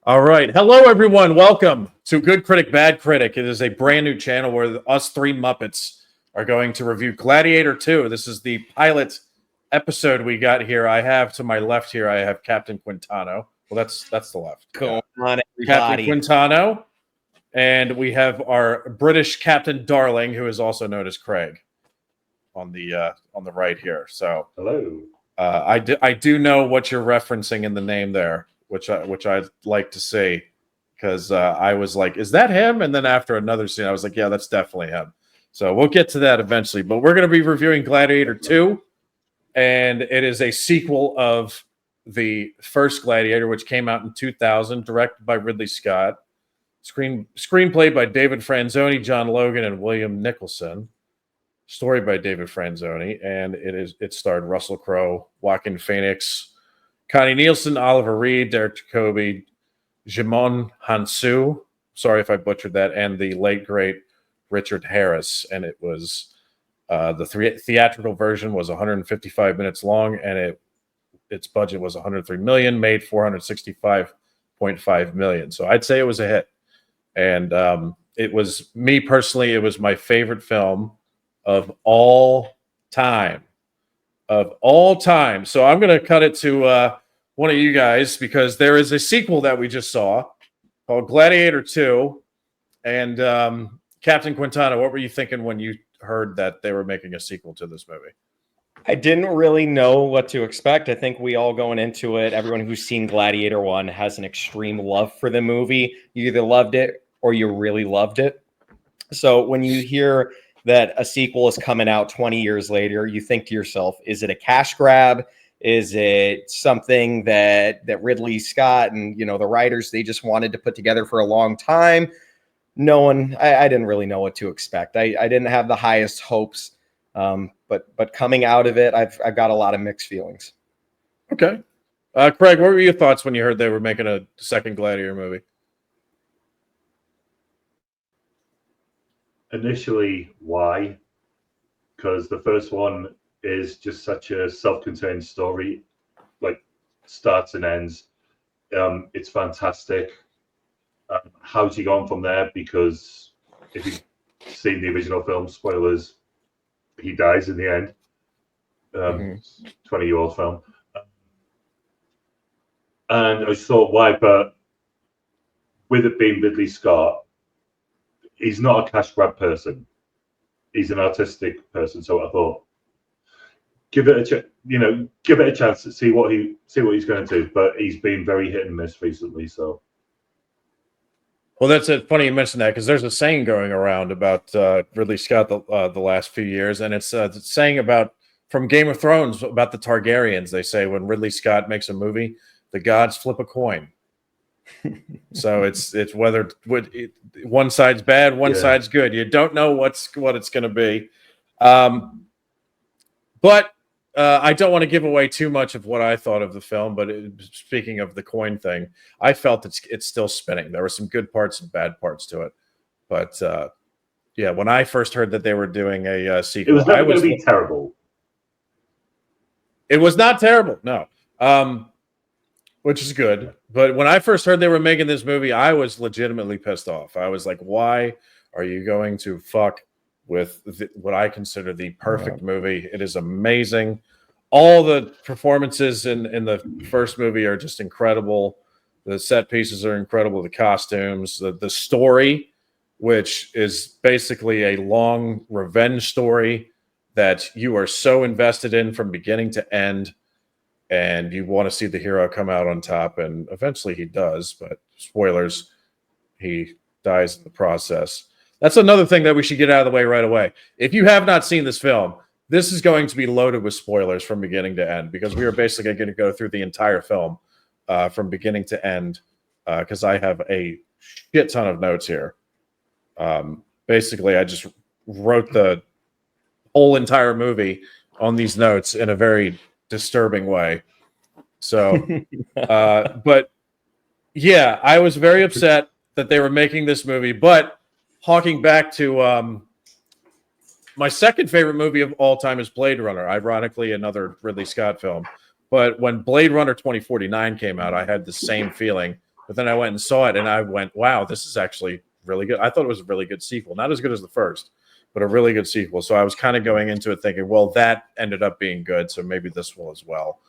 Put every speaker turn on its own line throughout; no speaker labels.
All right. Hello, everyone. Welcome to Good Critic, Bad Critic. It is a brand new channel where us three Muppets are going to review Gladiator 2. This is the pilot episode we got here. I have to my left here, I have Captain Quintano. Well, that's the left.
Come on, everybody.
Captain Quintano. And we have our British Captain Darling, who is also known as Craig, on the right here. So,
hello.
I do know what you're referencing in the name there, which I'd like to see, because I was like, is that him? And then after another scene, I was like, yeah, that's definitely him. So we'll get to that eventually. But we're going to be reviewing Gladiator 2, and it is a sequel of the first Gladiator, which came out in 2000, directed by Ridley Scott. Screenplay by David Franzoni, John Logan, and William Nicholson. Story by David Franzoni, and it starred Russell Crowe, Joaquin Phoenix, Connie Nielsen, Oliver Reed, Derek Jacobi, Jimon Hansu. Sorry if I butchered that, and the late great Richard Harris. And it was the theatrical version was 155 minutes long, and its budget was 103 million, made 465.5 million. So I'd say it was a hit. And it was, me personally, it was my favorite film of all time. So I'm going to cut it to one of you guys, because there is a sequel that we just saw called Gladiator 2. And Captain Quintana, what were you thinking when you heard that they were making a sequel to this movie?
I didn't really know what to expect. I think we all going into it, everyone who's seen Gladiator 1 has an extreme love for the movie. You either loved it or you really loved it. So when you hear that a sequel is coming out 20 years later, you think to yourself, is it a cash grab? Is it something that Ridley Scott and, the writers, they just wanted to put together for a long time? I didn't really know what to expect. I didn't have the highest hopes. But coming out of it, I've got a lot of mixed feelings.
Okay. Craig, what were your thoughts when you heard they were making a second Gladiator movie?
Initially, why? Because the first one is just such a self-contained story, like starts and ends. It's fantastic. How's he gone from there? Because if you've seen the original film, spoilers, he dies in the end. 20-year-old film. And I just thought, why? But with it being Ridley Scott, he's not a cash grab person. He's an artistic person. So I thought, give it a chance to see what he's going to do. But he's been very hit and miss recently. So,
well, that's funny you mentioned that, because there's a saying going around about Ridley Scott the last few years, and it's saying about from Game of Thrones about the Targaryens. They say when Ridley Scott makes a movie, the gods flip a coin. So it's whether one side's bad, one side's good. You don't know what it's going to be. But I don't want to give away too much of what I thought of the film. But speaking of the coin thing, I felt it's still spinning. There were some good parts and bad parts to it. But when I first heard that they were doing a sequel,
it was never going to be terrible.
It was not terrible, no. Which is good. But when I first heard they were making this movie, I was legitimately pissed off. I was like, why are you going to fuck with what I consider the perfect movie? It is amazing. All the performances in the first movie are just incredible. The set pieces are incredible. The costumes, the story, which is basically a long revenge story that you are so invested in from beginning to end. And you want to see the hero come out on top, and eventually he does. But spoilers, he dies in the process. That's another thing that we should get out of the way right away. If you have not seen this film, this is going to be loaded with spoilers from beginning to end, because we are basically going to go through the entire film from beginning to end, because I have a shit ton of notes here. Basically, I just wrote the whole entire movie on these notes in a very disturbing way. So but yeah, I was very upset that they were making this movie. But harking back to my second favorite movie of all time is Blade Runner, ironically another Ridley Scott film. But when Blade Runner 2049 came out, I had the same feeling but then I went and saw it, and I went, "Wow, this is actually really good." I thought it was a really good sequel, not as good as the first, but a really good sequel. So I was kind of going into it thinking, well, that ended up being good, so maybe this will as well.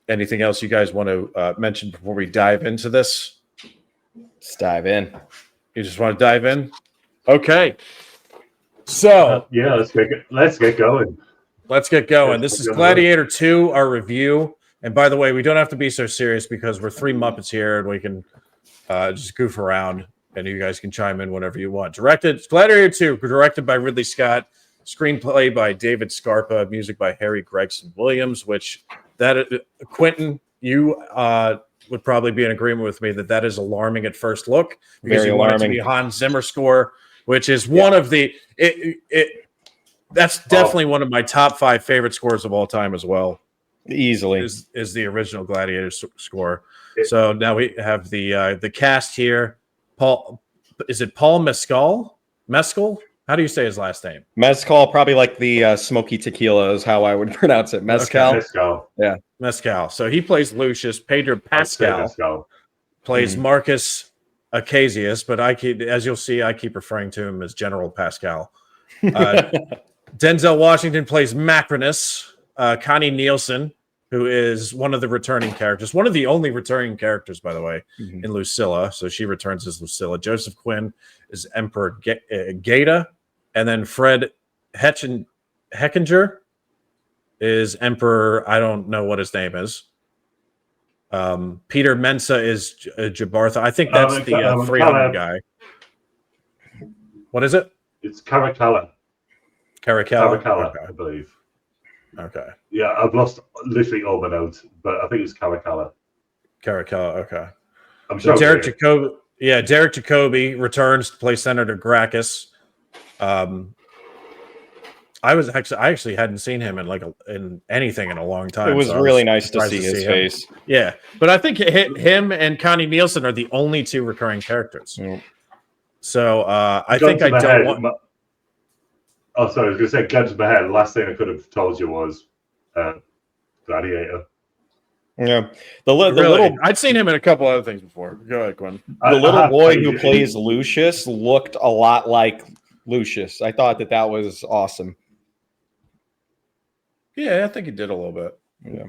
Anything else you guys want to mention before we dive into this?
Let's dive in.
You just want to dive in? Okay. So
yeah, let's get going.
Let's get going. This is Gladiator 2, our review. And by the way, we don't have to be so serious because we're three Muppets here and we can just goof around and you guys can chime in whenever you want. Gladiator 2, directed by Ridley Scott, screenplay by David Scarpa, music by Harry Gregson Williams, which Quentin, you would probably be in agreement with me that is alarming at first look because
Very
you want it to
alarming.
be Hans Zimmer score, which is one of the that's definitely one of my top 5 favorite scores of all time as well.
Easily
is the original Gladiator score. So now we have the cast here. Is it Paul Mescal? Mescal? How do you say his last name?
Mezcal, probably like the smoky tequila is how I would pronounce it. Mezcal.
Okay.
Mescal.
Yeah.
Mescal. So he plays Lucius. Pedro Pascal plays Marcus Acacius, but as you'll see, I keep referring to him as General Pascal. Denzel Washington plays Macrinus. Connie Nielsen, who is one of the returning characters, one of the only returning characters, by the way, in Lucilla. So she returns as Lucilla. Joseph Quinn is Emperor Gaeta. And then Fred Heckinger is Emperor. I don't know what his name is. Peter Mensa is Jabartha. I think that's the 300 guy. What is it?
It's Caracalla.
Caracalla,
okay. I believe.
Okay.
Yeah, I've lost literally all my notes, but I think it's Caracalla.
Caracalla, okay.
I'm sure.
Derek Jacobi returns to play Senator Gracchus. I actually hadn't seen him in anything in a long time.
It was really nice to see his face.
Yeah, but I think him and Connie Nielsen are the only 2 recurring characters. So I think I don't want.
Oh, sorry, I was going to say, gun to my head. The last thing I could have told you was Gladiator.
Yeah,
I'd seen him in a couple other things before. Go ahead, Gwen.
The little boy who plays Lucius looked a lot like Lucius. I thought that was awesome.
Yeah, I think he did a little bit.
Yeah.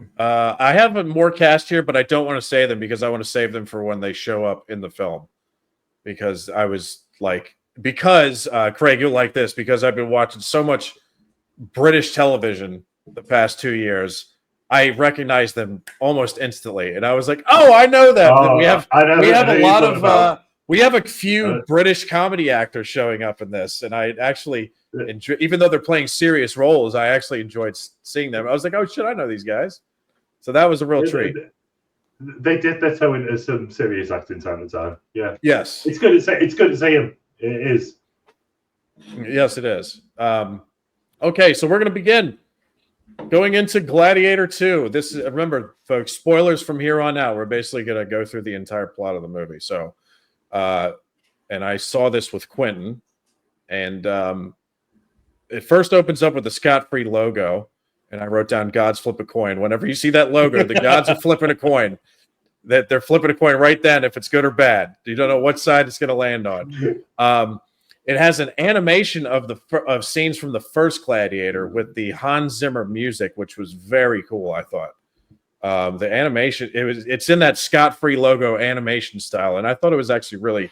I have more cast here, but I don't want to say them because I want to save them for when they show up in the film. Because I was like, Craig, you'll like this because I've been watching so much British television the past 2 years. I recognize them almost instantly, and I was like, "Oh, I know them." We have a few British comedy actors showing up in this, and I actually enjoy, even though they're playing serious roles, I actually enjoyed seeing them. I was like, "Oh shit, I know these guys." So that was a real treat.
They did their toe into some serious acting time to time. Yeah.
Yes.
It's good to say. It's good to see him. It is.
Yes, it is. Okay, so we're going to begin going into Gladiator 2. This is, remember, folks, spoilers from here on out. We're basically going to go through the entire plot of the movie. So, and I saw this with Quentin, and it first opens up with the Scott-free logo, and I wrote down "Gods flip a coin." Whenever you see that logo, the gods are flipping a coin. That they're flipping a coin right then if it's good or bad. You don't know what side it's going to land on. It has an animation of scenes from the first Gladiator with the Hans Zimmer music, which was very cool. I thought the animation it's in that Scott-free logo animation style, and I thought it was actually really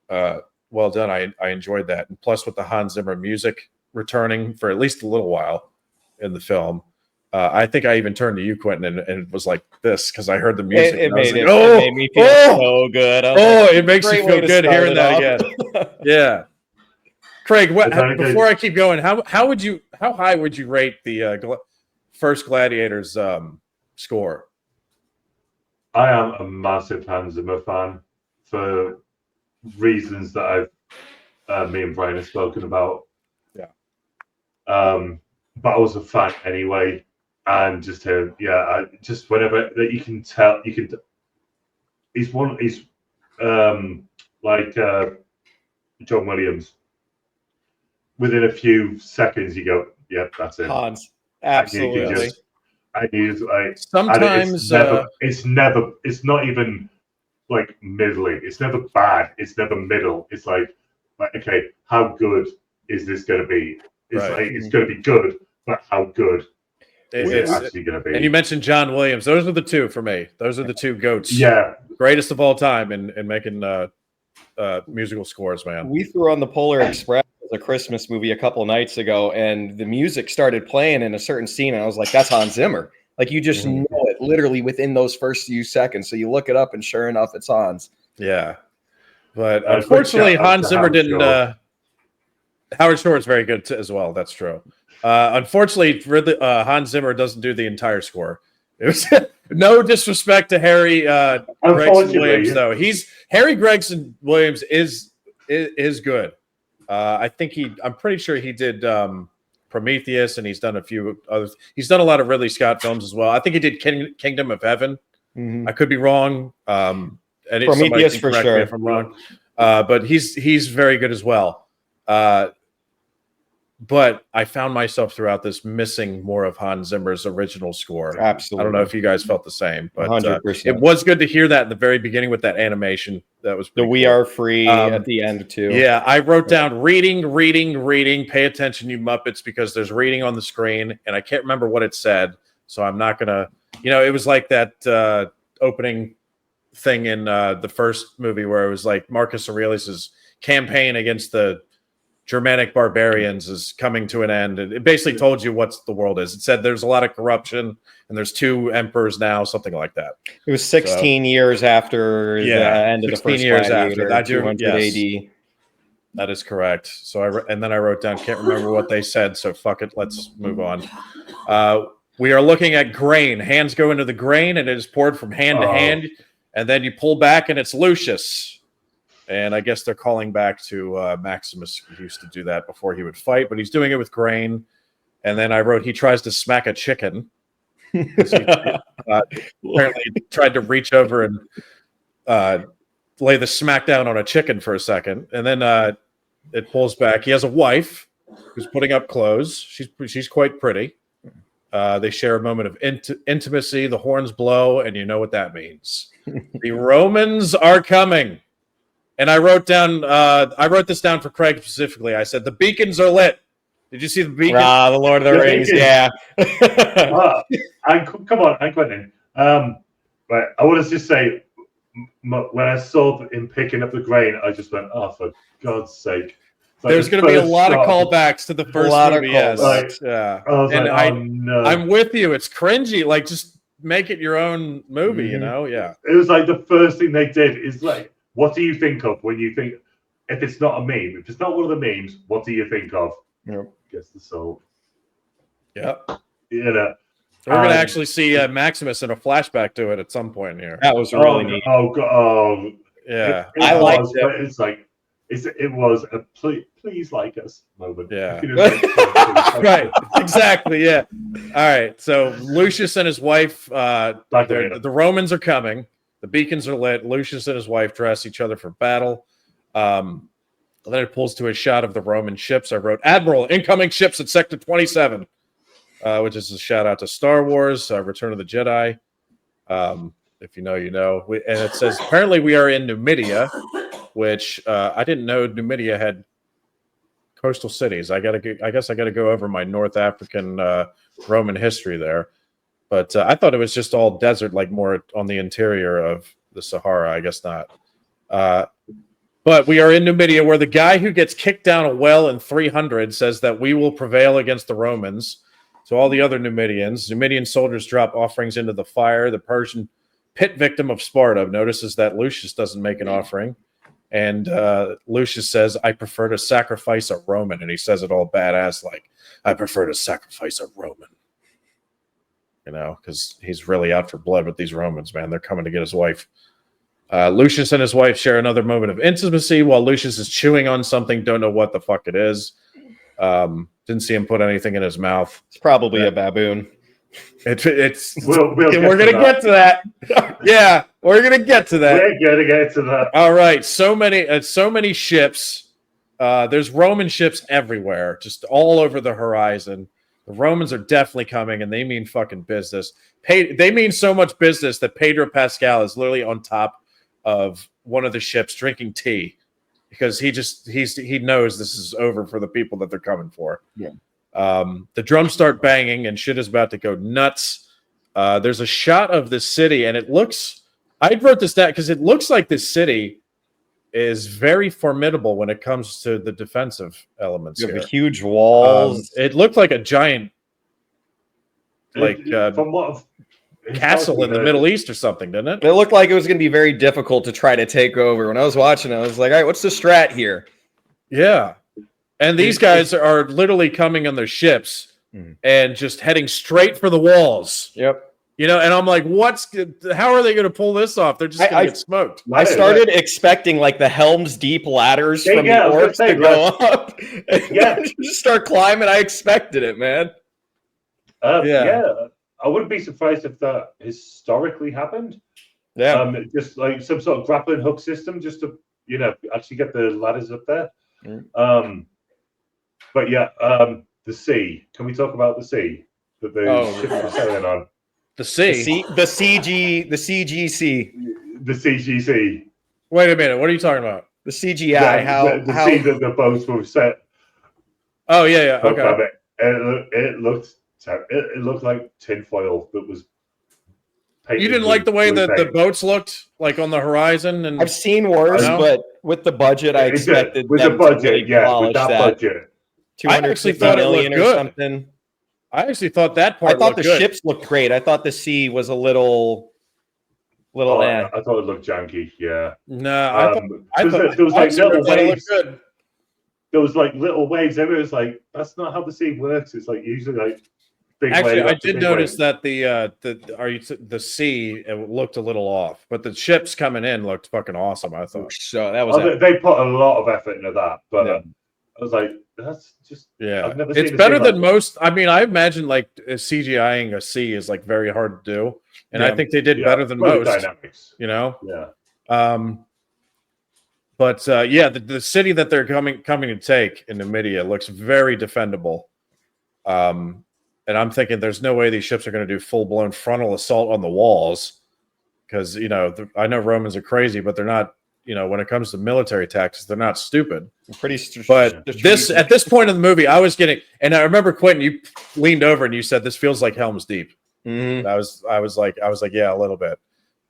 well done. I enjoyed that, and plus with the Hans Zimmer music returning for at least a little while in the film. I think I even turned to you, Quentin, and was like this because I heard the music.
It made me feel so good.
It makes you feel good hearing that again. Yeah. Craig, before I keep going, how high would you rate the first Gladiator's score?
I am a massive Hans Zimmer fan for reasons that me and Brian have spoken about.
Yeah.
But I was a fan anyway, and just him, just whenever that you can tell, he's like John Williams. Within a few seconds, you go, "Yep, that's it."
Hans, absolutely.
And he's like,
Sometimes
it's not even like middling. It's never bad. It's never middle. It's like okay, how good is this going to be? It's
Right.
like it's going to be good, but how good is it
it's
actually going to be?
and you mentioned John Williams. Those are the two for me. Those are the two goats.
Yeah,
Greatest of all time in making musical scores, man.
We threw on the Polar Express as a Christmas movie a couple of nights ago, and the music started playing in a certain scene, and I was like, "That's Hans Zimmer." Like you just know it literally within those first few seconds. So you look it up, and sure enough, it's Hans.
Yeah, but unfortunately, Hans Zimmer didn't. Howard Shore is very good as well. That's true. Unfortunately, Hans Zimmer doesn't do the entire score. It was no disrespect to Harry Gregson Williams, though. Harry Gregson Williams is good. I'm pretty sure he did Prometheus, and he's done a few others. He's done a lot of Ridley Scott films as well. I think he did Kingdom of Heaven. I could be wrong. And
Prometheus for sure.
If I'm wrong, but he's very good as well. But I found myself throughout this missing more of Hans Zimmer's original score.
Absolutely.
I don't know if you guys felt the same, but
100%.
It was good to hear that in the very beginning with that animation. That was
the "We
cool.
Are Free" at the end too.
Yeah, I wrote down reading. Pay attention, you Muppets, because there's reading on the screen, and I can't remember what it said, so I'm not gonna. It was like that opening thing in the first movie where it was like Marcus Aurelius's campaign against the Germanic barbarians is coming to an end. It basically told you what the world is. It said there's a lot of corruption and there's 2 emperors now, something like that.
It was 16 years after the end of the first
years
Gladiator,
after
200 AD.
That is correct. So and then I wrote down, can't remember what they said, so fuck it, let's move on. We are looking at grain. Hands go into the grain and it is poured from hand to hand, and then you pull back and it's Lucius. And I guess they're calling back to Maximus, who used to do that before he would fight, but he's doing it with grain. And then I wrote, he tries to smack a chicken. Apparently tried to reach over and lay the smackdown on a chicken for a second. And then it pulls back. He has a wife who's putting up clothes. She's quite pretty. They share a moment of intimacy. The horns blow, and you know what that means. The Romans are coming. And I wrote this down for Craig specifically. I said, the beacons are lit. Did you see the beacons?
The Lord of the Rings, yeah.
Come on, I'm going in. But I want to just say, when I saw him picking up the grain, I just went, oh, for God's sake.
Like there's going to be a lot of callbacks to the first movie. Yes.
Yeah.
I'm with you. It's cringy. Like, just make it your own movie, you know? Yeah.
It was like the first thing they did is like, what do you think of when you think, if it's not a meme, if it's not one of the memes, what do you think of?
Yep.
Guess the soul.
Yep.
Yeah.
We're going to actually see Maximus in a flashback to it at some point here.
That was really neat.
Oh, God. Oh,
yeah.
I liked it.
But it's like, it was a please like us moment.
Yeah. Right. Exactly. Yeah. All right. So Lucius and his wife, the Romans are coming. The beacons are lit. Lucius and his wife dress each other for battle. Then it pulls to a shot of the Roman ships. I wrote, Admiral, incoming ships at Sector 27, which is a shout out to Star Wars, Return of the Jedi. If you know, you know. And it says, apparently we are in Numidia, which I didn't know Numidia had coastal cities. I guess I got to go over my North African Roman history there. But I thought it was just all desert, like more on the interior of the Sahara. I guess not. But we are in Numidia, where the guy who gets kicked down a well in 300 says that we will prevail against the Romans. So all the other Numidian soldiers drop offerings into the fire. The Persian pit victim of Sparta notices that Lucius doesn't make an offering. And Lucius says, I prefer to sacrifice a Roman. And he says it all badass, like, I prefer to sacrifice a Roman. You know, because he's really out for blood with these Romans, man. They're coming to get his wife. Lucius and his wife share another moment of intimacy while Lucius is chewing on something. Don't know what the fuck it is. Didn't see him put anything in his mouth.
It's probably a baboon.
We're
gonna get to that. Yeah, we're gonna get to that.
We're gonna get to that.
All right, so many ships. There's Roman ships everywhere, just all over the horizon. The Romans are definitely coming, and they mean fucking business. They mean so much business that Pedro Pascal is literally on top of one of the ships drinking tea because he knows this is over for the people that they're coming for.
Yeah.
The drums start banging, and shit is about to go nuts. There's a shot of the city, and it looks. I wrote this down because it looks like this city is very formidable when it comes to the defensive elements.
You have
here.
the huge walls.
It looked like a giant,
from what
castle in the Middle East or something, didn't it?
It looked like it was going to be very difficult to try to take over. When I was watching it, I was like, all right, what's the strat here?
Yeah. And these guys are literally coming on their ships and just heading straight for the walls.
Yep.
And I'm like, how are they going to pull this off? They're just going to get smoked.
I started expecting like the Helm's Deep ladders from the orcs to go up. Yeah. Just start climbing. I expected it, man.
Yeah. I wouldn't be surprised if that historically happened.
Yeah.
Just like some sort of grappling hook system just to, actually get the ladders up there. But yeah, the sea. Can we talk about the sea that the ships are sailing on?
The sea?
The CGC.
The CGC.
Wait a minute. What are you talking about?
The CGI.
The sea that the boats were set.
Oh, yeah. Okay.
It looked like tinfoil that was painted.
You didn't like the way that the boats looked like on the horizon? And
I've seen worse, but with the budget, I expected
with
them
the budget,
to really
with that budget.
I actually thought it looked good.
Something.
I actually thought that part.
I thought the ships looked great. I thought the sea was a little.
I thought it looked janky. Yeah.
No, I thought
there was like little waves.
Good.
There was like little waves. Everyone was like, "That's not how the sea works." It's like usually like big waves.
Actually, I did notice that the sea looked a little off, but the ships coming in looked fucking awesome. I thought
so. That was
they put a lot of effort into that, but I was like, that's just
I've never seen it's better than most. I mean, I imagine like CGIing a sea is like very hard to do, and I think they did better than most.
Dynamics.
But the city that they're coming to take in Numidia looks very defendable. And I'm thinking there's no way these ships are going to do full blown frontal assault on the walls, because I know Romans are crazy, but they're not. When it comes to military tactics, they're not stupid. But at this point in the movie, I was getting, and I remember Quentin, you leaned over and you said this feels like Helm's Deep. Mm-hmm. I was like, yeah, a little bit.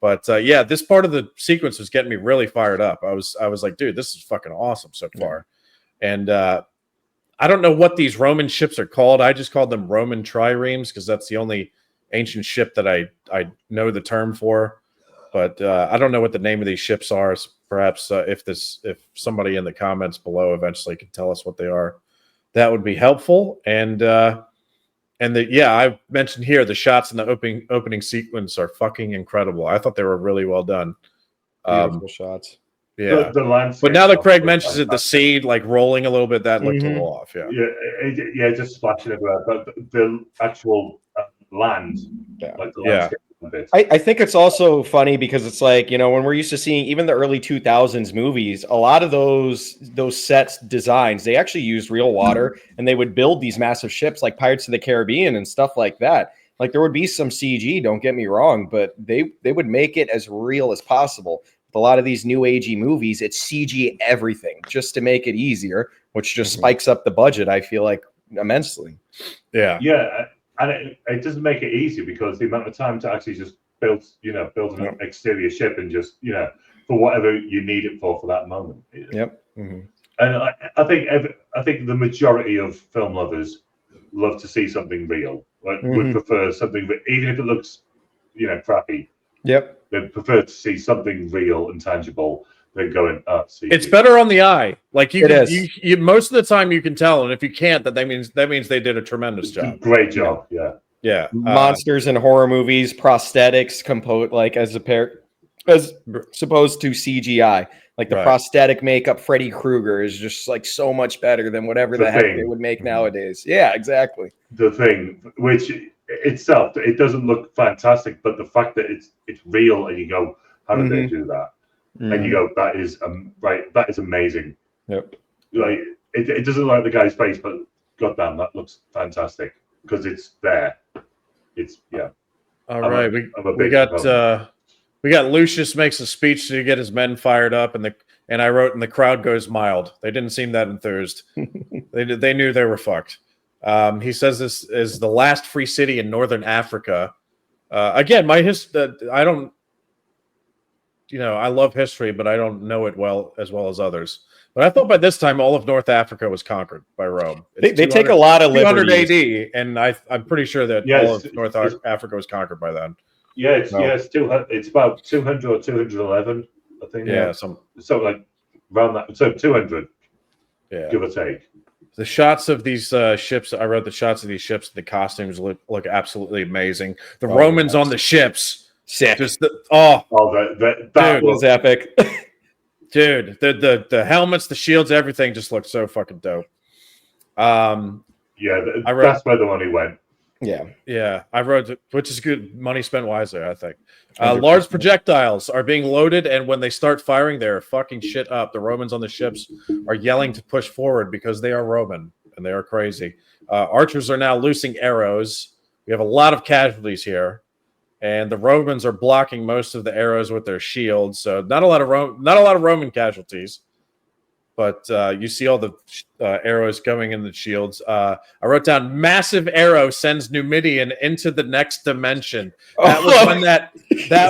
But this part of the sequence was getting me really fired up. I was like, dude, this is fucking awesome so far. And I don't know what these Roman ships are called. I just called them Roman triremes because that's the only ancient ship that I know the term for. But I don't know what the name of these ships are. Perhaps if somebody in the comments below eventually can tell us what they are, that would be helpful. And I mentioned here the shots in the opening sequence are fucking incredible. I thought they were really well done.
Beautiful shots.
Yeah,
the landscape.
But now that Craig mentions it, the sea like rolling a little bit, that looked a little off.
Yeah, just splashing everywhere. But the actual land, like the landscape.
I think it's also funny because it's like, when we're used to seeing even the early 2000s movies, a lot of those sets designs, they actually used real water and they would build these massive ships like Pirates of the Caribbean and stuff like that. Like there would be some CG, don't get me wrong, but they would make it as real as possible. With a lot of these new agey movies, it's CG everything just to make it easier, which just spikes up the budget, I feel like, immensely.
Yeah. And it doesn't make it easy because the amount of time to actually just build an exterior ship and just, for whatever you need it for that moment.
Yep. Mm-hmm.
And I think the majority of film lovers love to see something real. Like would prefer something, even if it looks, crappy.
Yep.
They prefer to see something real and tangible than going, see.
It's better on the eye. Like you most of the time you can tell, and if you can't, that means they did a tremendous job.
Great job. Yeah.
Monsters in horror movies, prosthetics composed like as opposed to CGI. Like the prosthetic makeup, Freddy Krueger is just like so much better than whatever the heck they would make nowadays. Yeah, exactly.
The Thing, which itself, it doesn't look fantastic, but the fact that it's real, and you go, how did they do that? And you go, that is that is amazing.
Yep.
Like it doesn't look like the guy's face, but goddamn, that looks fantastic. because it's there. It's
All
I'm
right,
a
we
big
got
proponent.
we got Lucius makes a speech to get his men fired up, and I wrote, and the crowd goes mild. They didn't seem that enthused. They knew they were fucked. He says this is the last free city in northern Africa. Again, I don't, I love history, but I don't know it as well as others. But I thought by this time all of North Africa was conquered by Rome.
They take a lot of
200
liberties.
AD, and I'm pretty sure that all of North Africa was conquered by then.
Yeah, it's about 200 or 211, I think.
Yeah,
so like around that. So 200, give or take.
The shots of these ships, I wrote the shots of these ships. The costumes look absolutely amazing. The Romans on the ships,
sick.
Just
that
was
epic.
Dude, the helmets, the shields, everything just looked so fucking dope.
That's where the money went.
Yeah, I wrote, which is good. Money spent wisely, I think. Large projectiles are being loaded, and when they start firing, they're fucking shit up. The Romans on the ships are yelling to push forward because they are Roman, and they are crazy. Archers are now loosing arrows. We have a lot of casualties here, and the Romans are blocking most of the arrows with their shields. So not a lot of Roman casualties. But you see all the arrows going in the shields. I wrote down massive arrow sends Numidian into the next dimension. That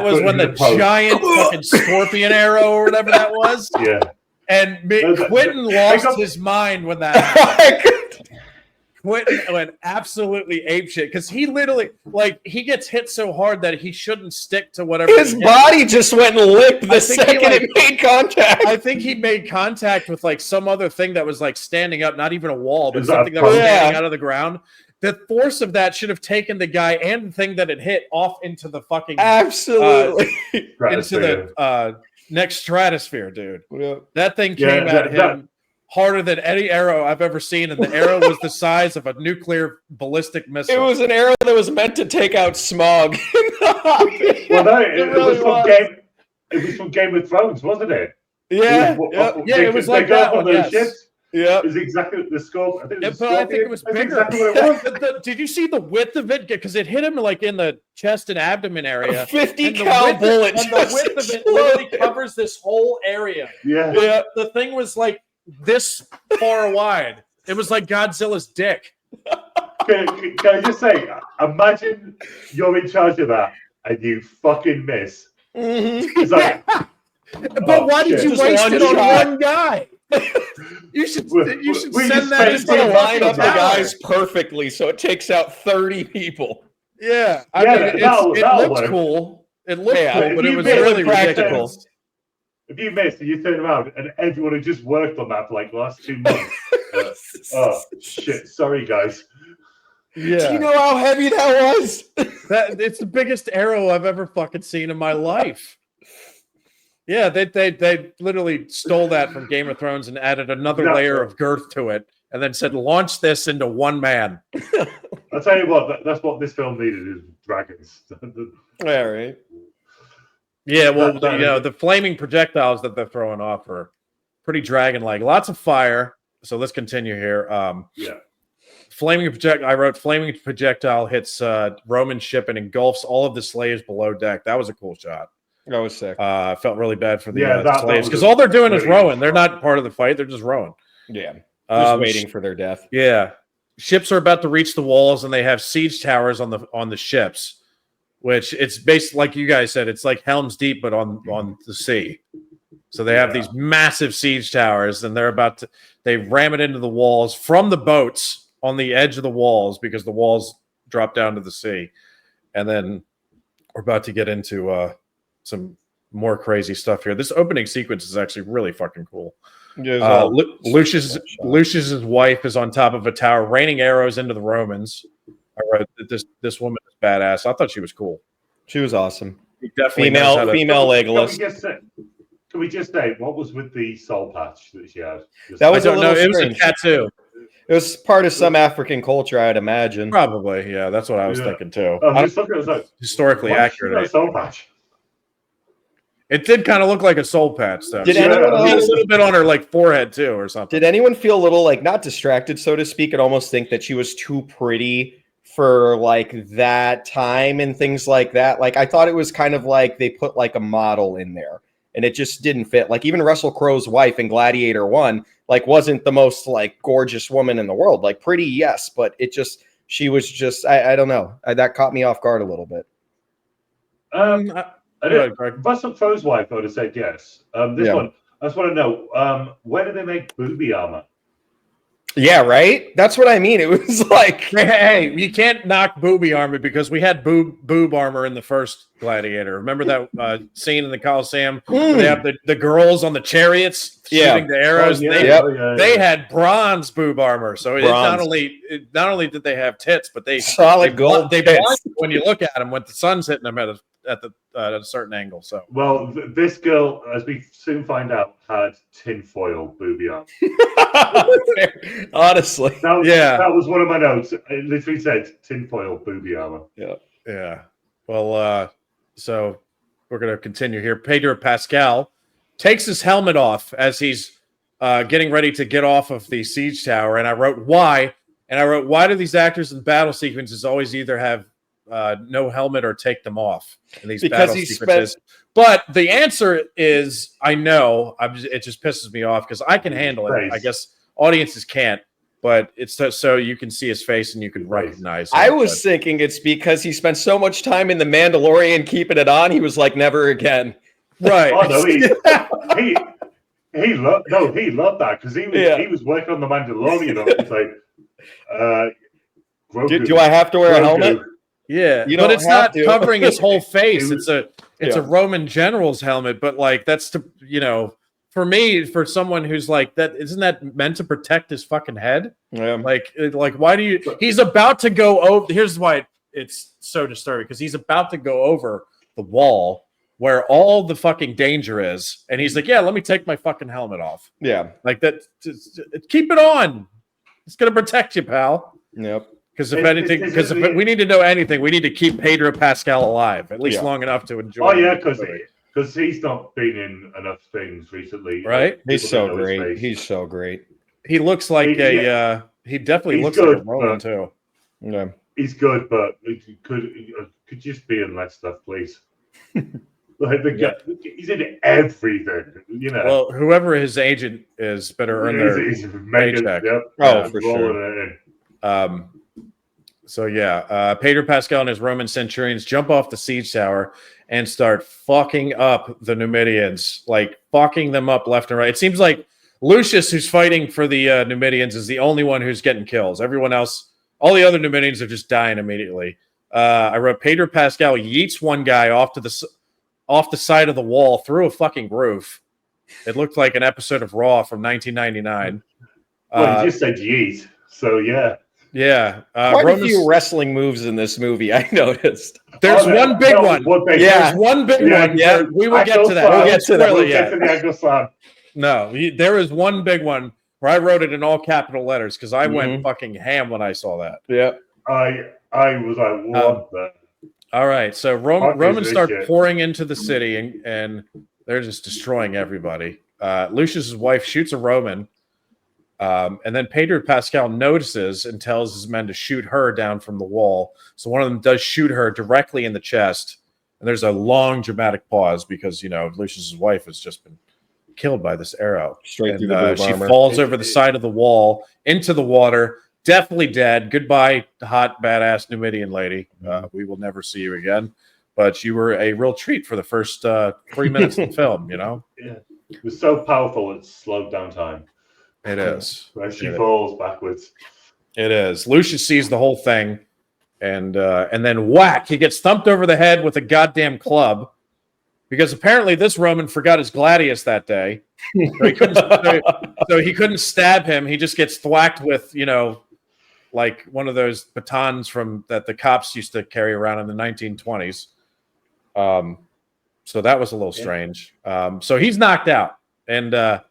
was when when the giant fucking scorpion arrow or whatever that was.
Yeah.
And Quentin lost his mind when that happened. Quentin went absolutely apeshit because he literally, he gets hit so hard that he shouldn't stick to whatever.
His body just went and licked the second it made contact.
I think he made contact with some other thing that was standing up, not even a wall, but something that was standing out of the ground. The force of that should have taken the guy and the thing that it hit off into the fucking
absolutely
into the next stratosphere, dude.
Yeah.
That thing came at him harder than any arrow I've ever seen, and the arrow was the size of a nuclear ballistic missile.
It was an arrow that was meant to take out smog.
It was from Game of Thrones, wasn't it?
Yeah, it was like that one. Yes.
Ships.
Yeah,
it was exactly the scope. I think
it was bigger. Exactly what it was. Did you see the width of it? Because it hit him in the chest and abdomen area.
50 cal bullet.
And the width of it literally covers this whole area.
Yeah.
The thing was this far wide. It was like Godzilla's dick.
Can I just say, imagine you're in charge of that and you fucking miss.
Mm-hmm.
It's like,
but why did you waste it on one guy? You should send that
just to line up the guys perfectly so it takes out 30 people.
Yeah, it looks cool. It looked cool, but it was really practical.
If you missed and you turn around and everyone had just worked on that for the last 2 months. Oh shit! Sorry, guys.
Yeah.
Do you know how heavy that was?
It's the biggest arrow I've ever fucking seen in my life. Yeah, they literally stole that from Game of Thrones and added another layer of girth to it, and then said, "Launch this into one man."
I'll tell you what. That's what this film needed is dragons.
All right.
Yeah, well, the flaming projectiles that they're throwing off are pretty dragon-like. Lots of fire. So let's continue here. I wrote flaming projectile hits Roman ship and engulfs all of the slaves below deck. That was a cool shot.
That was sick.
I felt really bad for the slaves because all they're doing is rowing. They're not part of the fight. They're just rowing.
Yeah, just waiting for their death.
Yeah, ships are about to reach the walls, and they have siege towers on the ships. Which it's based, like you guys said, it's like Helm's Deep, but on the sea. So they have these massive siege towers, and they ram it into the walls from the boats on the edge of the walls because the walls drop down to the sea. And then we're about to get into some more crazy stuff here. This opening sequence is actually really fucking cool. Lucius's wife is on top of a tower, raining arrows into the Romans. I wrote that this woman is badass. I thought she was cool.
She was awesome.
Definitely
female Legolas.
Can we just say what was with the soul patch that she had?
That was
it was a tattoo.
It was part of some African culture, I'd imagine.
Probably, yeah. That's what I was thinking too. Historically accurate.
Soul patch.
It did kind of look like a soul patch, though.
Did anyone
a little bit on her forehead too, or something?
Did anyone feel a little not distracted, so to speak, and almost think that she was too pretty for like that time and things like that. Like I thought it was kind of like they put like a model in there and it just didn't fit. Like even Russell Crowe's wife in Gladiator 1 like wasn't the most like gorgeous woman in the world. Like pretty, yes, but it just she was just I don't know. That caught me off guard a little bit.
I don't. Russell Crowe's wife, I would have said yes. This one, I just want to know, where do they make booby armor?
Yeah, right. That's what I mean. It was like,
hey, you can't knock booby armor because we had boob armor in the first Gladiator. Remember that scene in the Coliseum where they have the girls on the chariots shooting the arrows? They had bronze boob armar. So not only did they have tits, but they
solid gold.
They blind when you look at them when the sun's hitting them at a certain angle. So
this girl, as we soon find out, had tinfoil booby armor.
Honestly,
that was one of my notes. It literally said tinfoil booby armor.
Yeah. Well, so we're gonna continue here. Pedro Pascal takes his helmet off as he's getting ready to get off of the siege tower, and I wrote why. And I wrote, why do these actors in battle sequences always either have no helmet or take them off in these battle sequences? But the answer is, I know. It just pisses me off because I can handle it. I guess audiences can't, but it's so you can see his face and you can recognize him.
I was thinking it's because he spent so much time in The Mandalorian keeping it on. He was like, never again.
Right.
Oh, no, he loved that because he was working on The Mandalorian. It's like,
do I have to wear a helmet?
Yeah, but it's not covering his whole face. It's a Roman general's helmet, but like that's for me, for someone who's like that, isn't that meant to protect his fucking head?
Yeah.
Like why do you? He's about to go over. Here's why it's so disturbing because he's about to go over the wall where all the fucking danger is, and he's like, "Yeah, let me take my fucking helmet off."
Yeah,
like that. Keep it on. It's gonna protect you, pal.
Yep.
Because if we need to know anything, we need to keep Pedro Pascal alive at least long enough to enjoy.
Oh yeah, because he's not been in enough things recently.
Right?
He's so great. He's so great.
He looks like he definitely looks like a Roman too.
Yeah,
he's good, but it could just be in less stuff, please. Like he's in everything,
Well, whoever his agent is better earn their paycheck.
For sure.
So Pedro Pascal and his Roman centurions jump off the siege tower and start fucking up the Numidians, like fucking them up left and right. It seems like Lucius, who's fighting for the Numidians, is the only one who's getting kills. Everyone else, all the other Numidians are just dying immediately. I wrote Pedro Pascal yeets one guy off the side of the wall through a fucking roof. It looked like an episode of Raw from 1999.
Well, you just said yeet, so yeah.
Yeah,
quite a few wrestling moves in this movie. I noticed.
There's one big one. There's one big one. Yeah, we will get to that. We'll get to that. No, there is one big one where I wrote it in all capital letters because I went fucking ham when I saw that.
Yeah,
I was like, what the?
All right, so Romans start pouring into the city and they're just destroying everybody. Lucius's wife shoots a Roman. And then Pedro Pascal notices and tells his men to shoot her down from the wall. So one of them does shoot her directly in the chest. And there's a long dramatic pause because, Lucius's wife has just been killed by this arrow.
Straight through the boob
she
armor.
falls over the side of the wall into the water. Definitely dead. Goodbye, hot, badass Numidian lady. We will never see you again. But you were a real treat for the first 3 minutes of the film,
Yeah. It was so powerful it slowed down time.
It is.
Where she falls backwards.
It is. Lucius sees the whole thing, and then whack, he gets thumped over the head with a goddamn club, because apparently this Roman forgot his gladius that day. So he couldn't stab him. He just gets thwacked with, like one of those batons that the cops used to carry around in the 1920s. So that was a little strange. So he's knocked out, and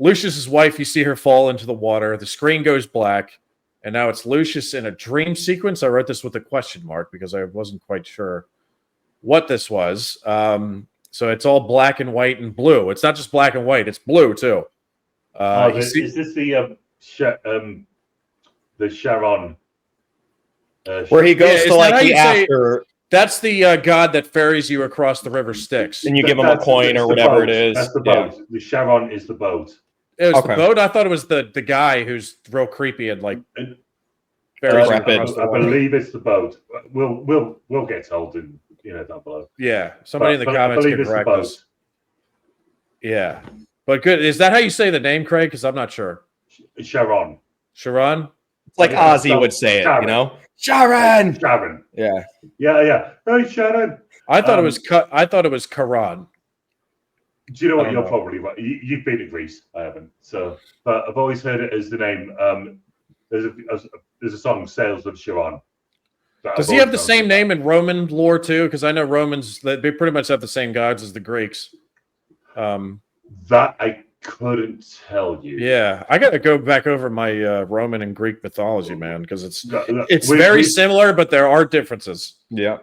Lucius's wife, you see her fall into the water. The screen goes black, and now it's Lucius in a dream sequence. I wrote this with a question mark because I wasn't quite sure what this was. So it's all black and white and blue. It's not just black and white; it's blue too.
Is this the Sharon
Where he goes
is
to
that
like
how
the
you say-
after,
That's the god that ferries you across the river Styx.
and you give him a coin or whatever it is.
That's the
Yeah.
boat. The Charon is the boat.
It was the
Okay.
boat. I thought it was the guy who's real creepy and like
And,
ferries you
Rapid.
across the
I
water.
believe it's the boat. We'll get told in down below.
Yeah, somebody in the
But I
comments
believe
can
it's the
correct
boat.
us. Yeah, but good. Is that how you say the name, Craig? Because I'm not sure.
Sharon.
Sharon.
It's like
Yeah,
Ozzy would say it,
Sharon.
you know? Sharon!
Sharon.
Yeah.
Yeah. Hey, Sharon.
I thought it was. I thought it was Karan.
Do you know
I
what?
don't
You're
know.
probably right. You've been to Greece. I haven't. So, but I've always heard it as the name. There's a song, "Sails of Sharon." that
Does
I've
he have
always
the same
known.
name in Roman lore too? Because I know Romans they pretty much have the same gods as the Greeks.
That I couldn't tell you.
Yeah, I got to go back over my Roman and Greek mythology, man, because it's
We-
very
we-
similar, but there are differences.
Yeah.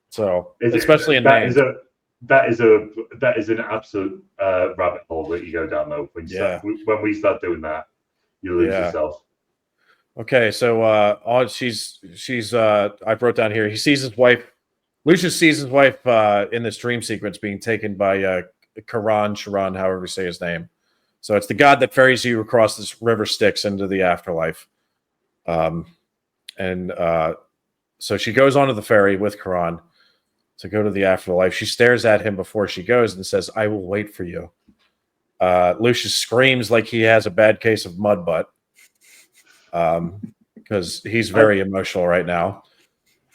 So
Is it-
especially in
that
names.
that is an absolute rabbit hole that you go down though. When we start doing that, you lose
Yeah.
yourself.
Okay, so she's I wrote down here. He sees his wife. Lucius sees his wife in this dream sequence being taken by Sharon, however you say his name. So it's the god that ferries you across this river Styx into the afterlife. So she goes onto the ferry with Charon to go to the afterlife. She stares at him before she goes and says, "I will wait for you." Lucius screams like he has a bad case of mud butt because he's very emotional right now.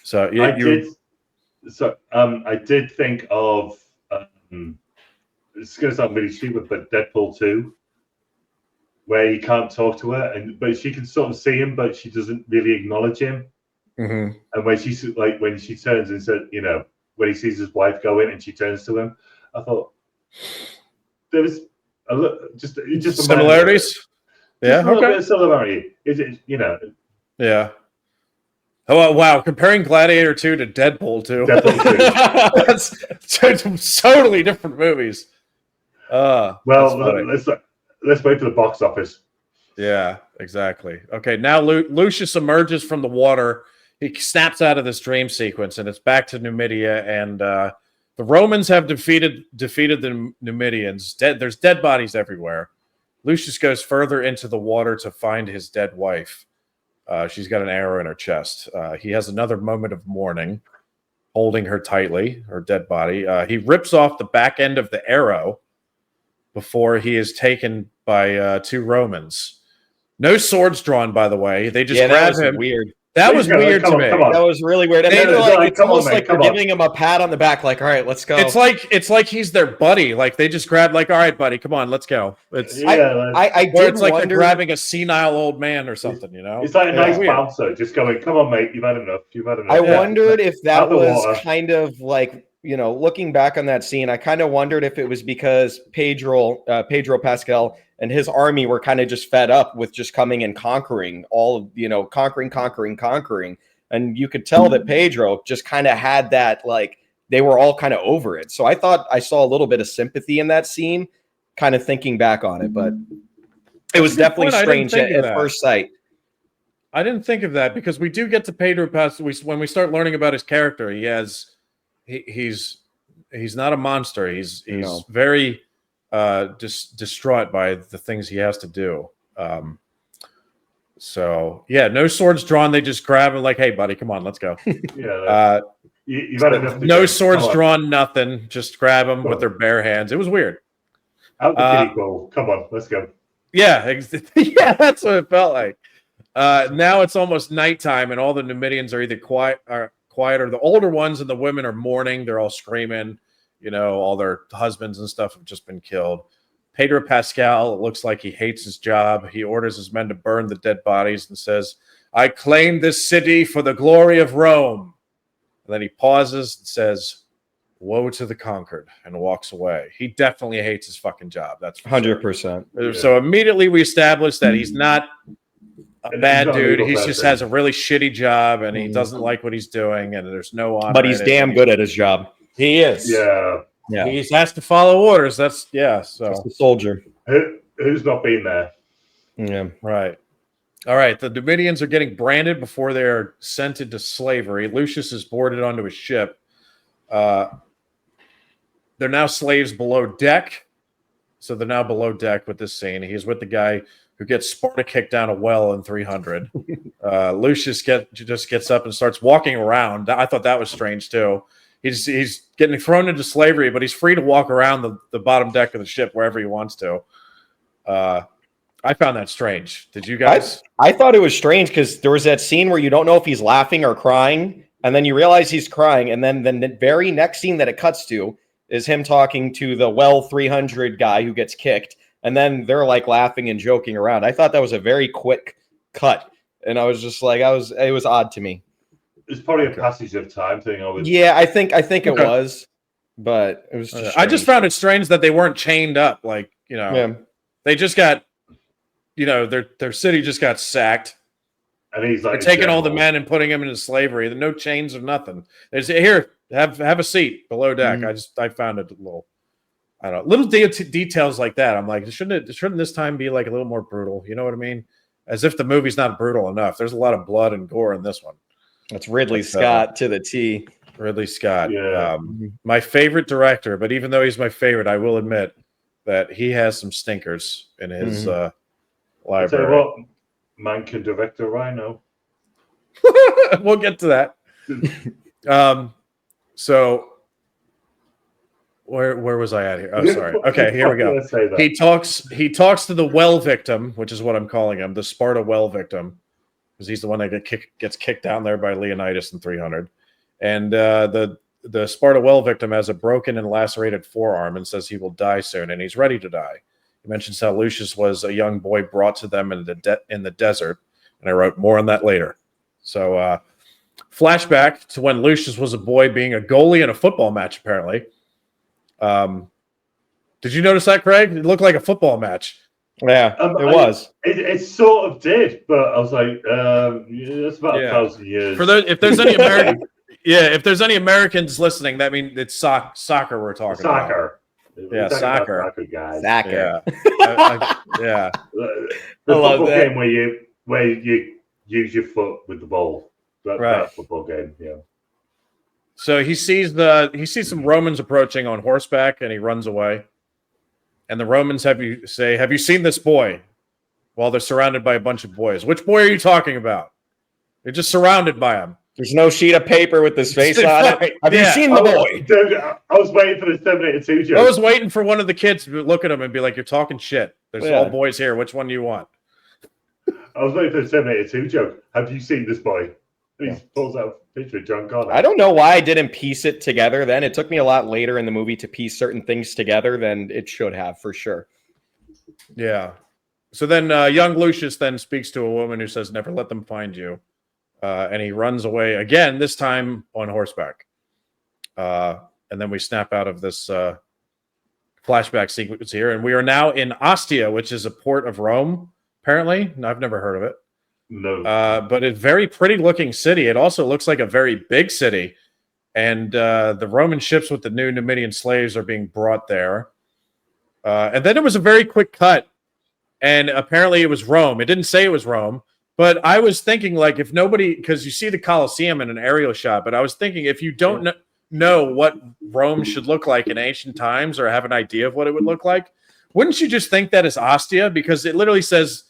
So
I did think of. It's going to sound really stupid, but Deadpool 2, where he can't talk to her, but she can sort of see him, but she doesn't really acknowledge him.
Mhm.
And when she turns and said, when he sees his wife go in and she turns to him, I thought there was just
similarities.
Just a little
okay.
bit of similarity. Is it?
Yeah. Oh wow! Comparing Gladiator 2 to Deadpool 2.
Deadpool 2.
That's totally different movies.
Well, let's wait for the box office.
Yeah, exactly. Okay, now Lucius emerges from the water. He snaps out of this dream sequence, and it's back to Numidia. And the Romans have defeated the Numidians. There's dead bodies everywhere. Lucius goes further into the water to find his dead wife. She's got an arrow in her chest. He has another moment of mourning, holding her tightly, her dead body. He rips off the back end of the arrow before he is taken by two Romans. No swords drawn, by the way. They just grab him.
Weird.
That was weird to me.
That was really weird. And they're like, it's almost like they're giving him a pat on the back, like, all right, let's go.
It's like he's their buddy. Like they just grab, like, all right, buddy, come on, let's go. It's it's like they're grabbing a senile old man or something,
It's like a nice bouncer, just going, come on, mate, you've had enough.
I wondered if that was kind of like, looking back on that scene, I kind of wondered if it was because Pedro Pascal and his army were kind of just fed up with just coming and conquering conquering. And you could tell that Pedro just kind of had that, like, they were all kind of over it. So I thought I saw a little bit of sympathy in that scene, kind of thinking back on it, but it was definitely strange at first sight.
I didn't think of that because we do get to Pedro Pascal. When we start learning about his character, he's not a monster. He's very distraught by the things he has to do. So yeah, no swords drawn. They just grab him like, "Hey, buddy, come on, let's go."
You've had enough.
No swords drawn, nothing. Just grab them with their bare hands. It was weird.
Out the kiddie pool. Come on, let's go.
Yeah, yeah, that's what it felt like. Now it's almost nighttime, and all the Numidians are either quiet, or the older ones, and the women are mourning. They're all screaming. All their husbands and stuff have just been killed. Pedro Pascal, it looks like he hates his job. He orders his men to burn the dead bodies and says, "I claim this city for the glory of Rome." And then he pauses and says, "Woe to the conquered," and walks away. He definitely hates his fucking job. That's
100%.
Sure. So immediately we establish that he's not a bad dude. He just has a really shitty job, and he doesn't like what he's doing, and there's no honor.
But he's damn good at his job.
He is.
Yeah.
He has to follow orders. So
just a soldier.
Who's not been there?
Yeah.
Right. All right, the Numidians are getting branded before they're sent into slavery. Lucius is boarded onto a ship. They're now slaves below deck. So they're now below deck with this scene. He's with the guy who gets Sparta kicked down a well in 300. Lucius just gets up and starts walking around. I thought that was strange too. He's getting thrown into slavery, but he's free to walk around the bottom deck of the ship wherever he wants to. I found that strange. Did you guys?
I thought it was strange because there was that scene where you don't know if he's laughing or crying, and then you realize he's crying, and then the very next scene that it cuts to is him talking to the well 300 guy who gets kicked, and then they're like laughing and joking around. I thought that was a very quick cut, and I was just like, it was odd to me.
It's probably a passage of time thing.
I think it was, but it was.
I just found it strange that they weren't chained up. Like, they just got. Their city just got sacked.
And he's like
taking all the men and putting them into slavery. There's no chains or nothing. They say, here, have a seat below deck. I found it a little, I don't know, little details like that. I'm like, shouldn't this time be like a little more brutal? You know what I mean? As if the movie's not brutal enough. There's a lot of blood and gore in this one.
It's Ridley Scott to the T.
Ridley Scott.
Yeah.
My favorite director, but even though he's my favorite, I will admit that he has some stinkers in his library.
I'll tell you what, man can direct a Rhino.
We'll get to that. So where was I at here? Oh, sorry. Okay, here we go. He talks to the well victim, which is what I'm calling him, the Sparta well victim, because he's the one that gets kicked down there by Leonidas in 300. And the Sparta well victim has a broken and lacerated forearm and says he will die soon, and he's ready to die. He mentions how Lucius was a young boy brought to them in the desert, and I wrote more on that later. So, flashback to when Lucius was a boy being a goalie in a football match, apparently. Did you notice that, Craig? It looked like a football match.
Yeah, it was.
It sort of did, but I was like, that's about 1,000 years.
If there's any American, if there's any Americans listening, that means it's soccer we're talking about.
Soccer.
Yeah, soccer,
guys.
Soccer.
The football game where you use your foot with the ball. That football game. Yeah.
So he sees some Romans approaching on horseback, and he runs away. And the Romans have you seen this boy? While they're surrounded by a bunch of boys. Which boy are you talking about? You're just surrounded by him.
There's no sheet of paper with his face on it. Have you seen the boy?
Dude, I was waiting for the Terminator 2 joke.
I was waiting for one of the kids to look at him and be like, "You're talking shit. There's all boys here. Which one do you want?"
I was waiting for the Terminator 2 joke. Have you seen this boy? And he pulls out a picture of John Connor.
I don't know why I didn't piece it together then. It took me a lot later in the movie to piece certain things together than it should have, for sure.
Yeah. So then young Lucius then speaks to a woman who says, "Never let them find you." And he runs away again, this time on horseback. And then we snap out of this flashback sequence here. And we are now in Ostia, which is a port of Rome, apparently. I've never heard of it.
No.
But a very pretty looking city. It also looks like a very big city. And the Roman ships with the new Numidian slaves are being brought there. And then it was a very quick cut. And apparently it was Rome. It didn't say it was Rome. But I was thinking, like, if nobody, because you see the Coliseum in an aerial shot, but I was thinking if you don't know what Rome should look like in ancient times or have an idea of what it would look like, wouldn't you just think that is Ostia? Because it literally says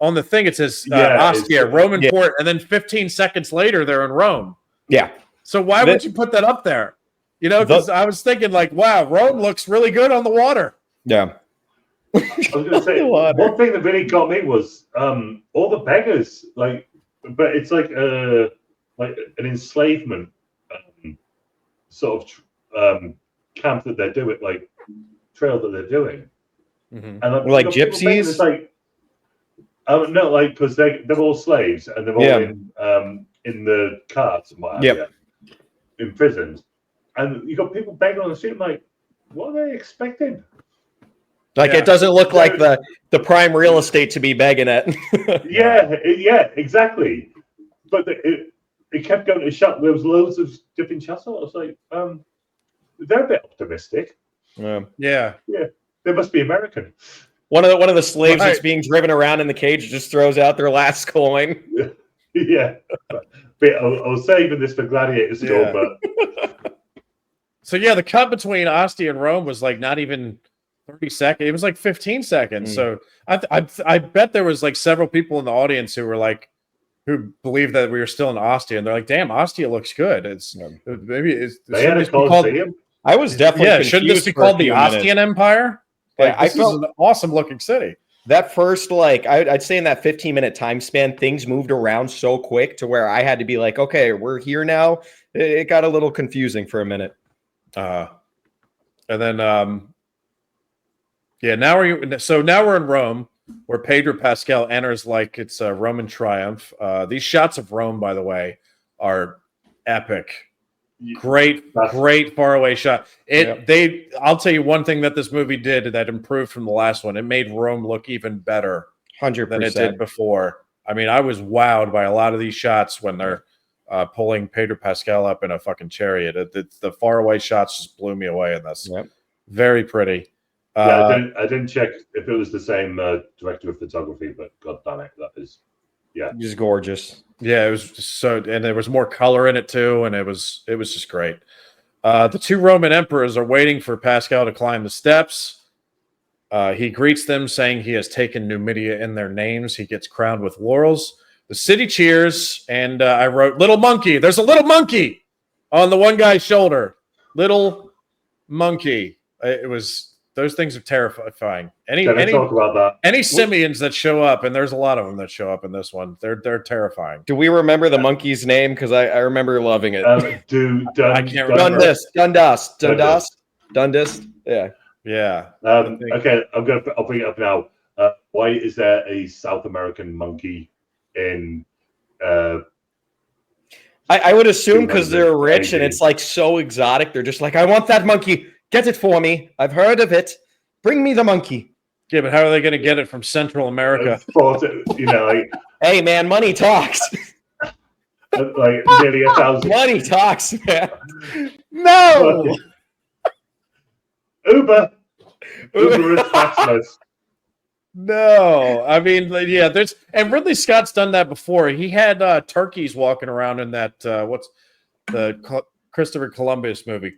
on the thing, it says Ostia, Roman port, and then 15 seconds later, they're in Rome.
Yeah.
So why would you put that up there? You know, because I was thinking, like, wow, Rome looks really good on the water.
Yeah.
I was going to say, one thing that really got me was all the beggars, but it's like an enslavement sort of camp that they're doing, like trail that they're doing,
and
like gypsies.
It's like, no, like because they're all slaves and they're all in the carts and what have you, imprisoned, and you got people begging on the street. I'm like, what are they expecting?
Like it doesn't look like the prime real estate to be begging at.
yeah, exactly. But it kept going to shop. There was loads of different shots. I was like, they're a bit optimistic.
Yeah.
They must be American.
One of the slaves that's
Right.
being driven around in the cage just throws out their last coin.
Yeah. But I was saving this for Gladiator still,
Yeah.
but
So yeah, the cut between Ostia and Rome was like not even 30 seconds. It was like 15 seconds.
Mm.
So I bet there was like several people in the audience who were like, who believed that we were still in Ostia, and they're like, "Damn, Ostia looks good." It's maybe it's
they had a
shouldn't this be called-
Coliseum.
I was definitely
yeah. Shouldn't this
confused
be
for a
called the
few minutes.
Ostian Empire?
Yeah,
Like
I
this is
felt-
an awesome looking city.
That first, like, I'd say in that 15-minute time span, things moved around so quick to where I had to be like, okay, we're here now. It got a little confusing for a minute.
And then yeah, now we're in Rome, where Pedro Pascal enters like it's a Roman triumph. These shots of Rome, by the way, are epic. Great faraway shot. I'll tell you one thing that this movie did that improved from the last one. It made Rome look even better
100%
than it did before. I mean, I was wowed by a lot of these shots when they're pulling Pedro Pascal up in a fucking chariot. The faraway shots just blew me away in this.
Yep.
Very pretty.
Yeah, I didn't check if it was the same director of photography, but god damn it, that is
just gorgeous.
Yeah, it was just so, and there was more color in it too, and it was just great. The two Roman emperors are waiting for Pascal to climb the steps. He greets them, saying he has taken Numidia in their names. He gets crowned with laurels. The city cheers, and I wrote, "Little monkey." There's a little monkey on the one guy's shoulder. Little monkey. It was. Those things are terrifying.
talk about that.
Any simians that show up, and there's a lot of them that show up in this one, they're terrifying.
Do we remember the monkey's name? Because I remember loving it.
I can't remember.
Dundist. Yeah.
Yeah.
Okay, I'll bring it up now. Why is there a South American monkey in?
I would assume because they're rich and it's like so exotic. They're just like, I want that monkey. Get it for me. I've heard of it. Bring me the monkey.
Yeah, but how are they going to get it from Central America?
Hey, man, money talks.
Like nearly 1,000.
Money talks, man.
No.
Uber is taxless.
No, I mean, yeah, and Ridley Scott's done that before. He had turkeys walking around in that what's the Christopher Columbus movie,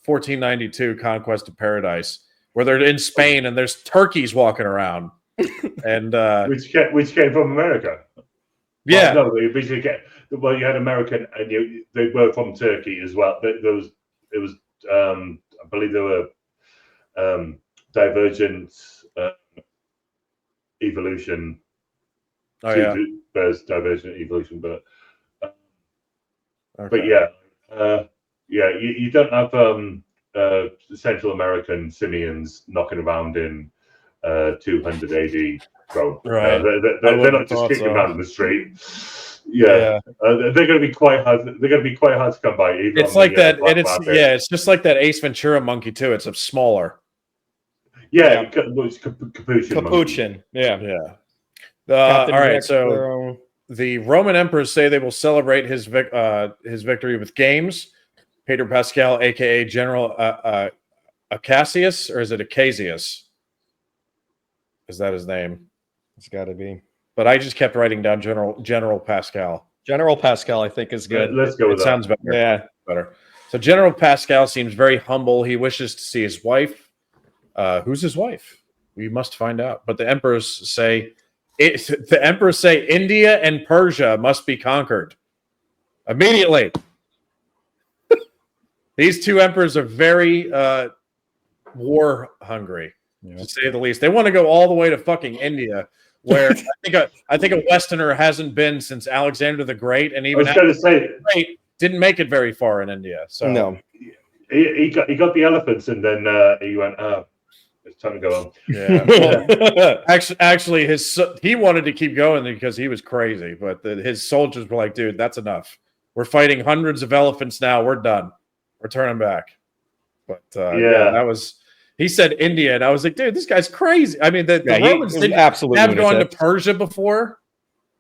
1492 Conquest of Paradise, where they're in Spain and there's turkeys walking around, and
which came from America.
Yeah,
well, no, they originally well, you had American, and they were from Turkey as well. But it was I believe there were divergent evolution.
Oh yeah,
there's divergent evolution, but
okay.
but yeah, you don't have Central American simians knocking around in 200 AD Rome.
Right.
They're not just kicking around in the street. Yeah. They're going to be quite hard. They're going to be quite hard to come by.
It's like that, and it's just like that Ace Ventura monkey too. It's smaller.
Yeah, it's Capuchin.
Yeah.
All right, so the Roman emperors say they will celebrate his victory with games. Pedro Pascal, aka General Acacius, or is it Acacius? Is that his name?
It's got to be.
But I just kept writing down General Pascal.
General Pascal, I think, is good.
Let's go with that.
Sounds better.
Yeah,
better. So General Pascal seems very humble. He wishes to see his wife. Who's his wife? We must find out. But the emperors say India and Persia must be conquered immediately. These two emperors are very war hungry, to say the least. They want to go all the way to fucking India, where I think a Westerner hasn't been since Alexander the Great, and even Alexander the Great didn't make it very far in India. So
no,
he got the elephants, and then he went, it's time to go on.
Yeah. Well, actually, he wanted to keep going because he was crazy, but his soldiers were like, "Dude, that's enough. We're fighting hundreds of elephants now. We're done. We're turning back." But that was. He said India, and I was like, "Dude, this guy's crazy." I mean, the Romans didn't have gone to Persia before.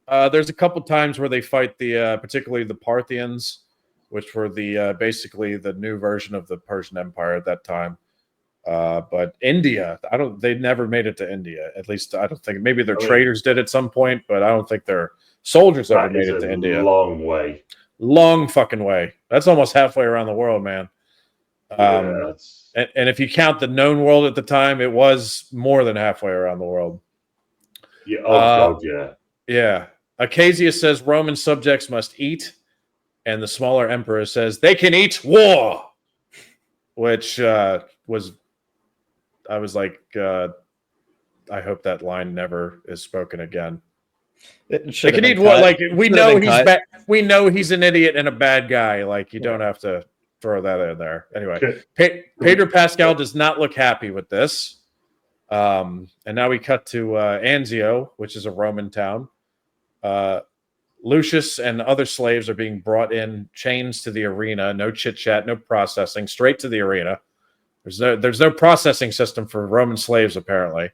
There's a couple times where they fight particularly the Parthians, which were basically the new version of the Persian Empire at that time. But India, they never made it to India. At least I don't think. Maybe their
I mean,
traders did at some point, but I don't think their soldiers ever
that
made
is
it to
a
India.
long way.
Long fucking way. That's almost halfway around the world, man.
Yeah,
And if you count the known world at the time, it was more than halfway around the world.
yeah. Oh God, yeah.
Yeah. Acacia says Roman subjects must eat, and the smaller emperor says they can eat war, which I was like, I hope that line never is spoken again. They can eat war. Like we know he's bad. We know he's an idiot and a bad guy. Like you don't have to throw that in there. Anyway, Pedro Pascal does not look happy with this. And now we cut to Anzio, which is a Roman town. Lucius and other slaves are being brought in chains to the arena. No chit chat, no processing, straight to the arena. There's no processing system for Roman slaves apparently.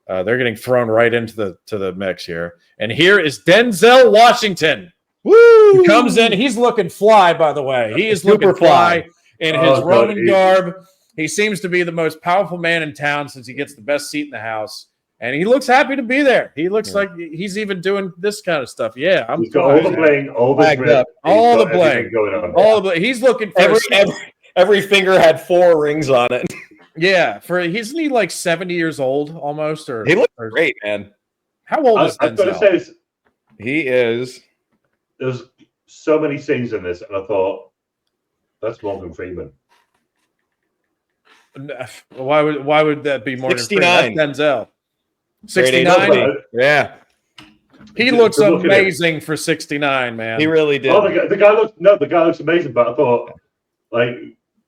They're getting thrown right into the mix here. And here is Denzel Washington.
Woo!
He comes in. He's looking fly, by the way. He is looking fly in his Roman garb. He seems to be the most powerful man in town since he gets the best seat in the house. And he looks happy to be there. He looks like he's even doing this kind of stuff. Yeah,
he's got all the bling, all the grip,
all the bling
going on.
All the he's looking for
every finger had 4 rings on it.
Yeah, isn't he like 70 years old almost? Or
he looks great, man.
How old is Denzel?
I've got to say,
he is.
There's so many scenes in this, and I thought that's Morgan Freeman.
Why would that be Morgan
69?
Freeman? That's Denzel. 69.
Yeah.
He looks amazing for 69, man.
He really did.
Oh, the guy looks amazing, but I thought, like,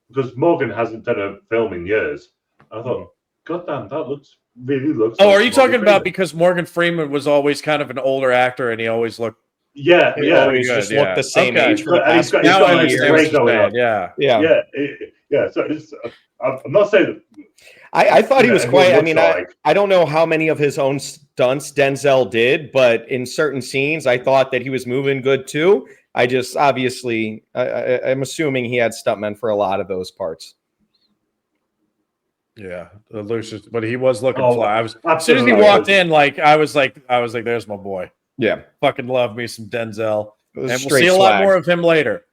because Morgan hasn't done a film in years, I thought, God damn, that really looks.
Oh,
like
are you talking about because Morgan Freeman was always kind of an older actor and he always looked?
Yeah,
always just looked the same age for the past
now I understand
years.
going on.
Yeah. So I'm not saying that.
I thought he was quite. I mean, I don't know how many of his own stunts Denzel did, but in certain scenes, I thought that he was moving good too. I just obviously, I'm assuming he had stuntmen for a lot of those parts.
Yeah, Lucius, but he was looking fly. As soon as he
absolutely.
walked in, I was like, there's my boy.
Yeah,
fucking love me some Denzel, and we'll
straight
see a lot more of him later.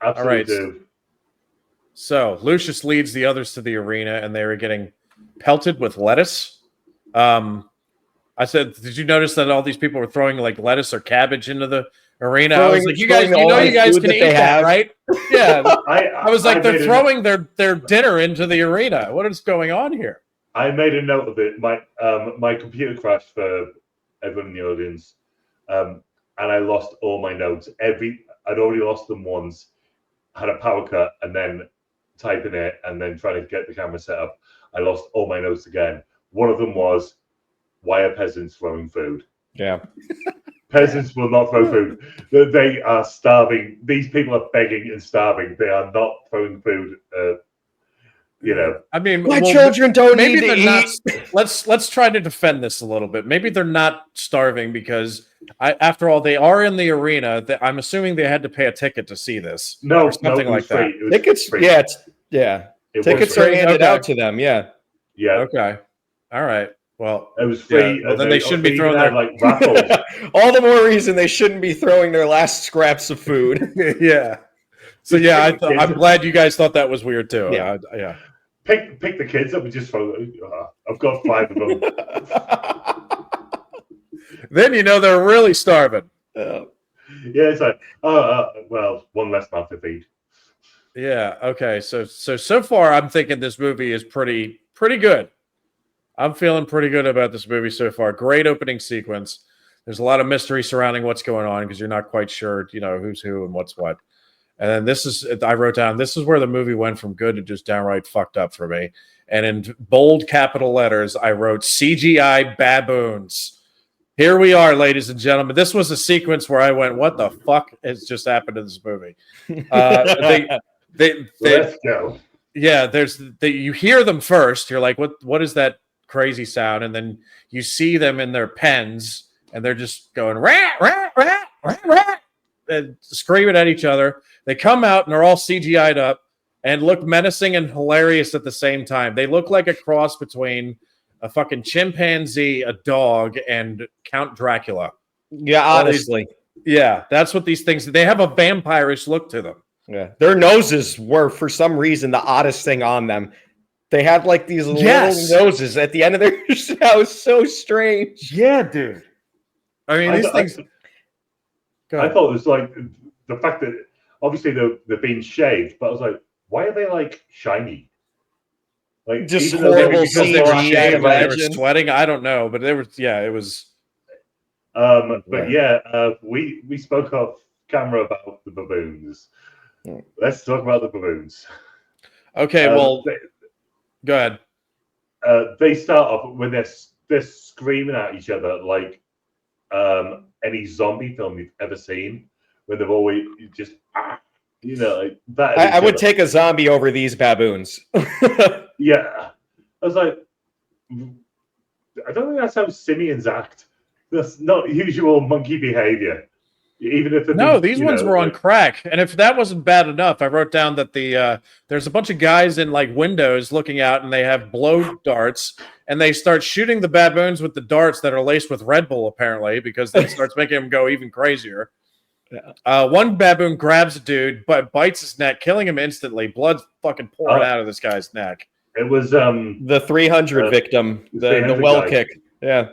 Absolutely.
All right. So Lucius leads the others to the arena, and they were getting pelted with lettuce. I said, did you notice that all these people were throwing like lettuce or cabbage into the arena? I was like, you guys can eat that, right? Yeah. I was like, they're throwing their dinner into the arena. What is going on here?
I made a note of it. My computer crashed for everyone in the audience, and I lost all my notes. I'd already lost them once. Had a power cut, and then typing it, and then trying to get the camera set up. I lost all my notes again. One of them was, why are peasants throwing food?
Yeah.
Peasants will not throw food. They are starving. These people are begging and starving. They are not throwing food.
I mean,
my children don't need to eat.
Let's try to defend this a little bit. Maybe they're not starving because, after all, they are in the arena. I'm assuming they had to pay a ticket to see this.
No,
or something like that.
Tickets, tickets are handed out to them. Yeah.
Okay. All right. Well,
it was free.
Well, then they shouldn't be throwing their
raffles.
All the more reason they shouldn't be throwing their last scraps of food.
Yeah. So I'm glad you guys thought that was weird too.
Yeah. Pick the kids up and just throw. I've got 5 of them.
Then they're really starving.
Yeah, it's like well, one less mouth to feed.
Yeah. Okay. So far, I'm thinking this movie is pretty good. I'm feeling pretty good about this movie so far. Great opening sequence. There's a lot of mystery surrounding what's going on because you're not quite sure, who's who and what's what. And then I wrote down, this is where the movie went from good to just downright fucked up for me. And in bold capital letters, I wrote CGI baboons. Here we are, ladies and gentlemen. This was a sequence where I went, what the fuck has just happened to this movie?
Let's go.
Yeah, you hear them first. You're like, what is that crazy sound? And then you see them in their pens, and they're just going, rat, rat, rat, rat, rat, and screaming at each other. They come out, and they're all CGI'd up, and look menacing and hilarious at the same time. They look like a cross between a fucking chimpanzee, a dog, and Count Dracula.
Yeah, honestly.
Yeah, that's what these things. They have a vampirish look to them.
Yeah, their noses were for some reason the oddest thing on them. They had like these little noses at the end of their. That was so strange.
Yeah, dude. I mean, these things.
I thought it was like the fact that obviously they're being shaved, but I was like, why are they like shiny? Like
just
even
horrible
because they were shaved, they were
imagine.
sweating. I don't know, but they were. Yeah, it was.
But we spoke off camera about the baboons. Let's talk about the baboons.
Okay, well, go ahead.
They start off when they're screaming at each other like any zombie film you've ever seen, when they've always just like that.
I would take a zombie over these baboons.
Yeah, I was like, I don't think that's how simians act. That's not usual monkey behavior. Even if
these ones were on crack, and if that wasn't bad enough, I wrote down that there's a bunch of guys in like windows looking out, and they have blow darts, and they start shooting the baboons with the darts that are laced with Red Bull, apparently, because that starts making them go even crazier. Yeah. One baboon grabs a dude, but bites his neck, killing him instantly. Blood's fucking pouring out of this guy's neck.
It was
the 300 victim, the well guy. Kick. Yeah.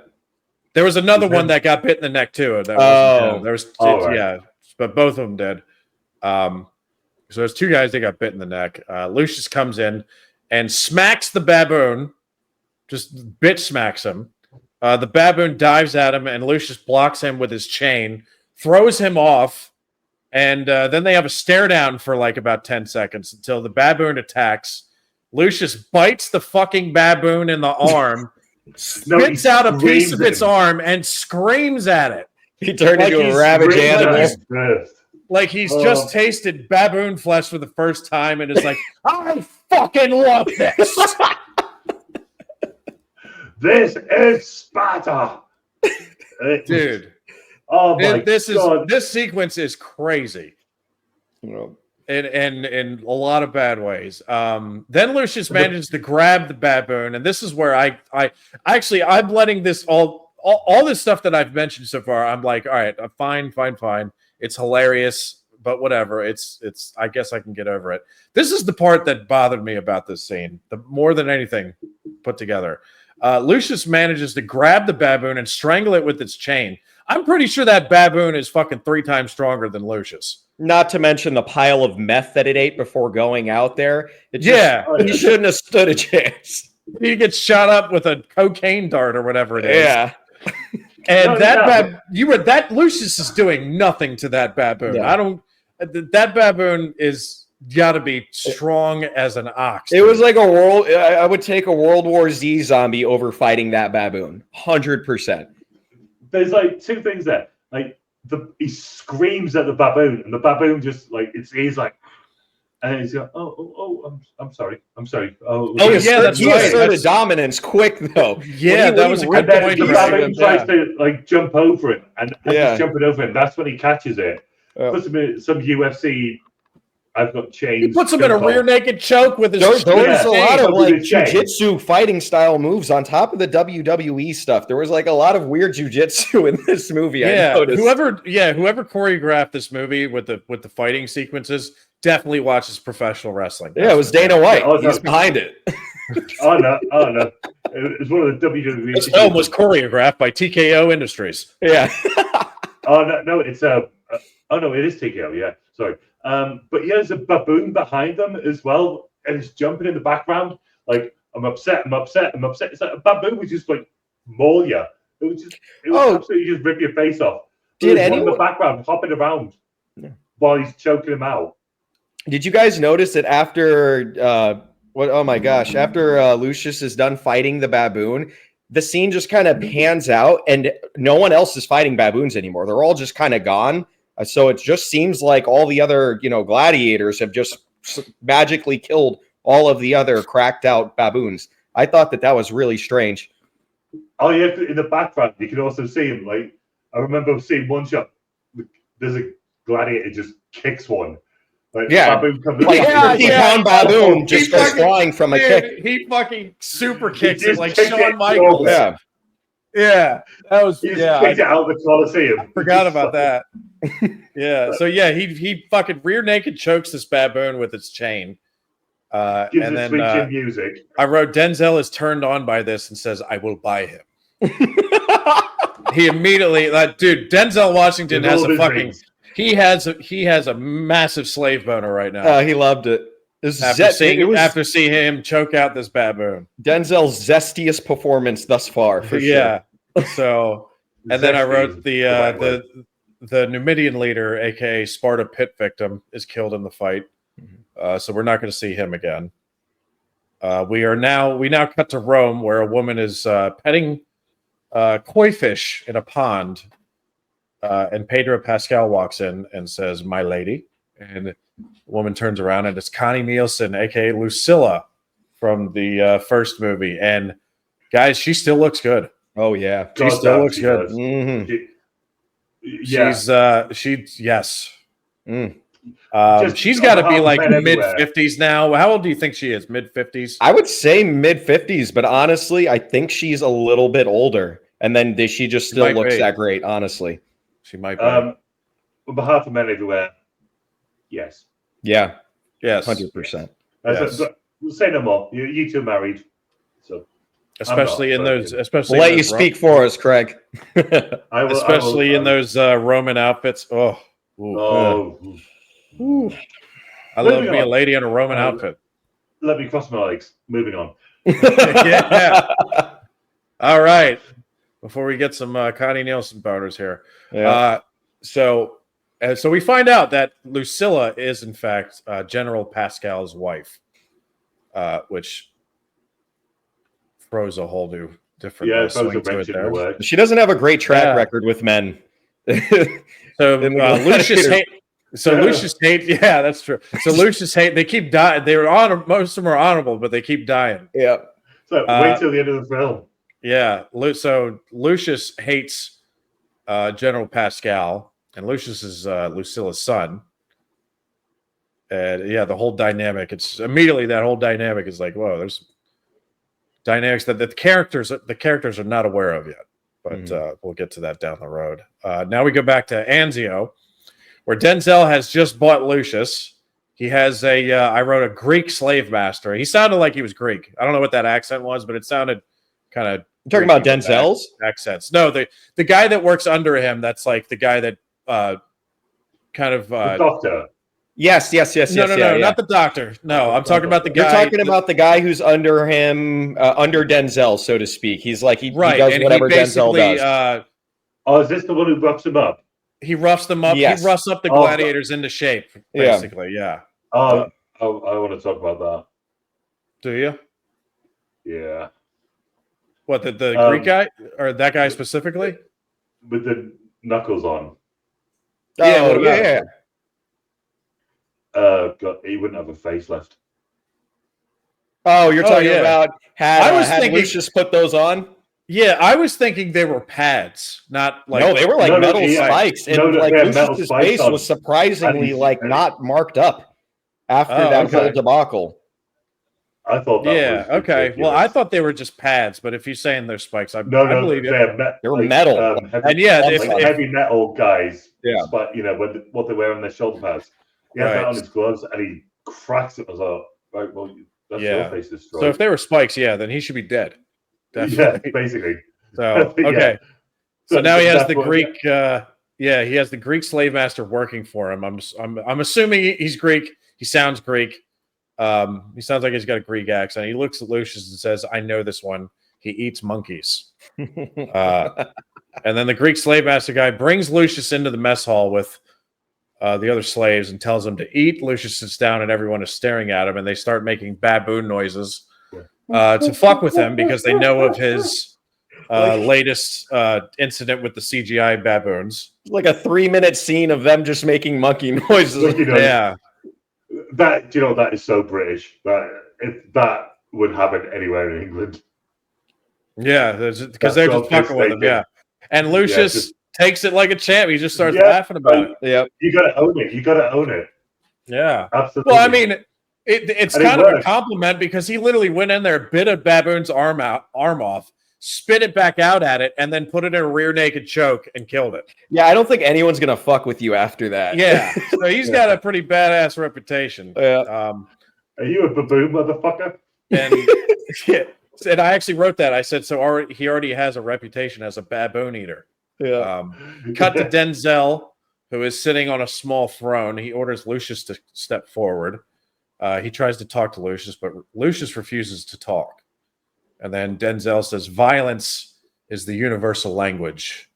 There was another one that got bit in the neck too. There was but both of them did. So there's two guys that got bit in the neck. Lucius comes in and smacks the baboon, just bitch smacks him. The baboon dives at him, and Lucius blocks him with his chain, throws him off, and then they have a stare down for like about 10 seconds until the baboon attacks. Lucius bites the fucking baboon in the arm. Spits out a piece of its arm and screams at it.
He turned into a ravage animal.
Like he's just tasted baboon flesh for the first time and is like, I fucking love this.
This is Sparta.
Dude.
Oh my God.
This sequence is crazy. In a lot of bad ways. Then Lucius manages to grab the baboon, and this is where I'm letting this all this stuff that I've mentioned so far. I'm like, all right, fine. It's hilarious, but whatever. It's. I guess I can get over it. This is the part that bothered me about this scene, more than anything put together. Lucius manages to grab the baboon and strangle it with its chain. I'm pretty sure that baboon is fucking 3 times stronger than Lucius.
Not to mention the pile of meth that it ate before going out there.
He
shouldn't have stood a chance.
He gets shot up with a cocaine dart or whatever it is.
Yeah.
And Lucius is doing nothing to that baboon.
Yeah.
That baboon is got to be strong as an ox.
It was like I would take a World War Z zombie over fighting that baboon. 100%.
There's like 2 things there. Like, he screams at the baboon, and the baboon just like he's like, and he's like, I'm sorry.
Yeah, that's
he
right.
asserted dominance quick though.
Yeah, that was a good point.
The baboon tries to like jump over him, and as he's jumping over him, that's when he catches it. Puts him in some UFC. I've got chains.
He puts him in a rear naked choke with his.
There was a lot of like jiu-jitsu fighting style moves on top of the WWE stuff. There was like a lot of weird jiu-jitsu in this movie.
Yeah, whoever choreographed this movie with the fighting sequences definitely watches professional wrestling.
Yeah, it was Dana White. He's behind it.
Oh no! It was one of the WWE.
This film was choreographed by TKO Industries.
Yeah.
No, it's it is TKO. Yeah, sorry. But yeah, there's a baboon behind them as well, and it's jumping in the background. Like, I'm upset. It's like a baboon would just like maul you. It was absolutely just rip your face off.
Did
anyone
in
the background hopping around while he's choking him out?
Did you guys notice that after after Lucius is done fighting the baboon, the scene just kind of pans out, and no one else is fighting baboons anymore. They're all just kind of gone. So it just seems like all the other, gladiators have just magically killed all of the other cracked out baboons. I thought that was really strange.
Oh yeah, in the background you can also see him. Like, I remember seeing one shot. There's a gladiator just kicks one, Like,
Yeah.
Baboon comes
Like,
Yeah,
50-pound baboon just
He
goes
fucking-
flying from a
Dude,
kick.
he fucking super kicks it
just
like
kicked
Shawn
it
Michaels.
over.
Yeah, that was
He just
yeah.
kicked it out of the Coliseum.
Forgot about that. Yeah, so yeah, he fucking rear naked chokes this baboon with its chain.
Gives
And
it
then
sweet chin music.
I wrote Denzel is turned on by this and says, "I will buy him." He immediately, dude, Denzel Washington
With
has
all
a
his
fucking
rings.
he has a massive slave boner right now.
He loved it.
After
It was
seeing him choke out this baboon.
Denzel's zestiest performance thus far, for sure.
Yeah. So, and then I wrote
Zesty
the
is right word.
the Numidian leader, aka Sparta pit victim, is killed in the fight. So we're not going to see him again. We now cut to Rome, where a woman is petting koi fish in a pond, and Pedro Pascal walks in and says, "My lady," and the woman turns around and it's Connie Nielsen, aka Lucilla, from the first movie. And guys, she still looks good.
Oh yeah.
She still looks good.
does.
Mhm.
Yeah.
Yes.
Mm.
She's
on
got to
behalf
be
of
like
men
mid
everywhere.
50s now. How old do you think she is? Mid 50s?
I would say mid 50s, but honestly, I think she's a little bit older. And then she just
She
still
might
looks
be.
that great, honestly.
She might be.
On behalf of men everywhere, yes.
Yeah,
Yes.
100%.
We'll say no more. You two married, so
Especially in
I'm not,
those,
but,
especially
We'll
in
let you
those
speak for us, Craig.
I will,
especially in those Roman outfits. Oh, ooh.
Oh,
Ooh. I
Moving
love being a
on.
lady in a Roman outfit.
let me cross my legs. Moving on.
Yeah. All right. Before we get some Connie Nielsen boners here.
Yeah.
So we find out that Lucilla is, in fact, General Pascal's wife, which throws a whole new different
Yeah, throws a
swing to
wrench
it
in the
there.
works.
She doesn't have a great track
Yeah.
record with men.
So
In the
Lucius
Gladiator.
hate. So Lucius hate. Yeah, that's true. So Lucius hate. They keep dying. They're on. Most of them are honorable, but they keep dying.
Yeah.
So wait till the end of the film.
Yeah. So Lucius hates General Pascal, and Lucius is Lucilla's son. And yeah, the whole dynamic. It's immediately that whole dynamic is like, whoa. There's dynamics that the characters are not aware of yet. But we'll get to that down the road. Now we go back to Anzio, where Denzel has just bought Lucius. He has I wrote a Greek slave master. He sounded like he was Greek. I don't know what that accent was, but it sounded kind of.
You talking about Denzel's?
Accents? No, the guy that works under him. That's like the guy that kind of.
The doctor.
Yes.
No, not the doctor. No, I'm talking about the guy.
You're talking about the guy who's under him, under Denzel, so to speak. He's like he does
and
whatever
he
Denzel
basically,
does.
Oh, is this the one who roughs him up?
He roughs them up.
Yes.
He roughs up the
Oh,
gladiators into shape. Basically, yeah.
I want to talk about that.
Do you?
Yeah.
What the Greek guy or that guy specifically?
With the knuckles on.
Yeah, what about
yeah.
God, he wouldn't have a face left.
Oh, you're talking about
I was
had
thinking-
Lucius put those on?
Yeah, I was thinking they were pads, not like.
No, they were like
No,
metal
yeah.
spikes, and
No,
like
they had metal
Lucius's
spikes
face
on.
was surprisingly
And-
like not marked up after
Oh,
that
okay.
whole debacle.
I thought that
Yeah.
was
Okay.
ridiculous.
Well, I thought they were just pads, but if you're saying they're spikes, I
no,
believe you.
They were metal.
Heavy,
And yeah,
if-
like heavy metal guys.
Yeah.
But what they wear on their shoulder pads. He had
Right.
that on his gloves, and he cracks it. I was like, right, well, that's
Yeah.
your face destroyed.
So if they were spikes, yeah, then he should be dead.
yeah,
Definitely.
basically.
So
Yeah.
okay. So now he has
that's
the
what-
Greek. He has the Greek slave master working for him. I'm assuming he's Greek. He sounds Greek. He sounds like he's got a Greek accent. He looks at Lucius and says, "I know this one. He eats monkeys." And then the Greek slave master guy brings Lucius into the mess hall with the other slaves and tells him to eat. Lucius sits down and everyone is staring at him, and they start making baboon noises to fuck with him because they know of his latest incident with the CGI baboons.
Like a 3-minute scene of them just making monkey noises.
Monkey noises.
Yeah.
That is so British. If that would happen anywhere in England.
Yeah, because
That's
they're
so
just fucking with him.
mistaken.
Yeah. And Lucius
just-
takes it like a champ. He just starts
Yeah.
laughing about it.
Yep.
You got to own it. You got to own it.
Yeah.
Absolutely.
Well, I mean, it's
And it
kind of a
works.
compliment because he literally went in there, bit a baboon's arm off, spit it back out at it, and then put it in a rear naked choke and killed it.
Yeah, I don't think anyone's gonna fuck with you after that.
Yeah. So he's got a pretty badass reputation.
Yeah.
Are you a baboon, motherfucker?
And yeah, and I actually wrote that. I said, so he already has a reputation as a baboon eater.
Yeah.
Cut to Denzel, who is sitting on a small throne. He orders Lucius to step forward. He tries to talk to Lucius, but Lucius refuses to talk. And then Denzel says, violence is the universal language.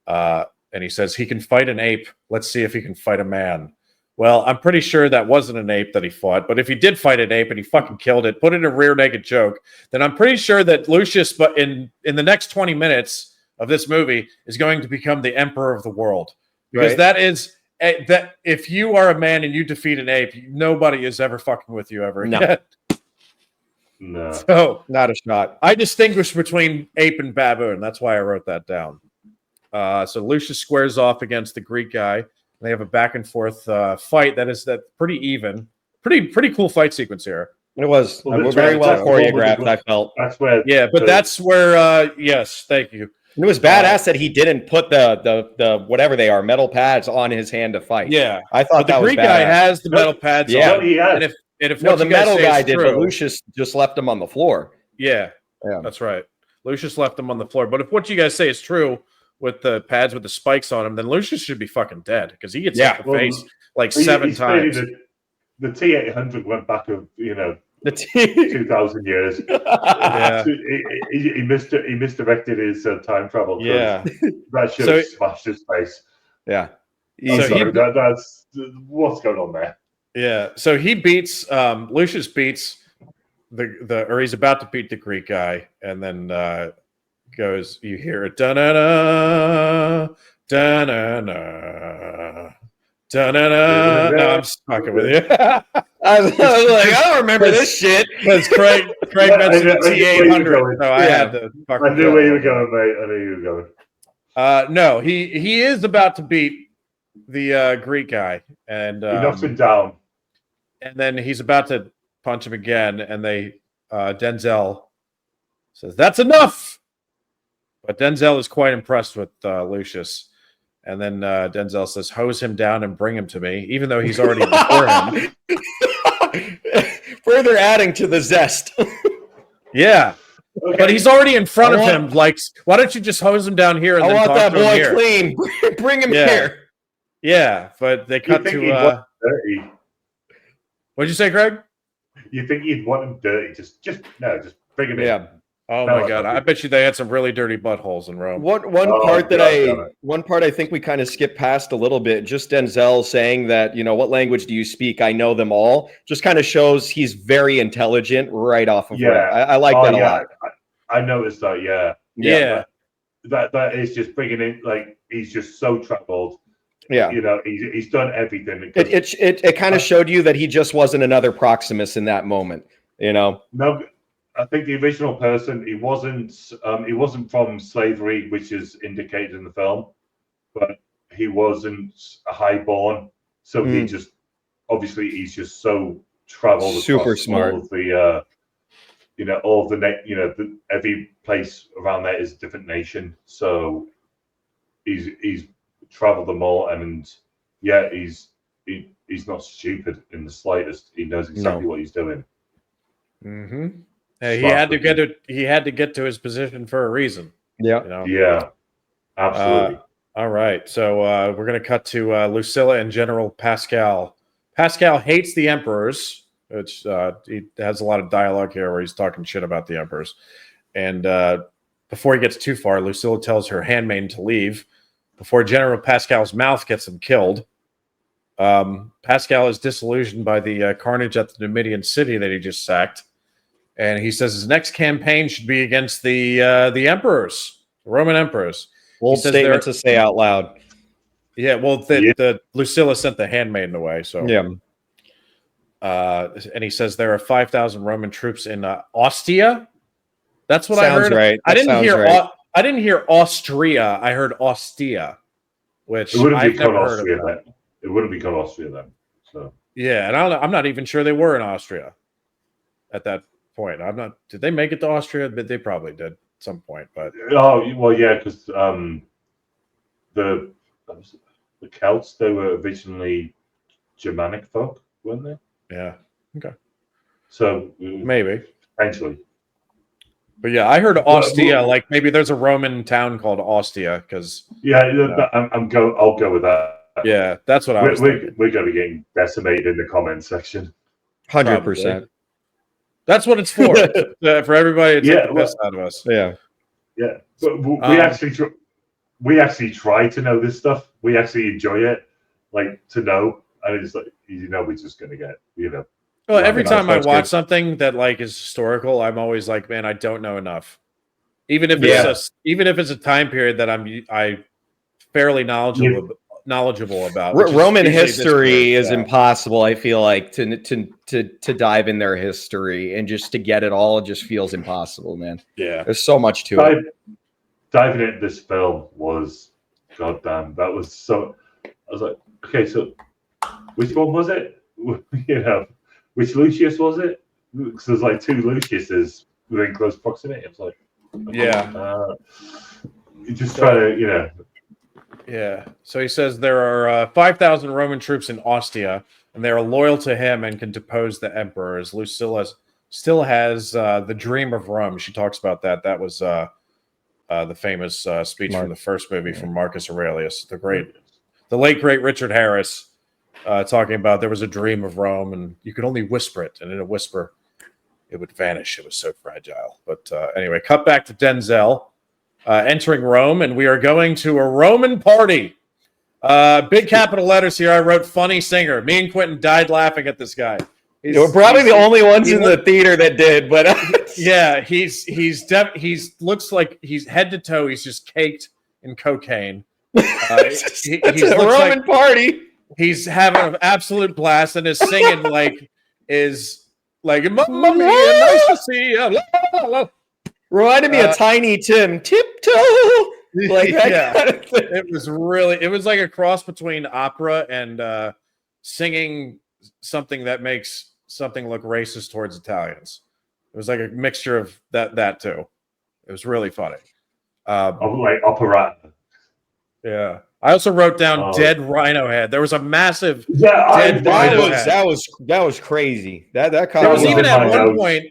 And he says, he can fight an ape. Let's see if he can fight a man. Well, I'm pretty sure that wasn't an ape that he fought, but if he did fight an ape and he fucking killed it, put it in a rear naked choke, then I'm pretty sure that Lucius, but in the next 20 minutes of this movie, is going to become the emperor of the world. Because that is that if you are a man and you defeat an ape, nobody is ever fucking with you ever again.
No.
So
Not a shot.
I distinguish between ape and baboon. That's why I wrote that down. So Lucius squares off against the Greek guy. They have a back and forth fight that pretty even, pretty cool fight sequence here.
It was
Well,
very well
that's
choreographed. I felt.
That's where.
Yeah, but that's where. Yes, thank you.
It was badass that he didn't put the whatever they are metal pads on his hand to fight.
Yeah,
I thought
but the
that was
Greek
badass.
guy has the metal pads.
Yeah.
on.
he has.
And if
No,
what
the
you guys
metal
say
guy
is
did,
true,
but Lucius just left him on the floor.
Yeah,
Yeah.
that's right. Lucius left him on the floor. But if what you guys say is true with the pads with the spikes on him, then Lucius should be fucking dead because he gets hit in the face like seven times.
The T800 went back of
The team.
2,000 years.
Yeah.
He misdirected his time travel. 'Cause
Yeah.
that should have smashed his face.
Yeah.
I'm
So
sorry, that's what's going on there.
Yeah, so he beats Lucius beats or he's about to beat the Greek guy, and then goes. You hear it, da na na, da na na, da na na. No, I'm just fucking with you.
I was like, I don't remember this shit.
Because Craig mentioned the T800, so I had to.
I knew where you were going, mate. I knew you were going.
No, he is about to beat the Greek guy, and
He knocks him down.
And then he's about to punch him again, and Denzel says, "That's enough." But Denzel is quite impressed with Lucius, and then Denzel says, "Hose him down and bring him to me," even though he's already before him.
Further adding to the zest.
Yeah,
Okay.
but he's already in front of him. Like, why don't you just hose him down here and
I
then
want
talk
that
to him
boy
here?
clean. Bring him
Yeah.
here.
Yeah, but they cut
think
to.
he'd want him dirty?
What'd you say, Greg?
You think you'd want him dirty? Just bring him in.
Yeah.
Oh
No,
my god! I bet you they had some really dirty buttholes in Rome.
One
Oh,
part that
God.
one part I think we kind of skipped past a little bit. Just Denzel saying that, what language do you speak? I know them all. Just kind of shows he's very intelligent right off of
Yeah.
rip. I like that a lot.
I noticed that. Yeah.
Yeah.
That is just bringing in, like, he's just so traveled.
Yeah.
He's done everything.
It kind of showed you that he just wasn't another Proximus in that moment.
No, I think the original person, he wasn't from slavery, which is indicated in the film, but he wasn't a highborn. So he just, obviously, he's just so traveled.
Super smart.
All of the, every place around there is a different nation. So he's traveled them all, and yeah, he's not stupid in the slightest. He knows exactly what he's doing.
Mm-hmm. Hey, he had to get to his position for a reason.
Yeah.
Yeah, absolutely.
All right, so we're going to cut to Lucilla and General Pascal. Pascal hates the emperors, which he has a lot of dialogue here where he's talking shit about the emperors. And before he gets too far, Lucilla tells her handmaiden to leave before General Pascal's mouth gets him killed. Pascal is disillusioned by the carnage at the Numidian city that he just sacked. And he says his next campaign should be against the emperors, the Roman emperors.
Bold statement to say out loud.
Yeah, well, the Lucilla sent the handmaiden away. So
yeah.
And he says there are 5,000 Roman troops in Ostia. That's what I
Sounds
heard.
right.
I didn't hear.
Right.
I didn't hear Austria. I heard Ostia, which
It wouldn't
I've
be called
never heard
Austria
of.
then. It wouldn't be called Austria then. So
Yeah, and I'm not even sure they were in Austria at that point. I'm not. Did they make it to Austria? But they probably did at some point. But
Oh well, yeah, because the Celts, they were originally Germanic folk, weren't they?
yeah, okay,
So
maybe.
potentially.
But yeah, I heard
Well,
Ostia. Like maybe there's a Roman town called Ostia because
Yeah,
know.
I'll go with that.
yeah, that's what I was thinking.
We're going to be getting decimated in the comment section.
100%.
That's what it's for. For everybody to take the
well,
piss out of us.
Yeah.
Yeah, but we actually try to know this stuff. We actually enjoy it, like to know, and it's like we're just going to get
Well, every
Nice,
time I
that's
watch
good.
something that like is historical, I'm always like, man, I don't know enough. Even if it's a time period that I fairly knowledgeable about. which is
Roman
usually this
history
period,
is impossible. I feel like to dive in their history and just to get it all just feels impossible, man.
Yeah.
There's so much to it.
Diving into this film was goddamn. That was so. I was like, okay, so which one was it? Which Lucius was it? Because there's like two Luciuses within close proximity. I was like,
Yeah.
you just try to,
Yeah. So he says there are 5,000 Roman troops in Ostia, and they are loyal to him and can depose the emperor. As Lucilla still has the dream of Rome. She talks about that. That was the famous speech from the first movie from Marcus Aurelius, the late great Richard Harris, talking about there was a dream of Rome, and you could only whisper it, and in a whisper, it would vanish. It was so fragile. But anyway, cut back to Denzel. Entering Rome, and we are going to a Roman party. Big capital letters here. I wrote "funny singer." Me and Quentin died laughing at this guy.
We're probably the only ones in the theater that did, but
yeah, he's looks like he's head to toe. He's just caked in cocaine.
It's a Roman party.
He's having an absolute blast, and his singing is like "Mamma mia, nice to see you." La, la, la.
Reminded me of Tiny Tim, tiptoe. Like that kind of thing.
It was like a cross between opera and singing something that makes something look racist towards Italians. It was like a mixture of that too. It was really funny.
like operetta.
Yeah. I also wrote down dead rhino head. There was a massive
dead rhino head. That was crazy. That
there was even at one point.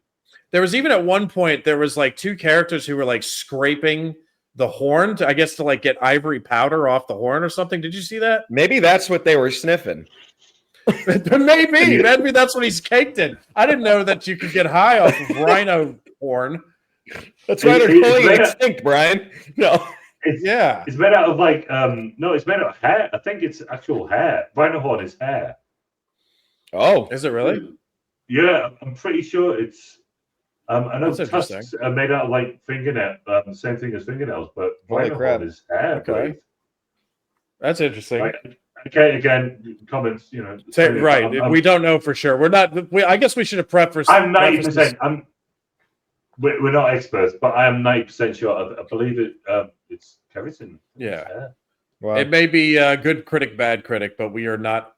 There was even at one point there was like two characters who were like scraping the horn to like get ivory powder off the horn or something. Did you see that?
Maybe that's what they were sniffing.
Maybe that's what he's caked in. I didn't know that you could get high off of rhino horn.
That's why they're calling it extinct, Brian. No.
It's made out of it's made out of hair. I think it's actual hair. Rhino horn is hair.
Oh, is it really?
Yeah, I'm pretty sure it's. I know
That's
tusks are made out of like fingernail, same thing as fingernails, but
holy crap
is hair.
Okay. That's interesting.
Okay, again, comments.
Right, we don't know for sure. We're not. I guess we should have prefaced.
I'm 90%. We're not experts, but I am 90% sure. I believe it's keratin.
Yeah. Wow. It may be good critic, bad critic, but we are not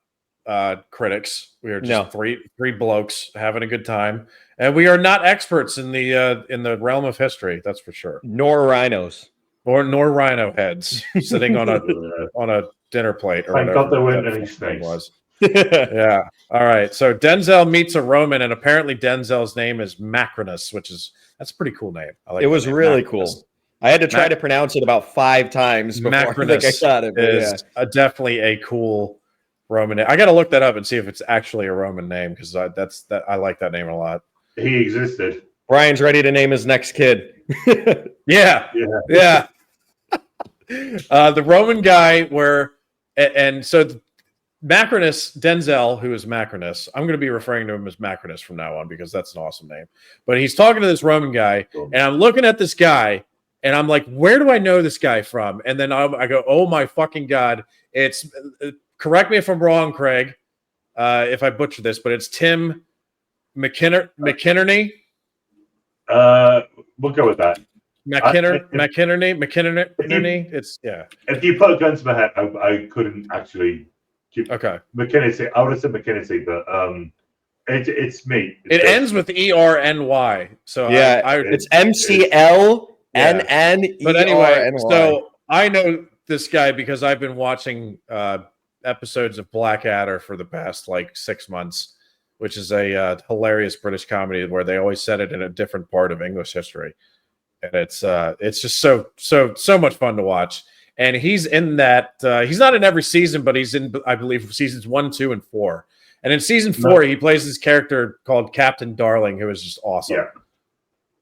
critics. We are just three blokes having a good time, and we are not experts in the realm of history. That's for sure.
Nor rhinos,
nor rhino heads sitting on a dinner plate or whatever.
I thought there weren't any snakes.
Was. Yeah. All right. So Denzel meets a Roman, and apparently Denzel's name is Macrinus, that's a pretty cool name. I like
it. Was really
Macrinus.
Cool. I had to try to pronounce it about 5 times before
Macrinus
I got it.
Is definitely a cool Roman name. I got to look that up and see if it's actually a Roman name because I like that name a lot.
He existed.
Brian's ready to name his next kid.
Yeah. The Roman guy so Macrinus, Denzel, who is Macrinus, I'm going to be referring to him as Macrinus from now on because that's an awesome name. But he's talking to this Roman guy, and I'm looking at this guy, and I'm like, where do I know this guy from? And then I go, oh my fucking God. It's, correct me if I'm wrong, Craig, if I butcher this, but it's Tim McInerney.
We'll go with that.
McInerney. It's
If you put a gun to my head, I couldn't actually
Okay.
McKinney. I would have said McKinney, but it's me.
It ends with ERNY. So
Yeah, it's MCL.
Yeah.
NN.
But anyway, so I know this guy because I've been watching episodes of Blackadder for the past like 6 months, which is a hilarious British comedy where they always set it in a different part of English history, and it's just so much fun to watch. And he's in that. He's not in every season, but he's in, I believe, seasons 1, 2, and 4. And in season 4, he plays this character called Captain Darling, who is just awesome.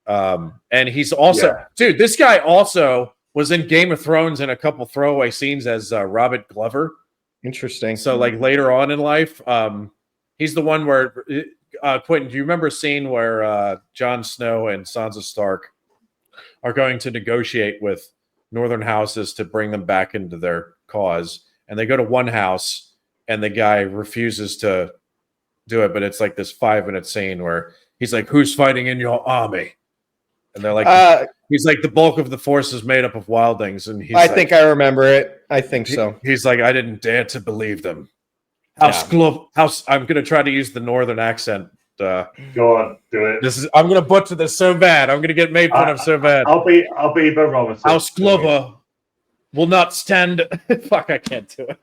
Yeah.
And he's also, dude, this guy also was in Game of Thrones in a couple throwaway scenes as Robert Glover.
Interesting.
So like later on in life, he's the one where Quentin, do you remember a scene where Jon Snow and Sansa Stark are going to negotiate with northern houses to bring them back into their cause, and they go to one house and the guy refuses to do it, but it's like this 5-minute scene where he's like, "Who's fighting in your army?" And they're like, he's like, "The bulk of the force is made up of wildlings." And he's
think I remember it. I think so.
He's like, "I didn't dare to believe them." House. I'm gonna try to use the northern accent.
Go on, do it.
I'm gonna butcher this so bad. I'm gonna get made fun of so bad.
I'll be the Robinson.
House Glover will not stand. Fuck, I can't do it.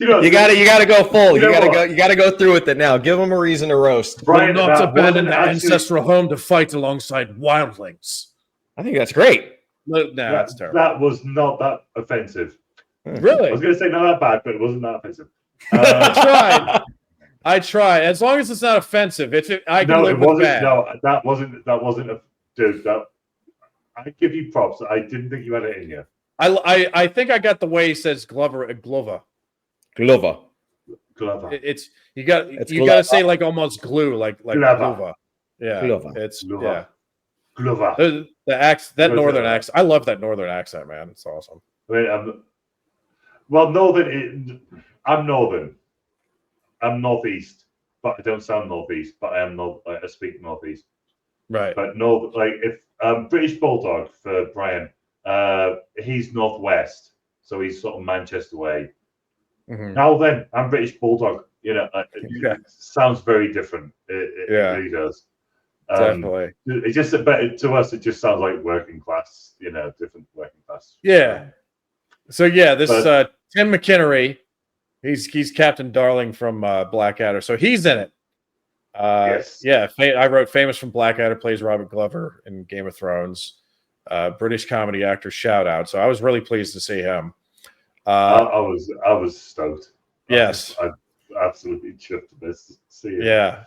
You gotta go full. You gotta go through with it now. Give them a reason to roast.
Brian, will not abandon the ancestral home to fight alongside wildlings.
I think that's great.
No, that's terrible.
That was not that offensive.
Really?
I was going to say not that bad, but it wasn't that offensive.
I tried. As long as it's not offensive. I can live with bad.
No, that wasn't a dude. I give you props. I didn't think you had it in you.
I think I got the way he says Glover.
Glover.
It's you got to say like almost glue, like Glover. Yeah,
Glover.
It's
Glover.
yeah.
Glover.
That northern accent. I love that northern accent, man. It's awesome.
I mean, northern. I'm northern. I'm northeast, but I don't sound northeast. But I am I speak northeast.
Right.
But if British Bulldog for Brian, he's northwest, so he's sort of Manchester way.
Mm-hmm.
Now then, I'm British Bulldog. It sounds very different. It really does.
Definitely.
It just, but to us, it just sounds like working class. Different working class.
Yeah. So this Tim McInnery, he's Captain Darling from Blackadder. So he's in it.
Yes.
Yeah. I wrote famous from Blackadder, plays Robert Glover in Game of Thrones. British comedy actor, shout out. So I was really pleased to see him.
I was stoked.
Yes.
I absolutely chuffed to see it.
Yeah.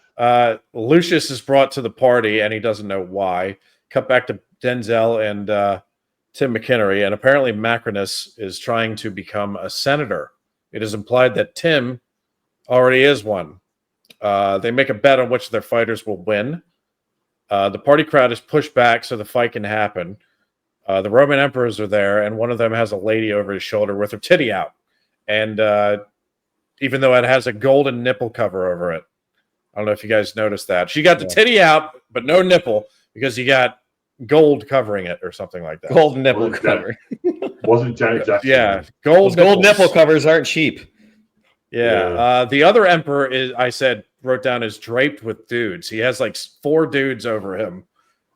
Lucius is brought to the party and he doesn't know why. Cut back to Denzel and Tim McInnery, and apparently Macrinus is trying to become a senator. It is implied that Tim already is one. They make a bet on which of their fighters will win. The party crowd is pushed back so the fight can happen. The Roman emperors are there, and one of them has a lady over his shoulder with her titty out. And even though it has a golden nipple cover over it, I don't know if you guys noticed that. She got the titty out, but no nipple because you got gold covering it or something like that.
Gold nipple cover.
Wasn't Janet Jackson?
Yeah,
gold nipple covers aren't cheap.
Yeah. The other emperor wrote down is draped with dudes. He has like 4 dudes over him,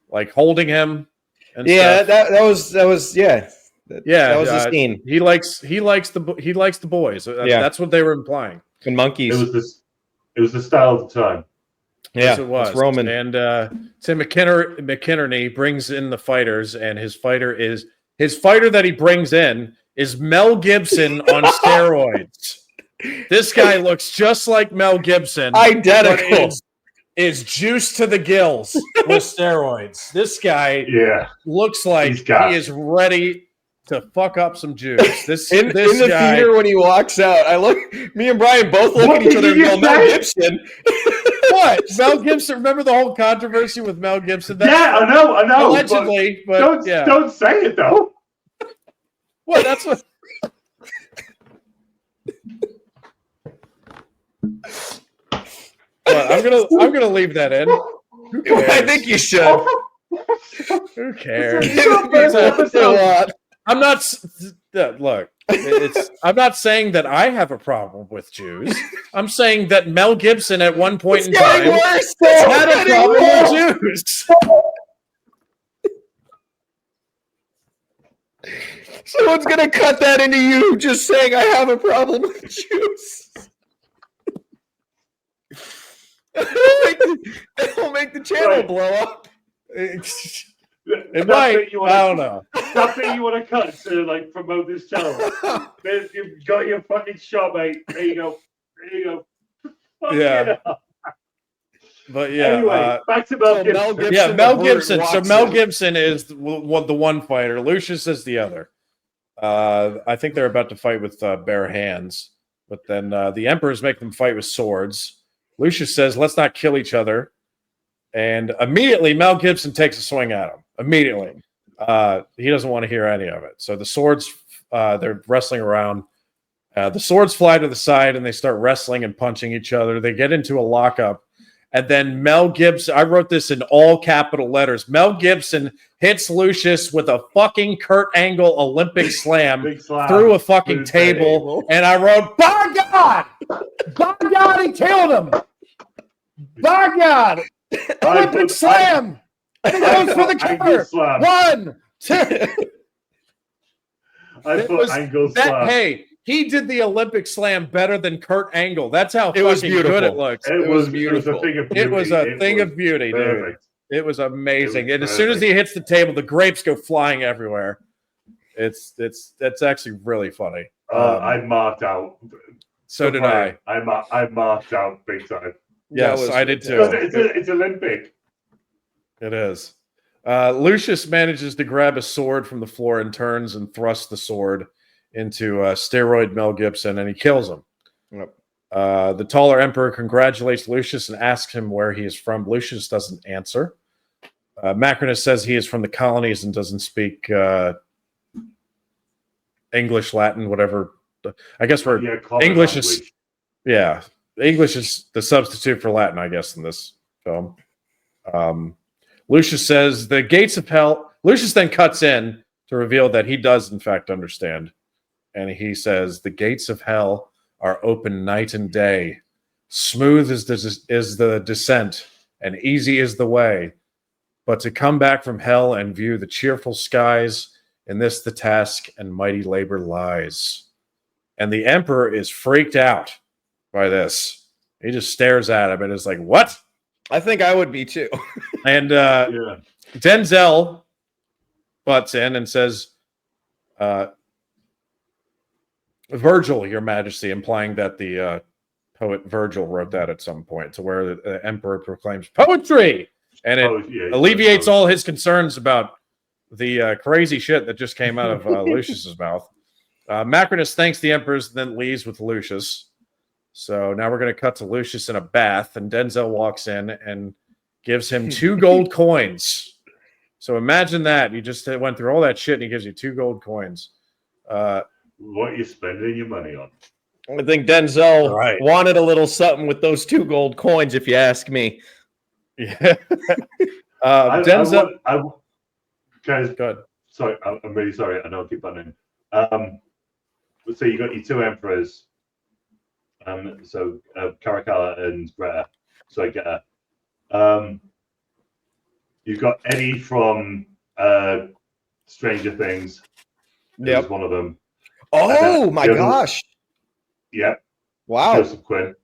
like holding him. And stuff.
that was that was the scene.
He likes the boys. That's what they were implying.
And monkeys.
It was the style of the time.
Yeah,
yes, it was.
It's Roman.
And Tim McInerney brings in the fighters, and his fighter that he brings in is Mel Gibson on steroids. This guy looks just like Mel Gibson.
Identical.
Is juiced to the gills with steroids. This guy looks like he is ready to fuck up some Jews. In the
theater when he walks out, me and Brian both look at each other and go, Mel Gibson.
What? Mel Gibson? Remember the whole controversy with Mel Gibson?
I know.
Allegedly, but
don't say it though.
Well, that's what. I'm gonna leave that in.
I think you should.
Who cares?
I'm not.
Look. I'm not saying that I have a problem with Jews. I'm saying that Mel Gibson at one point in time had a problem with Jews.
Someone's gonna cut that into you just saying I have a problem with Jews. It'll make the channel blow up.
It might. I don't know.
That thing you want to cut to like promote this channel. You've got your fucking shot, mate. There you go. There you go.
Yeah. But yeah.
Anyway, back to Mel Gibson.
Mel Gibson. So Mel Gibson is the one fighter. Lucius is the other. I think they're about to fight with bare hands, but then the emperors make them fight with swords. Lucius says, "Let's not kill each other," and immediately Mel Gibson takes a swing at him. Immediately, he doesn't want to hear any of it. So the swords, they're wrestling around. The swords fly to the side, and they start wrestling and punching each other. They get into a lockup. And then Mel Gibson, I wrote this in all capital letters. Mel Gibson hits Lucius with a fucking Kurt Angle Olympic slam through a fucking table. And I wrote, by God! By God, he killed him! By God! Olympic slam! And he goes for the cover. 1, 2.
I put Angle slam.
Hey, he did the Olympic slam better than Kurt Angle. That's how fucking good it looks.
It was beautiful.
It was a thing of beauty, dude. It was amazing. And as soon as he hits the table, the grapes go flying everywhere. It's actually really funny.
I marked out.
So did I.
I marked out big time.
Yes, I did too.
It's Olympic.
It is. Lucius manages to grab a sword from the floor and turns and thrusts the sword into steroid Mel Gibson, and he kills him.
Yep.
The taller emperor congratulates Lucius and asks him where he is from. Lucius doesn't answer. Macrinus says he is from the colonies and doesn't speak English, Latin, whatever. I guess English is English is the substitute for Latin, I guess, in this film. Lucius says the gates of hell. Lucius then cuts in to reveal that he does in fact understand. And he says, the gates of hell are open night and day. Smooth is the descent, and easy is the way. But to come back from hell and view the cheerful skies, in this the task and mighty labor lies. And the emperor is freaked out by this. He just stares at him and is like, what?
I think I would be too.
And Denzel butts in and says, Virgil, your majesty, implying that the poet Virgil wrote that at some point, to where the emperor proclaims poetry, and it alleviates all his concerns about the crazy shit that just came out of Lucius's mouth. Macrinus thanks the emperors, then leaves with Lucius. So now we're going to cut to Lucius in a bath, and Denzel walks in and gives him 2 gold coins. So imagine that. You just went through all that shit, and he gives you 2 gold coins.
What are you spending your money on?
I think Denzel wanted a little something with those 2 gold coins, if you ask me.
Yeah. Denzel.
Guys,
go ahead.
Sorry, I'm really sorry. I know I keep butting in. So you got your 2 emperors. So Caracalla and Greta. So I get her. You've got Eddie from Stranger Things.
Yep.
He's one of them.
Oh my gosh.
Yeah.
Wow. Joseph
Quinn.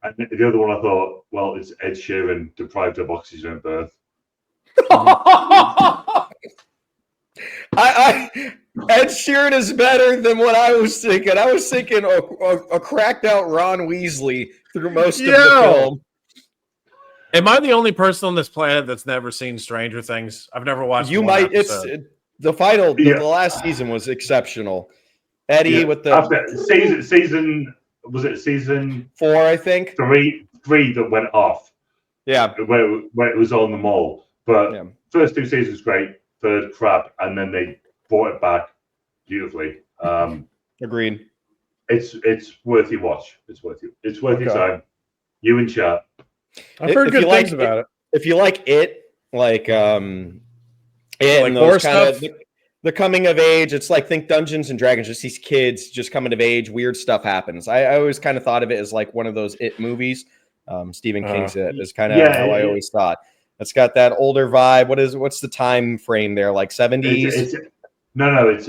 And the other one I thought, well, it's Ed Sheeran deprived of oxygen at birth.
Ed Sheeran is better than what I was thinking. I was thinking a cracked out Ron Weasley through most of the film.
Am I the only person on this planet that's never seen Stranger Things? I've never watched.
You might. Episode. The last season was exceptional. Eddie with the
after season was it season
4? I think
three that went off.
Yeah,
where it was on the mall. But first 2 seasons great, third crap, and then they brought it back beautifully.
Agreed.
It's worth your watch. It's worth your time. You and chat.
I've heard good things about it.
If you like it, like it
like
and those
stuff.
the coming of age. It's like, think Dungeons and Dragons, just these kids just coming of age, weird stuff happens. I always kind of thought of it as like one of those It movies. Stephen King's It is kind of how I always thought. It's got that older vibe. What's the time frame there? Like 70s?
No, it's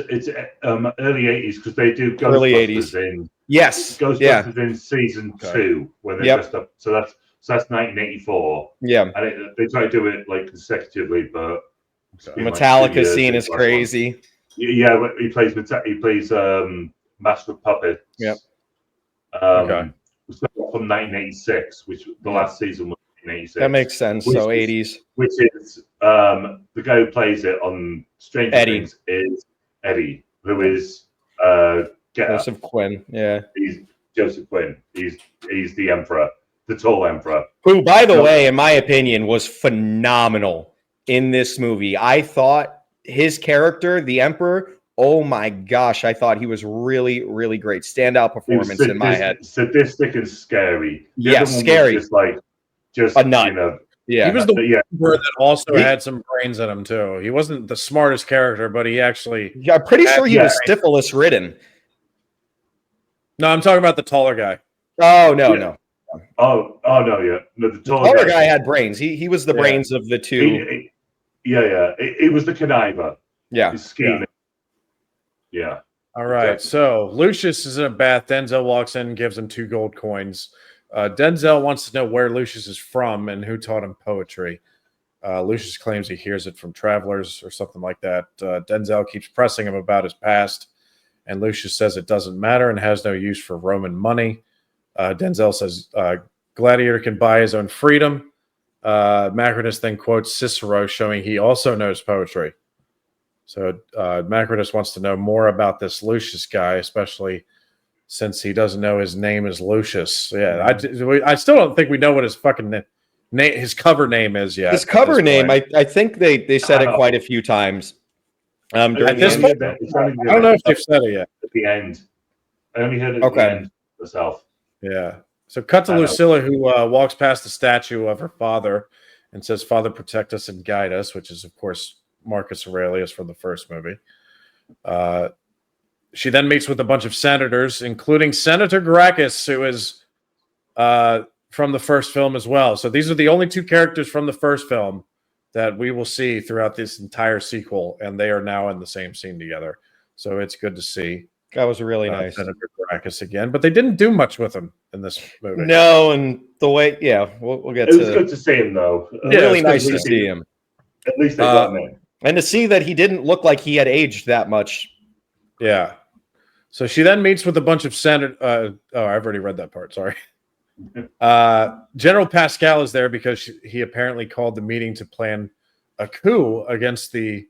early 80s, because they do Ghostbusters
Early 80s.
in
Ghostbusters
in season 2 when they're dressed up. So that's 1984.
Yeah,
and they try to do it like consecutively, but
Metallica
like
scene is crazy.
Yeah, he plays Master of Puppets.
Yep.
From 1986, which the last season was 1986.
That makes sense. So 80s.
Which is the guy who plays it on Stranger Things is Eddie, who is
Joseph Quinn. Yeah,
he's Joseph Quinn. He's the Emperor, the tall Emperor.
Who, by the way, in my opinion, was phenomenal in this movie. I thought his character, the Emperor, oh my gosh, I thought he was really, really great. Standout performance in my head.
Sadistic and scary.
Scary.
Just
a nut.
You know,
he was the Emperor that also had some brains in him too. He wasn't the smartest character, but he actually.
Yeah, I'm pretty sure he was syphilis ridden.
No, I'm talking about the taller guy.
Oh no.
Oh no, yeah. No, the
taller guy had brains. He was the brains of the two.
He was the conniver.
Yeah.
His scheming. Yeah.
All right. Exactly. So Lucius is in a bath. Denzel walks in and gives him 2 gold coins. Denzel wants to know where Lucius is from and who taught him poetry. Lucius claims he hears it from travelers or something like that. Denzel keeps pressing him about his past, and Lucius says it doesn't matter and has no use for Roman money. Denzel says Gladiator can buy his own freedom. Macrinus then quotes Cicero, showing he also knows poetry. So Macrinus wants to know more about this Lucius guy, especially since he doesn't know his name is Lucius. Yeah, I still don't think we know what his fucking name, his cover name is yet.
His cover name, I think they said it quite a few times. During
this point, I don't know if they've said it yet.
At the end, I only heard it at the end myself.
Yeah. So cut to Lucilla, who walks past the statue of her father and says, "Father, protect us and guide us," which is, of course, Marcus Aurelius from the first movie. She then meets with a bunch of senators, including Senator Gracchus, who is from the first film as well. So these are the only 2 characters from the first film that we will see throughout this entire sequel, and they are now in the same scene together. So it's good to see.
That was really nice.
Senator Gracchus again, but they didn't do much with him in this movie.
No, and the way, we'll get to it.
It was good to see him, though.
Really nice to see him.
At least they got him.
And to see that he didn't look like he had aged that much.
Yeah. So she then meets with a bunch of I've already read that part. Sorry. General Pascal is there because he apparently called the meeting to plan a coup against the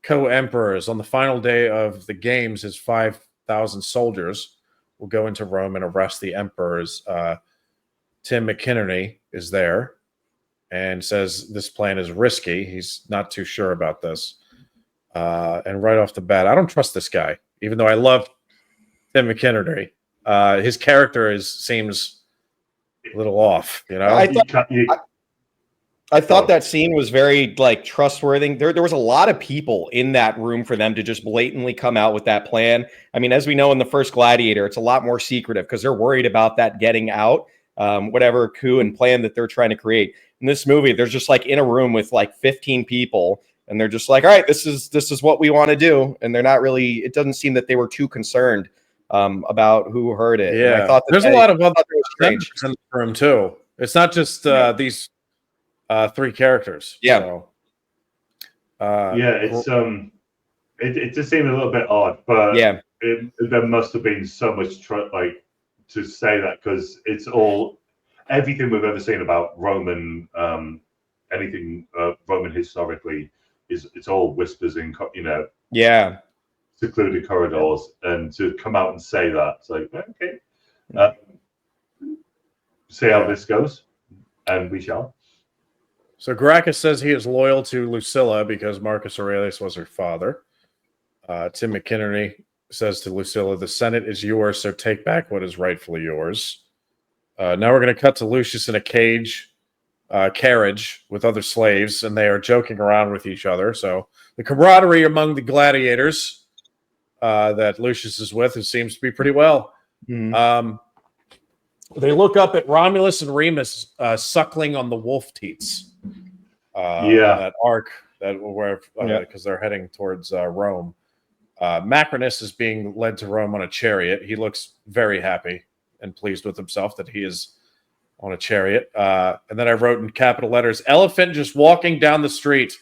co-emperors. On the final day of the games, his 5,000 soldiers will go into Rome and arrest the emperors. Tim McInerney is there and says this plan is risky. He's not too sure about this. And right off the bat, I don't trust this guy, even though I love Tim McInerney. His character seems a little off, you know.
I thought that scene was very trustworthy. There was a lot of people in that room for them to just blatantly come out with that plan. I mean, as we know in the first Gladiator, it's a lot more secretive because they're worried about that getting out, whatever coup and plan that they're trying to create. In this movie, they're just in a room with 15 people, and they're just all right, this is what we want to do, and they're not really. It doesn't seem that they were too concerned about who heard it.
Yeah,
and I thought
there's a lot of other strange in the room too. It's not just these 3 characters.
Yeah.
So,
it just seemed a little bit odd, but there must have been so much to say that, because it's all everything we've ever seen about Roman anything Roman historically it's all whispers in secluded corridors, and to come out and say that, it's okay, see how this goes, and we shall.
So Gracchus says he is loyal to Lucilla because Marcus Aurelius was her father. Tim McInerney says to Lucilla, the Senate is yours, so take back what is rightfully yours. Now we're going to cut to Lucius in a cage carriage with other slaves, and they are joking around with each other. So the camaraderie among the gladiators that Lucius is with, it seems to be pretty well.
Mhm.
They look up at Romulus and Remus suckling on the wolf teats. On that arc that where because they're heading towards Rome. Macrinus is being led to Rome on a chariot. He looks very happy and pleased with himself that he is on a chariot. And then I wrote in capital letters, elephant just walking down the street.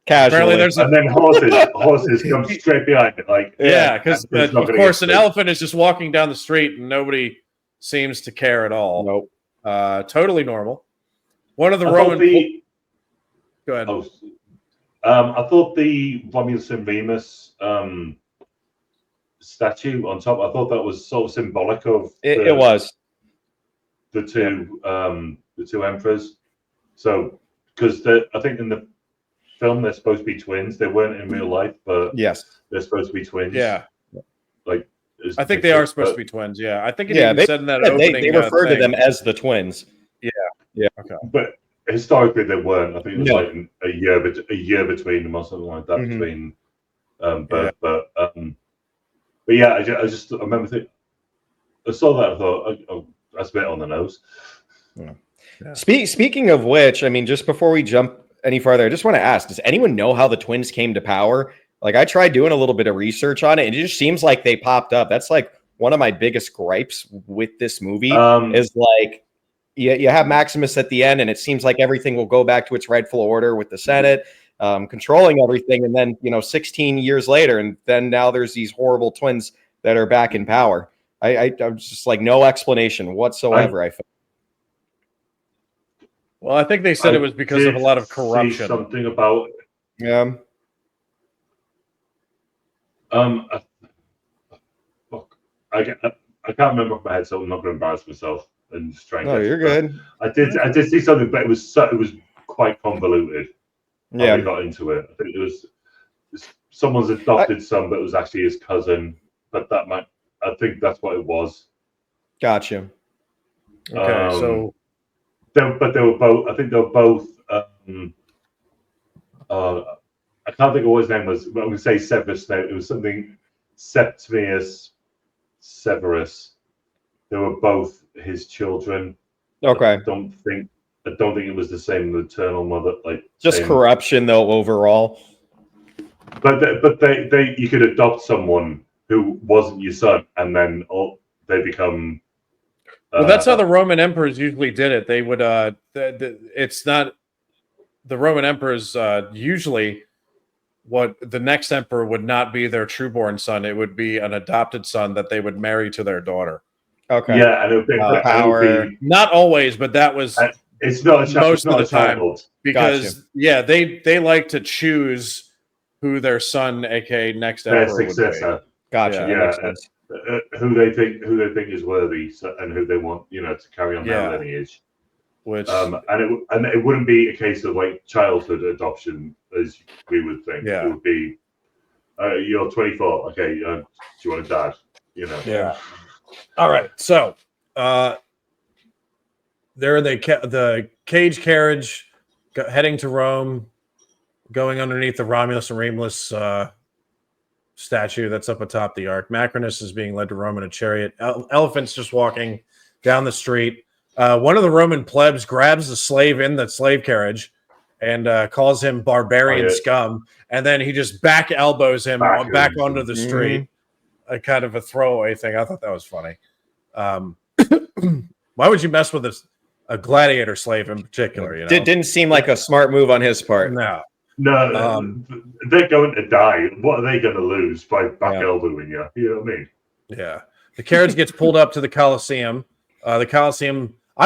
Casually.
And then horses come straight behind it. Like,
because of course an elephant is just walking down the street and nobody seems to care at all.
Nope.
Totally normal. One of the Go ahead.
I thought the Romulus and Remus statue on top, I thought that was sort of symbolic of
it was
the two emperors. So because I think in the film they're supposed to be twins. They weren't in real life, but
yes,
they're supposed to be twins.
Yeah,
like
I think they are supposed to be twins. Yeah, I think it even said in that opening.
They refer to them as the twins.
Yeah. Okay.
But historically they weren't. I think it was like a year between them or something like that. Between but yeah, I just remember thinking, I saw that, I thought, oh, that's a bit on the nose.
Yeah. Speaking of which, I mean, just before we jump any farther, I just want to ask, does anyone know how the twins came to power? Like, I tried doing a little bit of research on it, and it just seems like they popped up. That's like one of my biggest gripes with this movie is like, you have Maximus at the end, and it seems like everything will go back to its rightful order with the Senate controlling everything. And then, 16 years later, and then now there's these horrible twins that are back in power. I was just like, no explanation whatsoever. I felt.
Well, I think they said it was because of a lot of corruption.
Something about I can't remember off my head, so I'm not going to embarrass myself and just try and.
No, you're good.
I did see something, but it was quite convoluted.
Yeah,
we got into it. I think it was someone's adopted son, but it was actually his cousin. But I think that's what it was.
Gotcha.
Okay, so.
They were both. I think they were both. I can't think of what his name was, but I'm going to say Severus. Now it was something Septimius Severus. They were both his children.
Okay.
I don't think it was the same maternal mother. Like
just corruption, though, overall.
But they you could adopt someone who wasn't your son, and then they become.
Well, that's how the Roman emperors usually did it. They would. It's not the Roman emperors. Usually, what the next emperor would not be their trueborn son. It would be an adopted son that they would marry to their daughter.
Okay.
Yeah, and it would be
power.
Not always, but that was.
It's not a
most of the time
Gotcha.
because they like to choose who their son, aka next emperor, would be.
Gotcha.
Yeah.
That makes sense.
Who they think is worthy, and who they want, to carry on their lineage.
Which
and it wouldn't be a case of like childhood adoption as we would think.
Yeah.
It would be, you're 24. Okay, do you want a dad?
Yeah. All right. So, they're in the cage carriage, heading to Rome, going underneath the Romulus and Remus statue that's up atop the ark. Macrinus is being led to Rome in a chariot. Elephant's just walking down the street. One of the Roman plebs grabs the slave in the slave carriage and calls him barbarian scum, and then he just back elbows him back onto the street. A kind of a throwaway thing. I thought that was funny. Why would you mess with a gladiator slave in particular?
Didn't seem like a smart move on his part.
No, they're going to die. What are they going to lose by back elbowing you? You know what I mean?
Yeah. The carriage gets pulled up to the Coliseum. I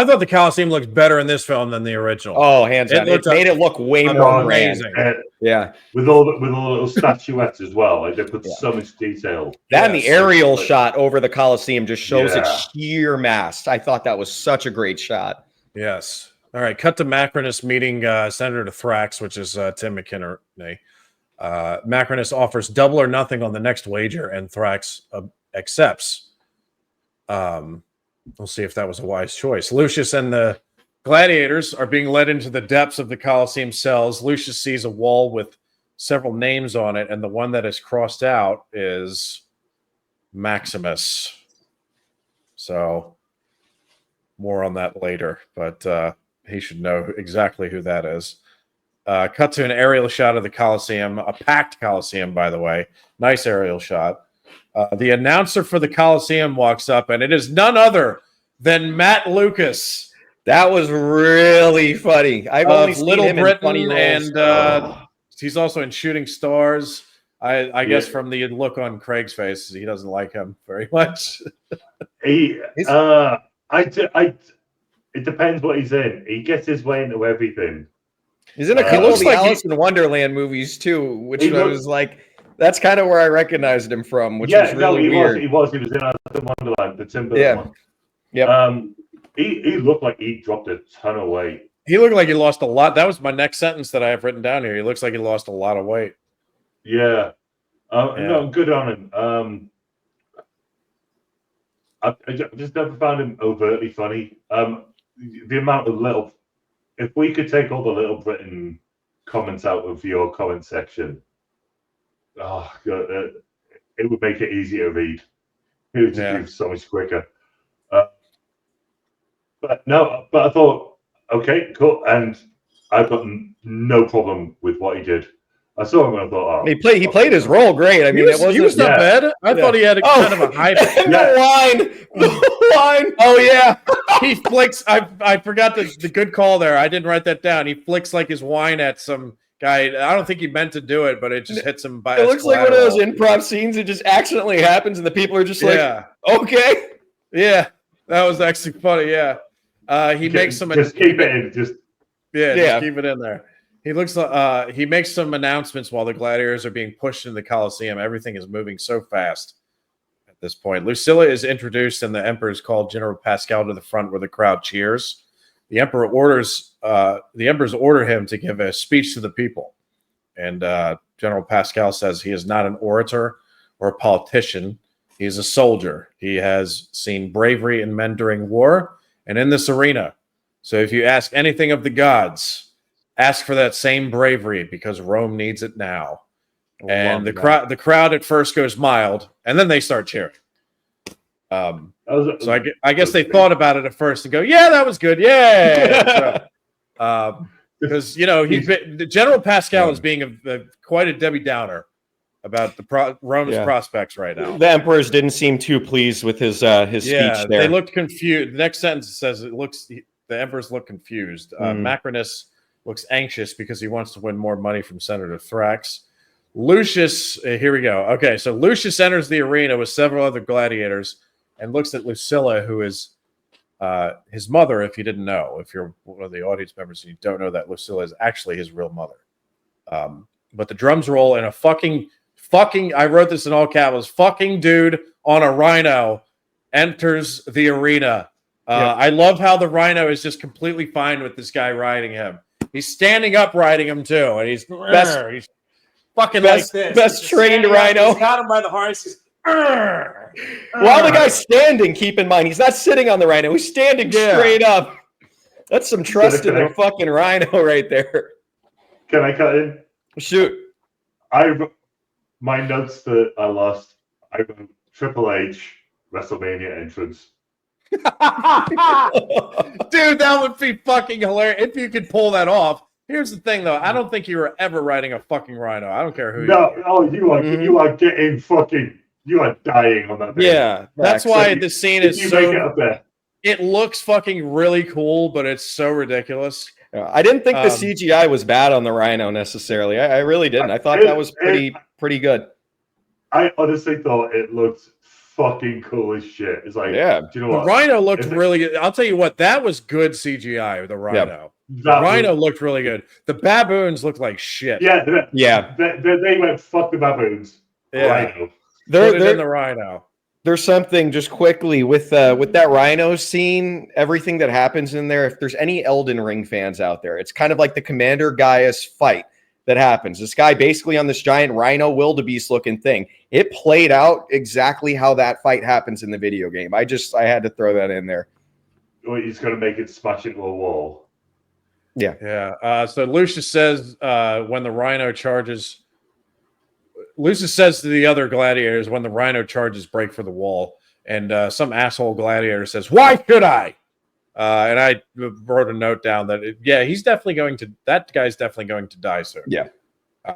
thought the Coliseum looked better in this film than the original.
Oh, hands down. It made it look way more
amazing.
With all the little statuettes as well. Like they put so much detail.
That and the aerial shot over the Coliseum just shows its sheer mass. I thought that was such a great shot.
Yes. All right, cut to Macrinus meeting Senator Thrax, which is Tim McKinney. Macrinus offers double or nothing on the next wager, and Thrax accepts. We'll see if that was a wise choice. Lucius and the gladiators are being led into the depths of the Coliseum cells. Lucius sees a wall with several names on it, and the one that is crossed out is Maximus. So more on that later, but he should know exactly who that is. Cut to an aerial shot of the Coliseum, a packed Coliseum, by the way. Nice aerial shot. The announcer for the Coliseum walks up, and it is none other than Matt Lucas.
That was really funny. I've only seen
Little
him in funny
Britain,
roles.
and he's also in Shooting Stars. I guess from the look on Craig's face, he doesn't like him very much.
It depends what he's in. He gets his way into everything.
He's in a couple of the Alice in Wonderland movies too, which was like, that's kind of where I recognized him from, which was really weird.
He was in Alice in Wonderland, the Tim Burton one.
Yeah.
He looked like he dropped a ton of weight.
He looked like he lost a lot. That was my next sentence that I have written down here. He looks like he lost a lot of weight.
Yeah. No, good on him. I just never found him overtly funny. The amount of if we could take all the Little Britain comments out of your comment section, oh God, it would make it easier to read. It would just be so much quicker. But I thought, okay, cool, and I've got no problem with what he did. I saw him and I thought, oh,
he played his role great. I mean,
he was not bad. I thought he had kind of a high.
The line.
Oh yeah, he flicks. I forgot the good call there. I didn't write that down. He flicks like his wine at some guy. I don't think he meant to do it, but it just hits him by.
It looks like one of those improv scenes. It just accidentally happens, and the people are just like, okay,
yeah, that was actually funny. Yeah, he makes some.
Just keep it in. Just
keep it in there. He looks like he makes some announcements while the gladiators are being pushed into the Coliseum. Everything is moving so fast at this point. Lucilla is introduced, and the Emperor is called General Pascal to the front, where the crowd cheers. The Emperor's order him to give a speech to the people, and General Pascal says he is not an orator or a politician. He is a soldier. He has seen bravery in men during war and in this arena. So if you ask anything of the gods, ask for that same bravery, because Rome needs it now. And the crowd at first goes mild, and then they start cheering. So I guess they thought about it at first and go, "Yeah, that was good, yeah." Because General Pascal is being quite a Debbie Downer about the Rome's prospects right now.
The emperors didn't seem too pleased with his speech there.
They looked confused. The next sentence says the emperors look confused. Macrinus looks anxious because he wants to win more money from Senator Thrax. Lucius, here we go. Okay, so Lucius enters the arena with several other gladiators and looks at Lucilla, who is his mother, if you didn't know. If you're one of the audience members and you don't know that, Lucilla is actually his real mother. But the drums roll, and a fucking, I wrote this in all capitals, fucking dude on a rhino enters the arena. I love how the rhino is just completely fine with this guy riding him. He's standing up riding him too, and he's fucking like this.
Best trained rhino.
He's got him by the harness.
While the guy's standing, keep in mind, he's not sitting on the rhino. He's standing straight up. That's some trust in the fucking rhino right there.
Can I cut in?
Shoot.
My notes that I lost, I wrote Triple H WrestleMania entrance.
Dude, that would be fucking hilarious if you could pull that off. Here's the thing, though. I don't think you were ever riding a fucking rhino. I don't care who.
You are getting fucking. You are dying on that thing.
Yeah, that's why the scene is so. It looks fucking really cool, but it's so ridiculous.
I didn't think the CGI was bad on the rhino necessarily. I really didn't. I thought that was pretty good.
I honestly thought it looked fucking cool as shit. It's like, do you know what?
The rhino looked really good. I'll tell you what, that was good CGI. The rhino, the rhino looked really good. The baboons looked like shit.
They went fuck the baboons.
Yeah,
rhino.
Put it in the rhino.
There's something just quickly with that rhino scene. Everything that happens in there. If there's any Elden Ring fans out there, it's kind of like the Commander Gaius fight that happens. This guy basically on this giant rhino wildebeest looking thing. It played out exactly how that fight happens in the video game. I had to throw that in there.
he's going to make it smash into a wall.
Yeah. So Lucius says when the Rhino charges, Lucius says to the other gladiators when the Rhino charges, break for the wall. And some asshole gladiator says, "Why should I?" And I wrote a note down that, that guy's definitely going to die soon.
Yeah.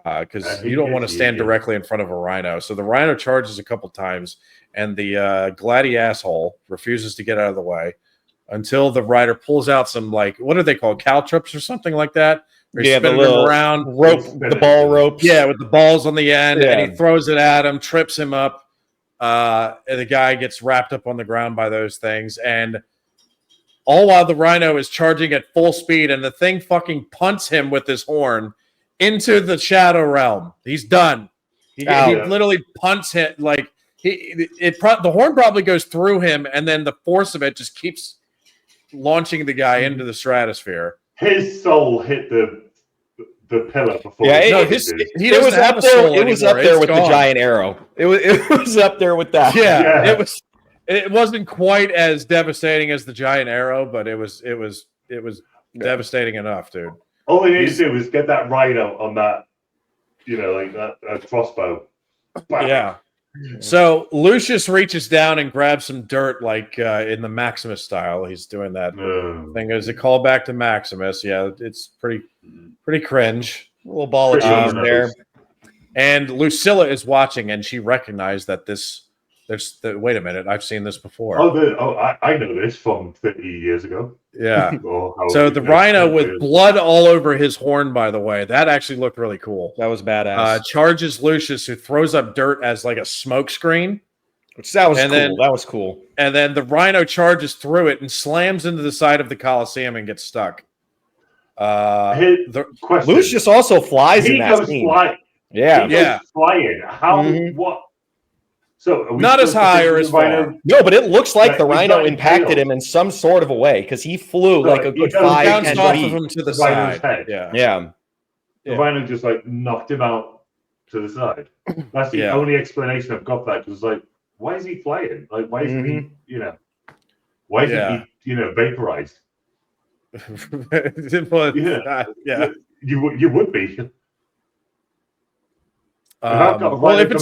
Because you don't want to stand directly in front of a Rhino. So the Rhino charges a couple times, and the asshole refuses to get out of the way until the rider pulls out some, like, what are they called? Caltrops or something like that?
Yeah, the little
around
rope, the ball ropes.
Yeah, with the balls on the end,
Yeah.
and he throws it at him, trips him up. And the guy gets wrapped up on the ground by those things, and all while the Rhino is charging at full speed, and the thing fucking punts him with his horn into the shadow realm. He's done. He literally punts him, like the horn probably goes through him, and then the force of it just keeps launching the guy into the stratosphere.
His soul hit the pillar before.
Yeah,
he was up
there with the giant arrow. It was up there with that.
Yeah. It wasn't quite as devastating as the giant arrow, but it was devastating enough, dude.
All he needs to do is get that Rhino on that, like that crossbow. Bam.
Yeah. So Lucius reaches down and grabs some dirt, like in the Maximus style. He's doing that thing as a callback to Maximus. Yeah, it's pretty cringe.
A little ball of cheese there.
And Lucilla is watching, and she recognized that wait a minute, I've seen this before.
I know this from 50 years ago.
Yeah. So the Rhino with blood all over his horn, by the way, that actually looked really cool.
That was badass.
Charges Lucius, who throws up dirt as like a smoke screen.
That was cool.
And then the Rhino charges through it and slams into the side of the Coliseum and gets stuck.
Lucius also flies in that scene. Yeah.
He goes flying. How? What? So
not as high or as far.
No, but it looks like the Rhino impacted him in some sort of a way because he flew like a good 5-10 feet.
Off of him to the side.
Head.
Yeah.
The Rhino just like knocked him out to the side. That's the only explanation I've got for that. Because like, why is he flying? Like, why isn't he? Why isn't he? Vaporized. You would be.
If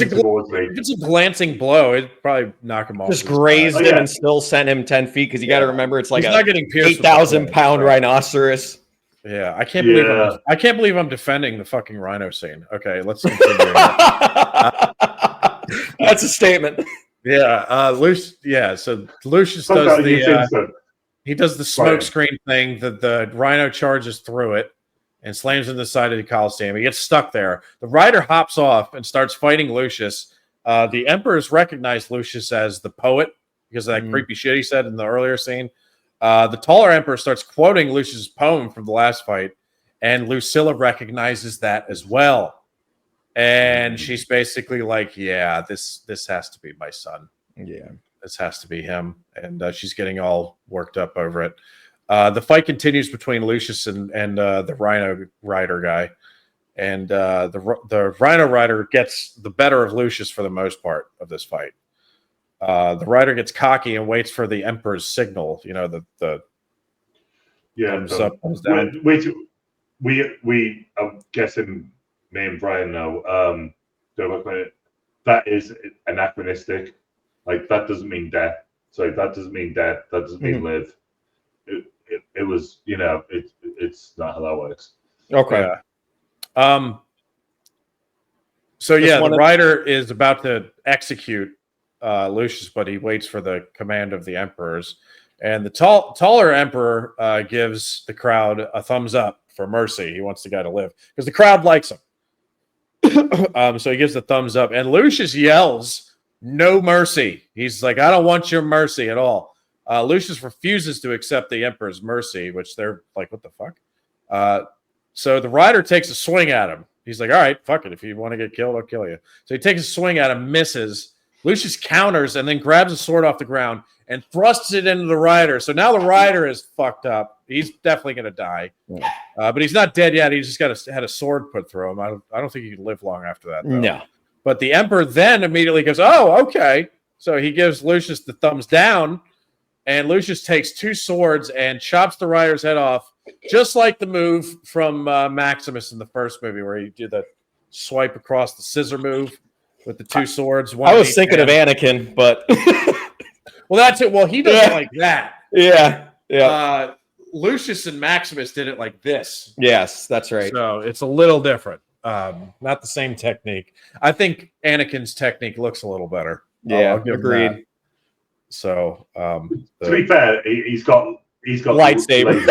it's a glancing blow, it'd probably knock him off.
Just grazed him and still sent him 10 feet because you got to remember it's like
a
8,000-pound rhinoceros.
Yeah, I can't believe I'm defending the fucking Rhino scene. Okay, let's continue.
That's a statement.
Yeah, so Lucius does he does the smoke screen thing. The Rhino charges through it and slams in the side of the Coliseum. He gets stuck there. The rider hops off and starts fighting Lucius. The emperors recognize Lucius as the poet because of that creepy shit he said in the earlier scene. The taller emperor starts quoting Lucius' poem from the last fight, and Lucilla recognizes that as well. And she's basically like, yeah, this has to be my son.
Yeah.
This has to be him. And she's getting all worked up over it. The fight continues between Lucius and the Rhino rider guy. And the Rhino rider gets the better of Lucius for the most part of this fight. The rider gets cocky and waits for the Emperor's signal. Thumbs up, thumbs down.
We I'm guessing me and Brian know. That is anachronistic. Like that doesn't mean death. Sorry, that doesn't mean death. That doesn't mean live. It was, it's not how that works.
Okay.
Yeah. The rider is about to execute Lucius, but he waits for the command of the emperors. And the taller emperor gives the crowd a thumbs up for mercy. He wants the guy to live because the crowd likes him. So he gives the thumbs up, and Lucius yells, "No mercy!" He's like, "I don't want your mercy at all." Lucius refuses to accept the emperor's mercy, which they're like, "What the fuck?" So the rider takes a swing at him. He's like, "All right, fuck it. If you want to get killed, I'll kill you." So he takes a swing at him, misses. Lucius counters and then grabs a sword off the ground and thrusts it into the rider. So now the rider is fucked up. He's definitely going to die. But he's not dead yet. He just had a sword put through him. I don't think he can live long after that, though.
No.
But the emperor then immediately goes, "Oh, okay." So he gives Lucius the thumbs down. and Lucius takes 2 swords and chops the rider's head off, just like the move from Maximus in the first movie, where he did the swipe across the scissor move with the 2 swords.
I was thinking of Anakin, but
well, that's it. Well, he does it like that.
Yeah.
Lucius and Maximus did it like this.
Yes, that's right.
So it's a little different. Not the same technique. I think Anakin's technique looks a little better.
Yeah,
I'll give him
agreed.
that. So
to be fair, he's got
lightsabers.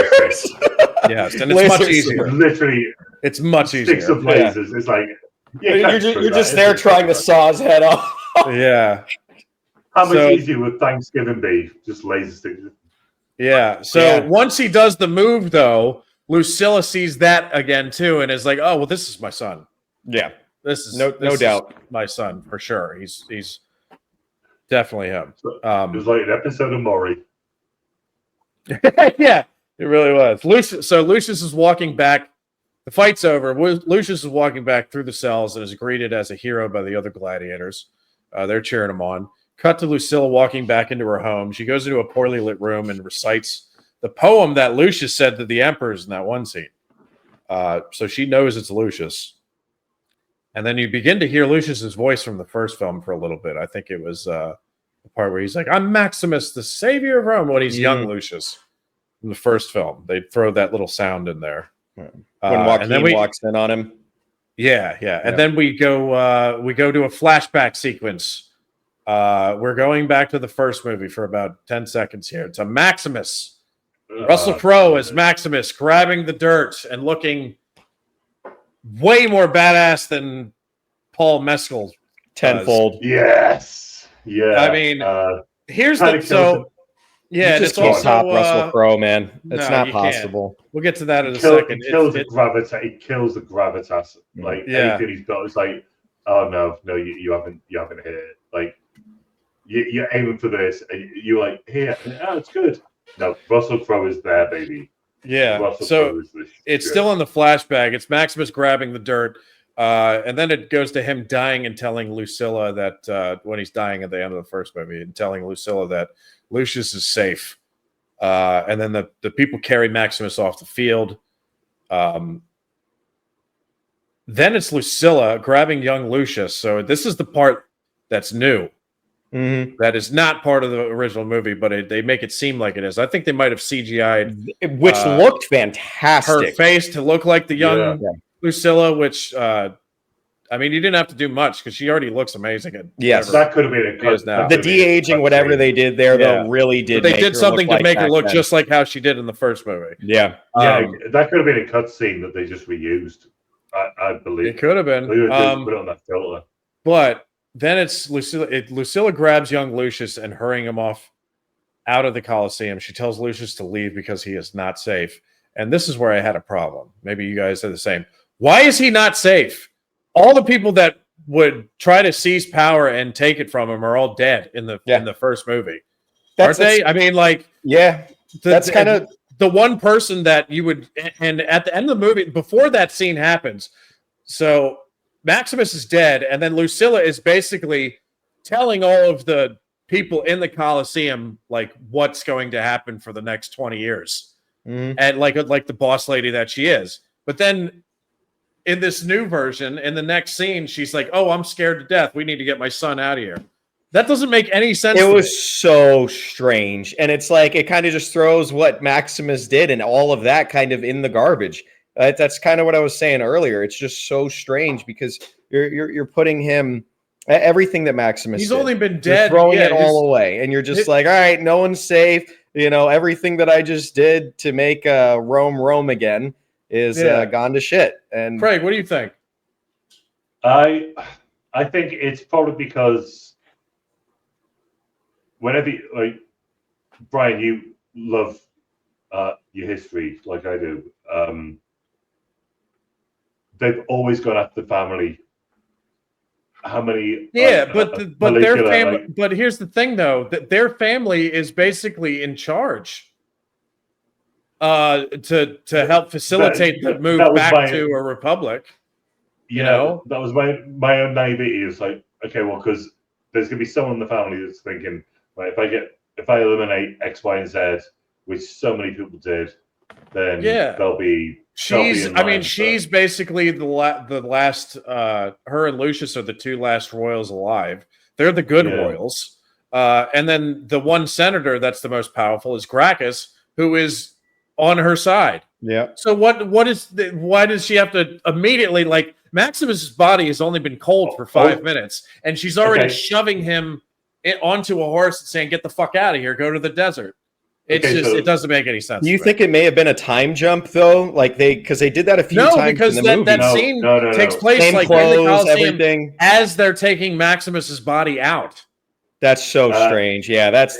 Yes, and it's much
Lasers.
easier.
Literally,
It's much
sticks
easier.
of lasers. It's like
You're just there trying to saw his head off.
Yeah.
How much
So-
easier would Thanksgiving be? Just laser sticks.
Yeah. So
Yeah.
once he does the move, though, Lucilla sees that again too, and is like, "Oh, well, this is my son.
Yeah,
This is
no
this is
doubt
my son for sure. He's definitely him."
It was like an episode of Maury.
Yeah, it really was. Lucius is walking back. The fight's over. Lucius is walking back through the cells and is greeted as a hero by the other gladiators. They're cheering him on. Cut to Lucilla walking back into her home. She goes into a poorly lit room and recites the poem that Lucius said to the emperors in that one scene. So she knows it's Lucius. And then you begin to hear Lucius's voice from the first film for a little bit. I think it was the part where he's like, "I'm Maximus, the savior of Rome," when he's young Lucius in the first film. They throw that little sound in there.
when Joaquin walks in on him.
Yeah. And then we go to a flashback sequence. We're going back to the first movie for about 10 seconds here. It's a Maximus. Russell Crowe as Maximus, grabbing the dirt and looking way more badass than Paul Mescal
Tenfold.
Yes. Yeah.
I mean, here's
kinda
the so yeah,
You
it's
just can't
also
top Russell Crowe, man.
no,
It's not
you can't.
possible.
We'll get to that in a second.
It kills the gravitas. It kills the gravitas. Like
Yeah.
anything he's got, it's like, oh no, you haven't hit it. Like you're aiming for this, and you're like, here, oh, it's good. No, Russell Crowe is there, baby.
Yeah.
Russell
So
Crowe is the
it's
shit.
still in the flashback. It's Maximus grabbing the dirt. And then it goes to him dying and telling Lucilla that when he's dying at the end of the first movie, and telling Lucilla that Lucius is safe. And then the people carry Maximus off the field. Then it's Lucilla grabbing young Lucius. So this is the part that's new.
Mm-hmm.
That is not part of the original movie, but they make it seem like it is. I think they might have CGI'd
Which looked fantastic.
her face to look like the young
Yeah.
Lucilla, which I mean, you didn't have to do much because she already looks amazing. At
Yes.
whatever
That could have been a
she is now.
The de-aging, whatever they did there,
Yeah.
though, really did.
But they
make
did
her
something
look
to make
like
her look
back
just like how she did in the first movie.
then. Yeah.
Yeah, that could have been a cutscene that they just reused. I believe
It could have been.
They just put it on that filter.
But then it's Lucilla. Lucilla grabs young Lucius and hurrying him off out of the Coliseum. She tells Lucius to leave because he is not safe. And this is where I had a problem. Maybe you guys are the same. Why is he not safe? All the people that would try to seize power and take it from him are all dead in the first movie. Aren't they? I mean, like,
yeah. That's kind of
the one person that you would, and at the end of the movie, before that scene happens, so Maximus is dead, and then Lucilla is basically telling all of the people in the Coliseum like what's going to happen for the next 20 years, and like the boss lady that she is. But then in this new version, in the next scene, she's like, "Oh, I'm scared to death. We need to get my son out of here." That doesn't make any sense.
It was so strange. And it's like, it kind of just throws what Maximus did and all of that kind of in the garbage. That's kind of what I was saying earlier. It's just so strange because you're putting him, everything that Maximus
He's
did,
only been
you're
dead.
throwing it all away. And you're just like, all right, no one's safe. You know, everything that I just did to make Rome again is gone to shit. And
Craig, what do you think?
I think it's probably because whenever, like, Brian, you love your history like I do. They've always gone after the family. How many?
But their family.
like,
But here's the thing, though, that their family is basically in charge to help facilitate the move back to a republic. You know,
that was my own naivety. It's like, okay, well, because there's gonna be someone in the family that's thinking, like, if I get if I eliminate X, Y, and Z, which so many people did, then they'll be.
She's basically the last. Her and Lucius are the two last royals alive. They're the good royals. And then the one senator that's the most powerful is Gracchus, who is on her side.
Yeah.
So why does she have to immediately, like, Maximus's body has only been cold for 5 minutes, and she's already shoving him onto a horse and saying, "Get the fuck out of here, go to the desert." It doesn't make any sense.
Do you think it may have been a time jump though? Like because they did that a few times
because
in the movie.
That scene takes place
Same
like
clothes,
in the Coliseum
everything.
as they're taking Maximus's body out.
That's so strange. Yeah, that's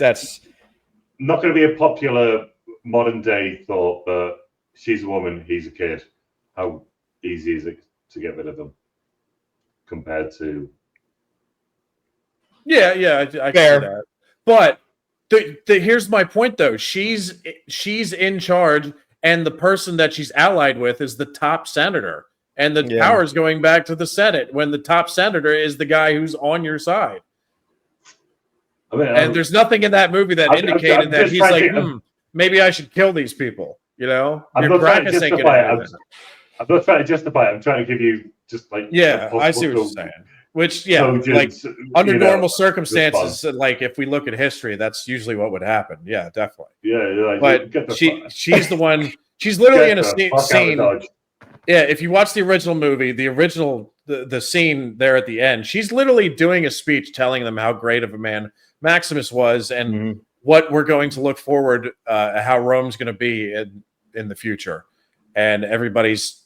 not going to be a popular modern day thought, but she's a woman, he's a kid. How easy is it to get rid of them compared to?
Yeah, I can see that. But here's my point, though. She's in charge, and the person that she's allied with is the top senator, and the power is going back to the Senate when the top senator is the guy who's on your side. And there's nothing in that movie that indicated that he's like, maybe I should kill these people. You know,
I'm not trying to justify it. I'm not trying to justify it. I'm trying to give you just like
I see what you're saying. Which like under normal circumstances, like if we look at history, that's usually what would happen. Yeah, definitely.
Yeah,
but she's the one. She's literally in a scene. Yeah, if you watch the original movie, the scene there at the end, she's literally doing a speech telling them how great of a man Maximus was and what we're going to look forward, how Rome's going to be in the future. And everybody's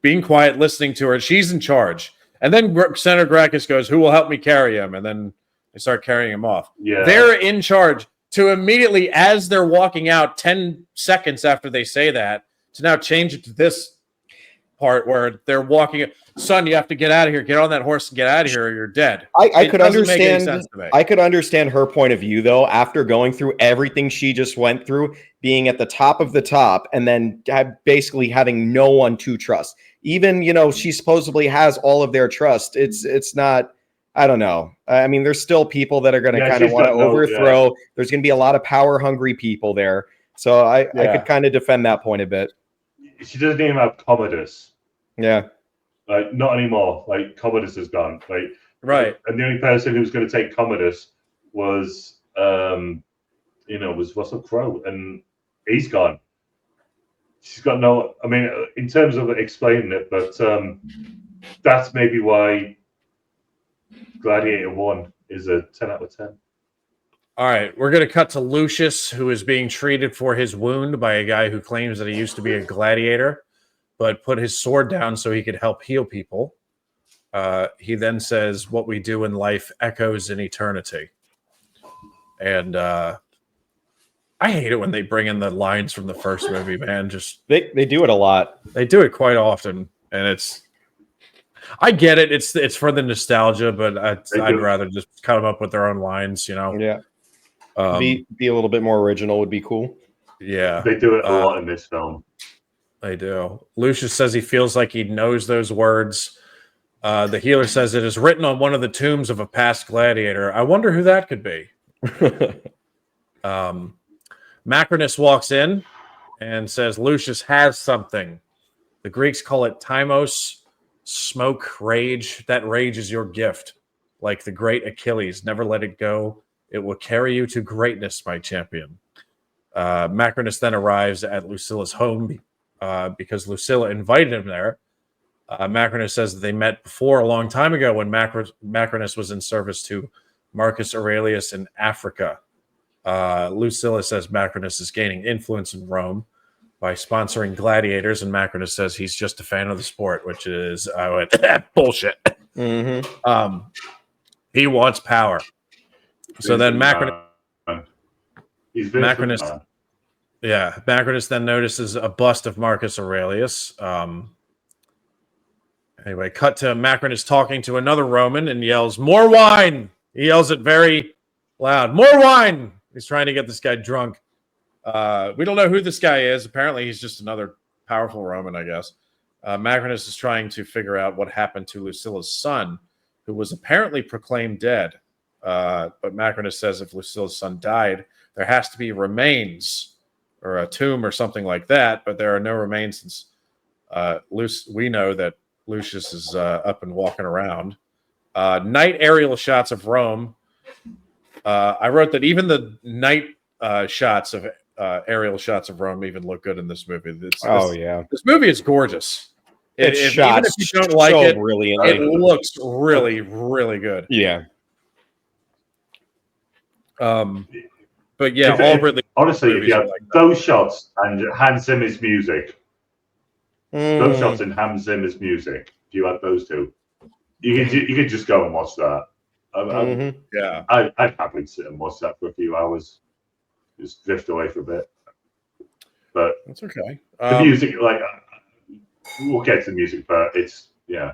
being quiet, listening to her. She's in charge. And then Senator Gracchus goes, "Who will help me carry him?" And then they start carrying him off.
Yeah.
They're in charge to immediately, as they're walking out 10 seconds after they say that, to now change it to this part where they're walking. "Son, you have to get out of here. Get on that horse and get out of here or you're dead."
I could understand her point of view, though, after going through everything she just went through, being at the top of the top, and then basically having no one to trust. Even, she supposedly has all of their trust. It's not, I don't know. I mean, there's still people that are going to kind of want to overthrow. Yeah. There's going to be a lot of power hungry people there. So I could kind of defend that point a bit.
She doesn't even have Commodus.
Yeah.
Like, not anymore. Like, Commodus is gone. Like,
right.
And the only person who was going to take Commodus was, was Russell Crowe, and he's gone. She's got no. I mean, in terms of explaining it, but that's maybe why Gladiator 1 is a 10 out of 10.
All right, we're going to cut to Lucius, who is being treated for his wound by a guy who claims that he used to be a gladiator, but put his sword down so he could help heal people. He then says, "What we do in life echoes in eternity." And I hate it when they bring in the lines from the first movie, man. Just
they do it a lot.
They do it quite often, and I get it. It's for the nostalgia, but I'd rather just cut them up with their own lines,
Yeah. Be a little bit more original would be cool.
Yeah.
They do it a lot in this film.
They do. Lucius says he feels like he knows those words. The healer says it is written on one of the tombs of a past gladiator. I wonder who that could be. Macrinus walks in and says Lucius has something. The Greeks call it Timos, smoke, rage. That rage is your gift. Like the great Achilles, never let it go. It will carry you to greatness, my champion. Macrinus then arrives at Lucilla's home because Lucilla invited him there. Macrinus says that they met before a long time ago when Macrinus was in service to Marcus Aurelius in Africa. Lucilla says Macrinus is gaining influence in Rome by sponsoring gladiators, and Macrinus says he's just a fan of the sport, which is bullshit.
Mm-hmm.
He wants power. So then Macrinus then notices a bust of Marcus Aurelius. Anyway, cut to Macrinus talking to another Roman and yells, "More wine!" He yells it very loud. "More wine!" He's trying to get this guy drunk. We don't know who this guy is. Apparently, he's just another powerful Roman, I guess. Macrinus is trying to figure out what happened to Lucilla's son, who was apparently proclaimed dead. But Macrinus says if Lucilla's son died, there has to be remains or a tomb or something like that. But there are no remains since we know that Lucius is up and walking around. Night aerial shots of Rome. I wrote that even the night shots of aerial shots of Rome even look good in this movie. This movie is gorgeous.
It's shot
even if you don't like
so
it,
brilliantly.
it looks really, really good.
Yeah.
But yeah, all really
honestly, if you have
like
those shots and Hans Zimmer's music, those shots and Hans Zimmer's music, if you had those two, you could just go and watch that.
Yeah,
I'd happily sit and watch that for a few hours, just drift away for a bit. But
that's okay.
The music, like, we'll get to the music, but it's
yeah.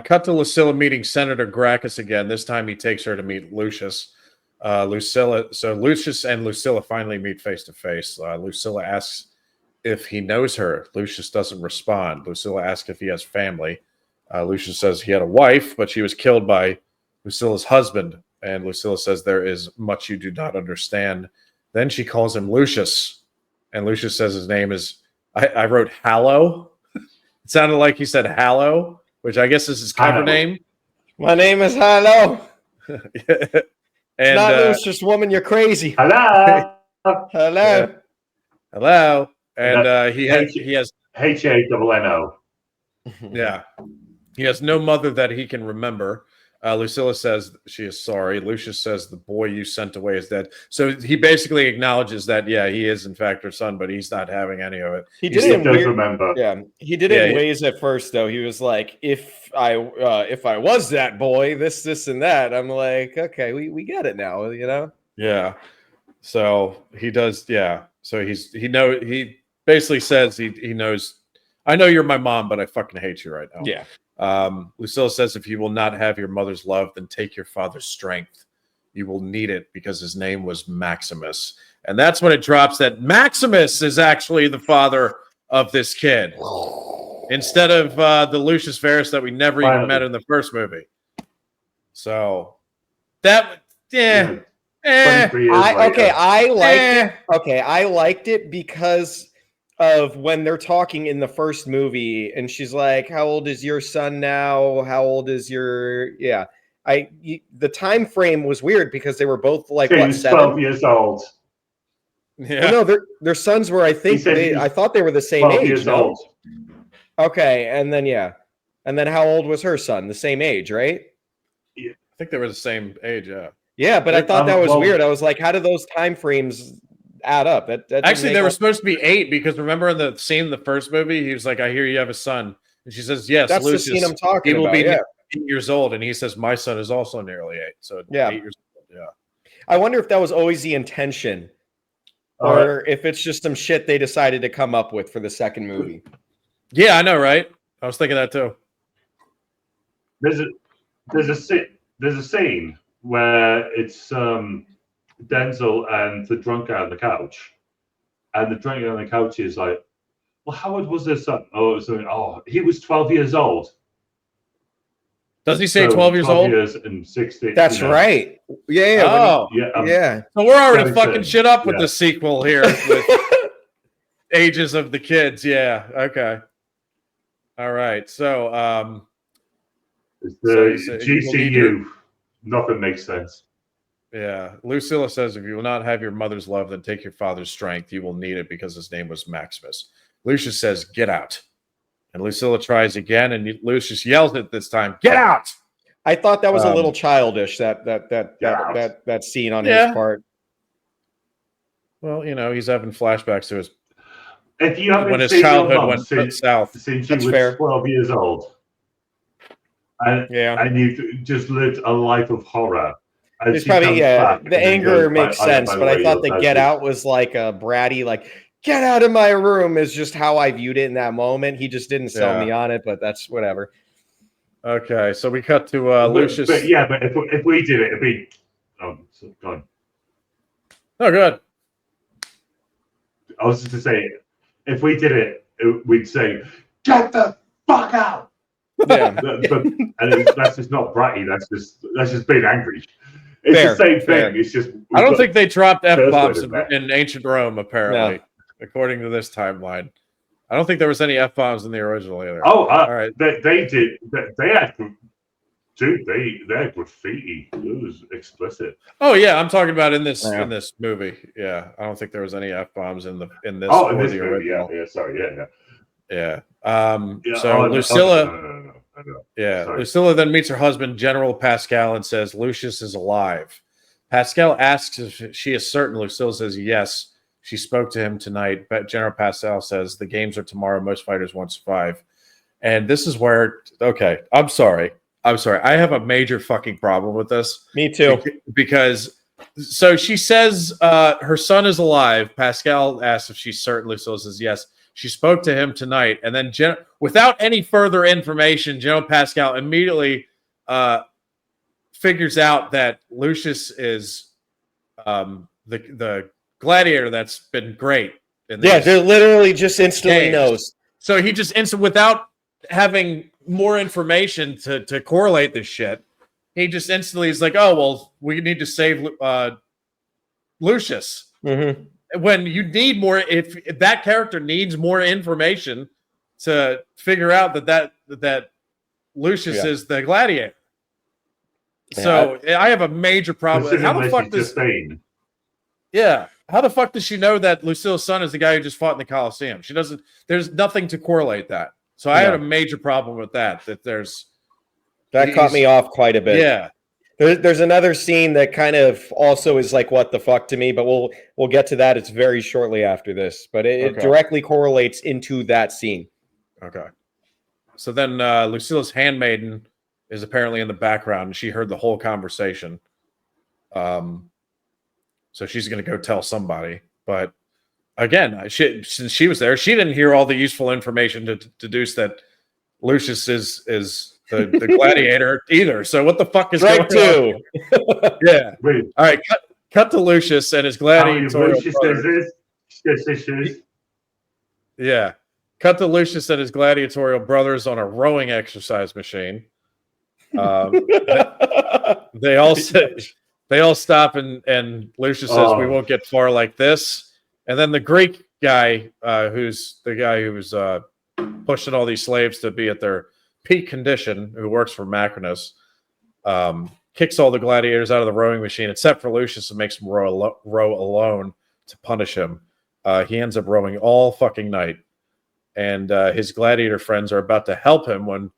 Cut to Lucilla meeting Senator Gracchus again. This time he takes her to meet Lucius. Lucilla. So Lucius and Lucilla finally meet face to face. Lucilla asks if he knows her. Lucius doesn't respond. Lucilla asks if he has family. Lucius says he had a wife, but she was killed by Lucilla's husband. And Lucilla says there is much you do not understand. Then she calls him Lucius, and Lucius says his name is. I wrote Hallow. It sounded like he said Hallow, which I guess is his cover name.
My name is Hallow.
And
not Lucius, woman, you're crazy.
Hello.
Hello. And he has
H-A-N-N-O.
Yeah. He has no mother that he can remember. Lucilla says she is sorry. Lucius says the boy you sent away is dead. So he basically acknowledges that, yeah, he is in fact her son, but he's not having any of it.
He did it in weird,
remember.
Yeah, he did it in ways at first, though. He was like, if I was that boy, this, and that. I'm like, okay, we get it now, you know?
Yeah. So he does, yeah. So he basically says he knows, I know you're my mom, but I fucking hate you right now.
Yeah.
Lucilla says if you will not have your mother's love, then take your father's strength. You will need it because his name was Maximus. And that's when it drops that Maximus is actually the father of this kid instead of the Lucius Verus that we never even met in the first movie. So that,
I liked it because of when they're talking in the first movie and she's like, how old is your son now? How old is your the time frame was weird because they were both like
he
what,
was
7
12 years old.
Yeah.
Well, no, their sons were, I think I thought they were the same age.
Years old.
Okay, and then and then how old was her son? The same age, right?
I think they were the same age, yeah.
Yeah, but I thought that was weird. I was like, how do those time frames add up? That
actually, they were supposed to be 8 because remember in the scene in the first movie, he was like, "I hear you have a son," and she says, "Yes,
that's
Lucius,
the scene I'm talking
he will
about,
be 8 years old," and he says, "My son is also nearly 8." So 8 years old. Yeah.
I wonder if that was always the intention, or if it's just some shit they decided to come up with for the second movie.
Yeah, I know, right? I was thinking that too.
There's a scene where it's Denzel and the drunk guy on the couch, and the drunk guy on the couch is like, "Well, how old was this son?" He was 12 years old.
Does he say 12 years old?
Years and 16.
That's right. Yeah.
Yeah.
So we're already fucking shit up with the sequel here with ages of the kids. Yeah. Okay. All right. So
it's the GCU. Nothing makes sense.
Yeah. Lucilla says, if you will not have your mother's love, then take your father's strength. You will need it because his name was Maximus. Lucius says, get out. And Lucilla tries again, and Lucius yells it this time, get out.
I thought that was a little childish, that scene on his part.
Well, you know, he's having flashbacks to his
when
his childhood went south.
Since you were 12 years old. And you've just lived a life of horror.
It's probably the anger makes sense, but I thought the get out was like a bratty, like get out of my room is just how I viewed it in that moment. He just didn't sell me on it, but that's whatever.
Okay, so we cut to Lucius.
But if we did it, it'd be go on.
Oh, good.
I was just to say, if we did it, we'd say, get the fuck out.
Yeah.
That's just not bratty. That's just being angry. It's
Fair,
the same
fair.
thing. It's just
I don't think they dropped F-bombs
in there.
in ancient Rome, apparently, according to this timeline. I don't think there was any F-bombs in the original either.
Oh,
all right.
They did. They had, dude. They had graffiti. It was explicit.
Oh yeah, I'm talking about in this movie. Yeah, I don't think there was any F-bombs in this.
Oh, in this
the
movie,
original.
yeah. Sorry,
yeah.
So
Lucilla.
No.
Yeah,
Sorry.
Lucilla then meets her husband, General Pascal, and says Lucius is alive. Pascal asks if she is certain. Lucilla says yes. She spoke to him tonight, but General Pascal says the games are tomorrow. Most fighters won't survive. And this is where, okay, I'm sorry. I have a major fucking problem with this.
Me too.
Because, so she says her son is alive. Pascal asks if she's certain. Lucilla says yes. She spoke to him tonight. And then without any further information, General Pascal immediately figures out that Lucius is the gladiator that's been great.
They're literally just instantly knows.
So he just without having more information to correlate this shit, he just instantly is like, oh, well, we need to save Lucius.
Mm-hmm.
When you need more, if that character needs more information to figure out that Lucius is the gladiator. Yeah. So I have a major problem. How the fuck does how the fuck does she know that Lucilla's son is the guy who just fought in the Coliseum? She doesn't. There's nothing to correlate that. So I had a major problem with that. That
caught me off quite a bit.
Yeah.
There's another scene that kind of also is like, what the fuck to me, but we'll get to that. It's very shortly after this, but it directly correlates into that scene.
Okay. So then Lucilla's handmaiden is apparently in the background, and she heard the whole conversation. So she's going to go tell somebody. But again, since she was there, she didn't hear all the useful information to deduce that Lucius is the gladiator either. So what the fuck is going on? Yeah.
Wait.
All right. Cut to Lucius and his gladiatorial brothers. Yeah. Cut to Lucius and his gladiatorial brothers on a rowing exercise machine. They all stop and Lucius says, we won't get far like this. And then the Greek guy, who's the guy who was pushing all these slaves to be at their peak condition, who works for Macrinus, kicks all the gladiators out of the rowing machine except for Lucius and makes him row alone to punish him. He ends up rowing all fucking night. And his gladiator friends are about to help him when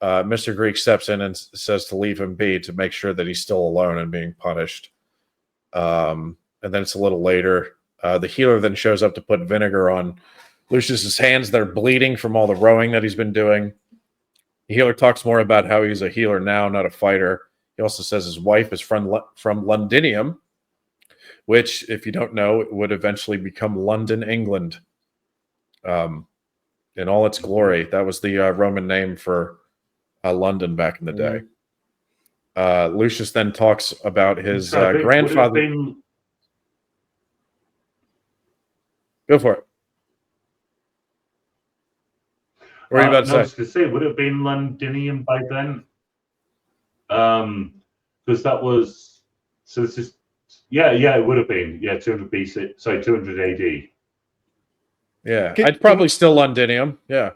Mr. Greek steps in and says to leave him be to make sure that he's still alone and being punished. And then it's a little later. The healer then shows up to put vinegar on Lucius's hands that are bleeding from all the rowing that he's been doing. The healer talks more about how he's a healer now, not a fighter. He also says his wife is from Londinium, which, if you don't know, it would eventually become London, England, in all its glory. That was the Roman name for London back in the day. Lucius then talks about his grandfather. Go for it. What are you about to say?
I was going to say, would it have been Londinium by then? Because that was, so this is, it would have been, 200 BC, sorry, 200 AD.
Yeah, I'd probably still Londinium, yeah.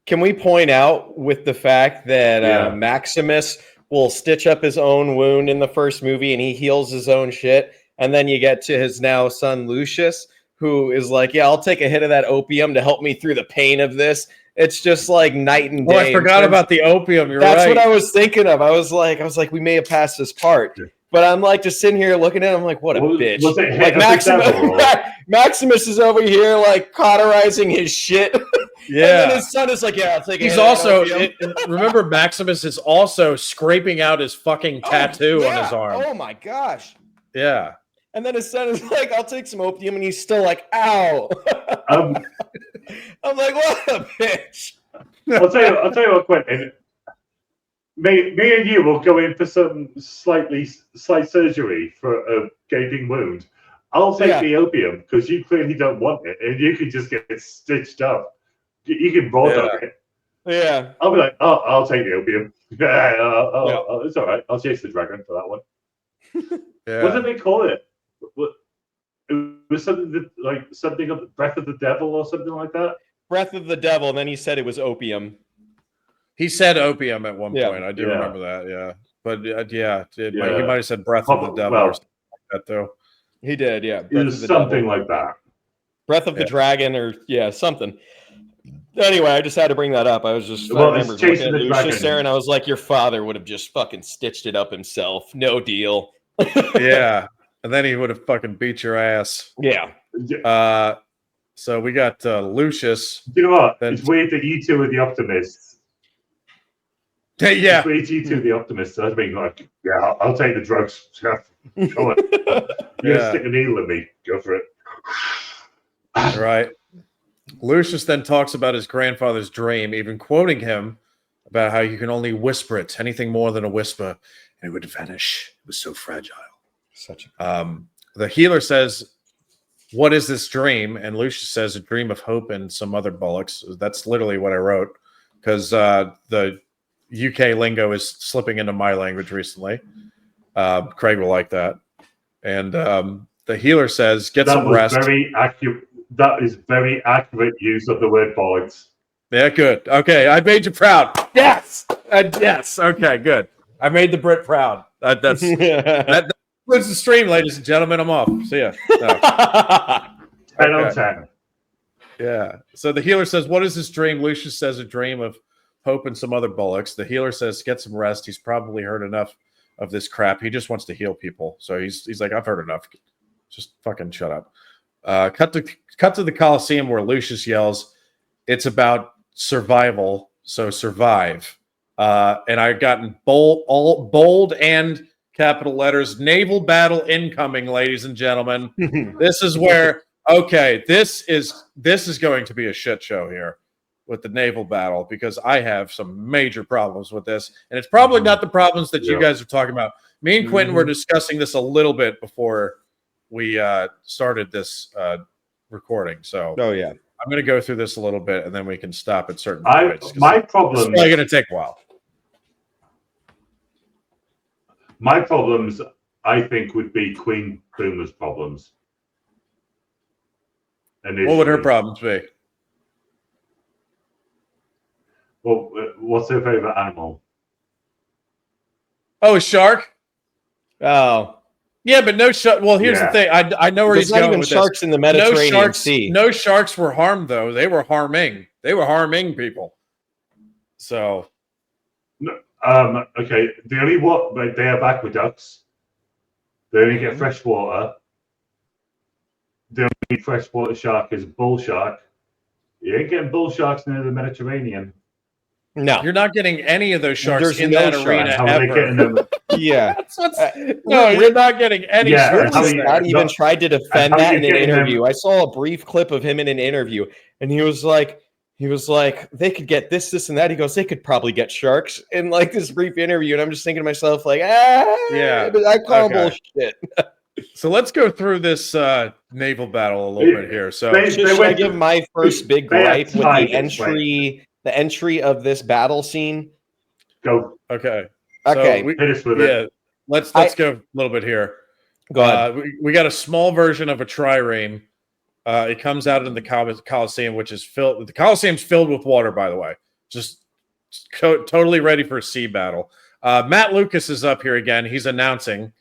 Can we point out with the fact that Maximus will stitch up his own wound in the first movie and he heals his own shit, and then you get to his now son Lucius, who is like, I'll take a hit of that opium to help me through the pain of this. It's just like night and day.
Oh, I forgot about the opium.
That's what I was thinking of. I was like, we may have passed this part. But I'm like just sitting here looking at him like, what a bitch. Like Maximus is over here like cauterizing his shit.
Yeah.
And then his son is like, I'll take it.
He's also, remember, Maximus is also scraping out his fucking tattoo on his arm.
Oh my gosh.
Yeah.
And then his son is like, I'll take some opium. And he's still like, ow. I'm like, what a bitch.
I'll tell you what, Quentin. Me and you will go in for some slight surgery for a gaping wound. I'll take the opium because you clearly don't want it, and you can just get it stitched up. You can broad up it.
Yeah.
I'll be like, oh, I'll take the opium. It's all right. I'll chase the dragon for that one.
Yeah.
What did they call it? It was something of the breath of the devil or something like that.
Breath of the devil, and then he said it was opium.
He said opium at one
Yeah.
point. I do
Yeah.
remember that. Yeah, but he
Yeah.
might have said breath of the devil or something like that though.
He did, yeah.
It
Breath
was
of the
something
devil.
like that.
Breath of the dragon, or something. Anyway, I just had to bring that up. I was just I remember
it's
looking
chasing
at
the
Lucius
dragon.
there, and I was like, "Your father would have just fucking stitched it up himself. No deal."
Yeah, and then he would have fucking beat your ass.
Yeah.
So we got Lucius.
You know what?
Then-
It's weird that you two are the optimists.
Yeah,
It's weird you two are the optimists. I'd be like, yeah, I'll take the drugs. Come on. You're gonna stick a needle in me. Go for it.
right. Lucius then talks about his grandfather's dream, even quoting him about how you can only whisper it, anything more than a whisper, and it would vanish. It was so fragile. The healer says, "What is this dream?" And Lucius says, "A dream of hope and some other bollocks." That's literally what I wrote, because the UK lingo is slipping into my language recently. Craig will like that. And the healer says, "Get some rest."
Very accurate. That is very accurate use of the word bollocks.
Yeah, good. Okay, I made you proud. Yes, yes. Okay, good. I made the Brit proud. That's that concludes the stream, ladies and gentlemen. I'm off. See ya. No.
10 on 10.
Yeah. So the healer says, "What is this dream?" Lucius says, "A dream of hope and some other bollocks." The healer says, "Get some rest. He's probably heard enough of this crap. He just wants to heal people." So he's like, "I've heard enough. Just fucking shut up." Cut to the Coliseum where Lucius yells, "It's about survival, so survive." And I've gotten bold and capital letters, "Naval battle incoming," ladies and gentlemen. This is where, okay, this is going to be a shit show here with the naval battle, because I have some major problems with this, and it's probably not the problems that you guys are talking about. Me and Quentin were discussing this a little bit before we started this recording. So
yeah.
I'm going to go through this a little bit, and then we can stop at certain points.
My
It's
problem.
probably going to take a while.
My problems, I think, would be Queen Puma's problems.
What would her problems be?
Well, what's her favorite animal?
Oh, a shark?
Oh.
Yeah, but no shark. Well, here's the thing. I know where
There's
he's
not
going
even
with
sharks
this.
in the Mediterranean Sea.
No sharks were harmed, though. They were harming. They were harming people. So.
Okay. The only they have aqueducts. They only get fresh water. The only freshwater shark is bull shark. You ain't getting bull sharks near the Mediterranean.
No,
you're not getting any of those sharks
There's
in
no
that
shark.
arena
How are they getting
ever.
them?
Yeah.
No, you're not getting any sharks.
how
Ridley
you-
Scott even
no,
tried to defend
how
that
you
in an
getting them-
interview. I saw a brief clip of him in an interview, and he was like, they could get this, and that. He goes, they could probably get sharks in like this brief interview, and I'm just thinking to myself, like,
Yeah.
I call bullshit.
So let's go through this naval battle a little bit here. So
Should I give my first big
they had
gripe with
tigers,
the entry of this battle scene?
Go.
okay.
Okay.
So
Hit us with it.
let's go a little bit here.
Go ahead.
We got a small version of a trireme. It comes out in the Coliseum, which is filled. The Coliseum's filled with water, by the way. Just totally ready for a sea battle. Matt Lucas is up here again. He's announcing.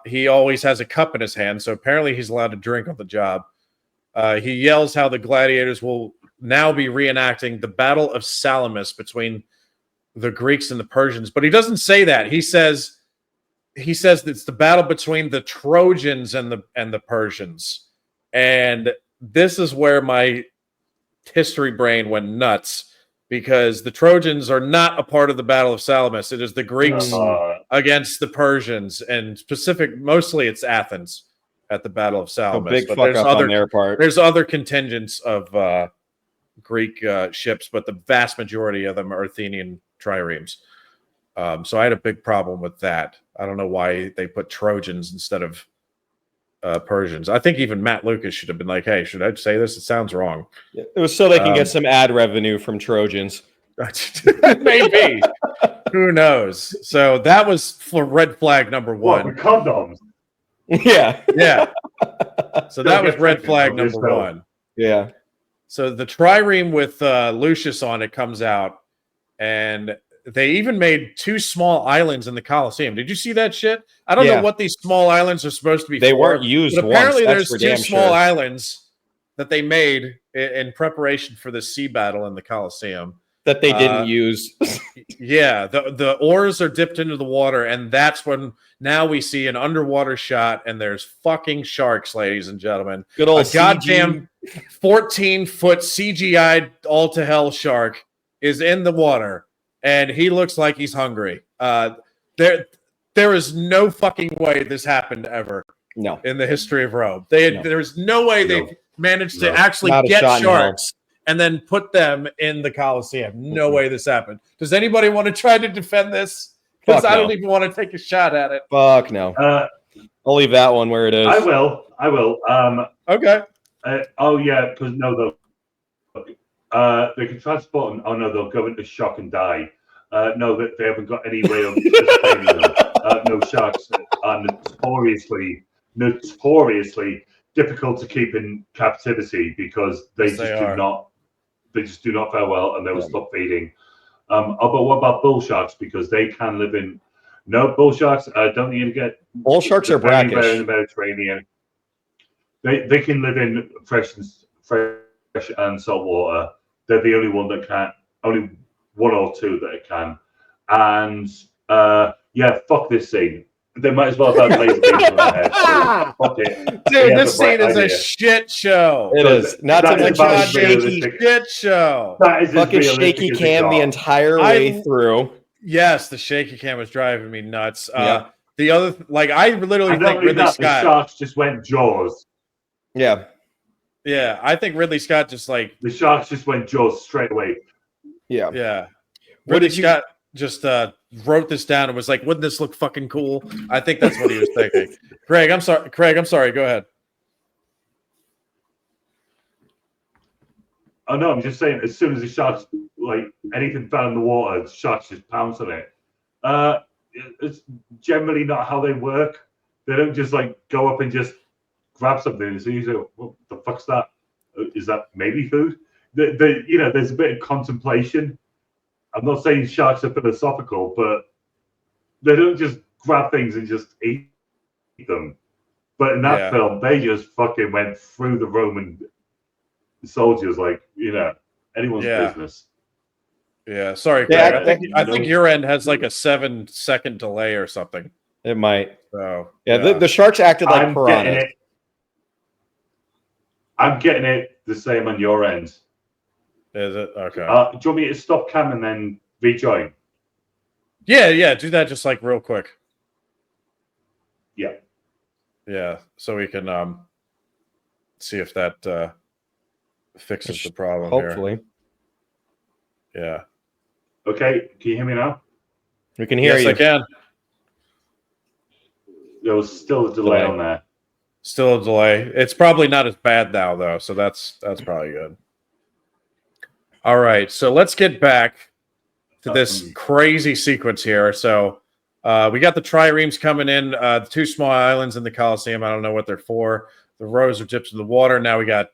He always has a cup in his hand, so apparently he's allowed to drink on the job. He yells how the gladiators will now be reenacting the Battle of Salamis between the Greeks and the Persians, but he doesn't say that. He says it's the battle between the Trojans and the Persians. And this is where my history brain went nuts, because the Trojans are not a part of the Battle of Salamis. It is the Greeks against the Persians, and mostly it's Athens at the Battle of Salamis.
Big
but
fuck up on their part.
There's other contingents of Greek ships, but the vast majority of them are Athenian triremes. So I had a big problem with that. I don't know why they put Trojans instead of Persians. I think even Matt Lucas should have been like, "Hey, should I say this? It sounds wrong."
It was so they can get some ad revenue from Trojans.
Maybe. Who knows? So that was for red flag number
What,
one.
with condoms?
Yeah.
Yeah. So that was
get
red
pregnant
flag
from this
number
film.
one.
Yeah.
So the trireme with Lucius on it comes out, and they even made 2 small islands in the Coliseum. Did you see that shit? I don't know what these small islands are supposed to be.
They
for,
weren't used.
But apparently,
once,
there's 2 small
sure.
islands that they made in preparation for the sea battle in the Coliseum
that they didn't use.
Yeah, the oars are dipped into the water, and that's when now we see an underwater shot, and there's fucking sharks, ladies and gentlemen.
Good old
a goddamn 14-foot CGI all to hell shark is in the water, and he looks like he's hungry. There is no fucking way this happened ever.
No,
in the history of Rome, there's no way they managed to actually get sharks and then put them in the Coliseum. No way this happened. Does anybody want to try to defend this? Because I don't even want to take a shot at it.
Fuck no. I'll leave that one where it is.
I will.
Okay.
Oh yeah, because no, they can transport them. Oh no, they'll go into shock and die. No, that they haven't got any way of sustaining them. No, sharks are notoriously difficult to keep in captivity because they just do not fare well, and they will stop feeding. But what about bull sharks? Because they can live in. No, bull sharks don't need to get.
Bull sharks are brackish
in the Mediterranean. They can live in fresh and salt water. They're the only one that can. Only one or two that can. And yeah, fuck this scene. They might as well have laser beams on their head. So fuck it.
Dude, this scene is a shit show.
It is. Not to mention
a shaky shit show.
That is
fucking shaky cam the entire way through.
Yes, the shaky cam was driving me nuts. The other, I literally think Ridley Scott.
The sharks just went Jaws.
Yeah.
Yeah, I think Ridley Scott just
the sharks just went Jaws straight away.
Yeah.
Yeah. Ridley Scott just wrote this down and was like, wouldn't this look fucking cool? I think that's what he was thinking. Craig, I'm sorry. Go ahead.
Oh no, I'm just saying. As soon as the sharks, anything found in the water, the sharks just pounce on it. It's generally not how they work. They don't just go up and just grab something and say, "What the fuck's that? Is that maybe food?" There's a bit of contemplation. I'm not saying sharks are philosophical, but they don't just grab things and just eat them. But in that film, they just fucking went through the Roman soldiers anyone's business.
Yeah, sorry, Craig. I think your end has a 7-second delay or something.
It might.
So
the sharks acted like piranhas.
I'm getting it the same on your end.
Is it? Okay.
Do you want me to stop cam and then rejoin?
Yeah. Do that just real quick.
Yeah.
Yeah. So we can see if that fixes the problem.
Hopefully.
Here. Yeah.
Okay. Can you hear me now?
We can hear you.
Yes, I can.
There was still a delay on there.
Still a delay. It's probably not as bad now, though. So that's probably good. All right, so let's get back to this crazy sequence here. So we got the triremes coming in, the 2 small islands in the Coliseum. I don't know what they're for. The rows are dipped in the water. Now we got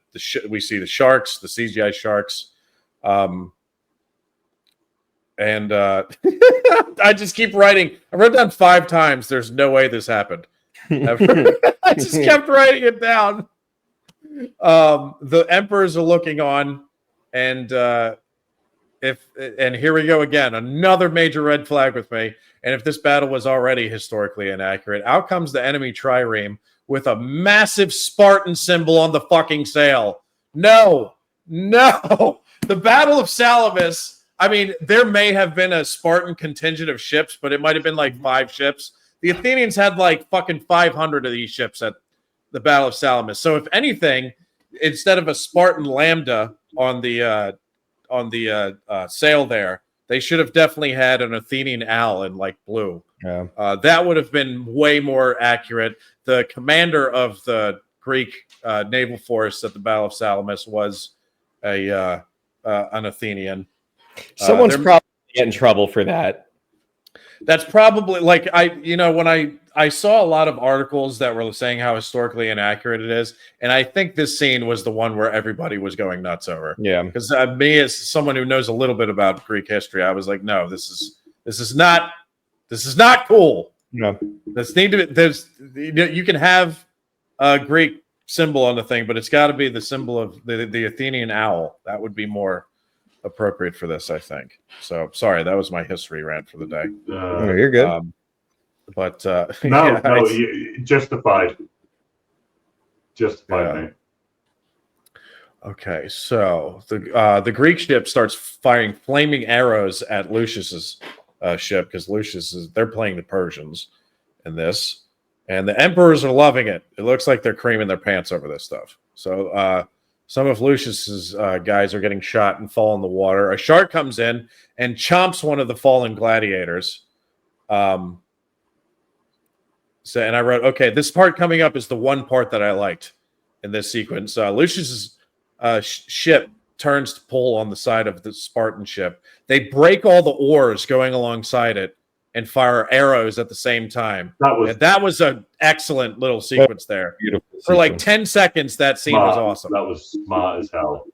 we see the sharks, the CGI sharks, and I just keep writing. I wrote down 5 times. There's no way this happened. I just kept writing it down. The emperors are looking on. And here we go again, another major red flag with me. And if this battle was already historically inaccurate, out comes the enemy trireme with a massive Spartan symbol on the fucking sail. No, the Battle of Salamis. I mean, there may have been a Spartan contingent of ships, but it might have been 5 ships. The Athenians had fucking 500 of these ships at the Battle of Salamis. So if anything, instead of a Spartan lambda on the sail there, They should have definitely had an Athenian owl in like blue.
Yeah.
That would have been way more accurate. The commander of the Greek naval force at the Battle of Salamis was an Athenian.
Someone's probably get in trouble for that.
That's probably like when I saw a lot of articles that were saying how historically inaccurate it is, and I think this scene was the one where everybody was going nuts over.
Yeah,
because me as someone who knows a little bit about Greek history, I was like, no, this is not cool.
No,
This need to be, you can have a Greek symbol on the thing, but it's got to be the symbol of the Athenian owl. That would be more appropriate for this, I think. So sorry, that was my history rant for the day.
You're good.
But
justified, mate.
Okay, so the Greek ship starts firing flaming arrows at Lucius's ship because they're playing the Persians in this, and the emperors are loving it. It looks like they're creaming their pants over this stuff. So some of Lucius's guys are getting shot and fall in the water. A shark comes in and chomps one of the fallen gladiators. And I wrote, okay, this part coming up is the one part that I liked in this sequence. Lucius's ship turns to pull on the side of the Spartan ship. They break all the oars going alongside it and fire arrows at the same time. That was an excellent little sequence there.
Beautiful
For like 10 seconds, that scene was awesome.
That was smart as hell.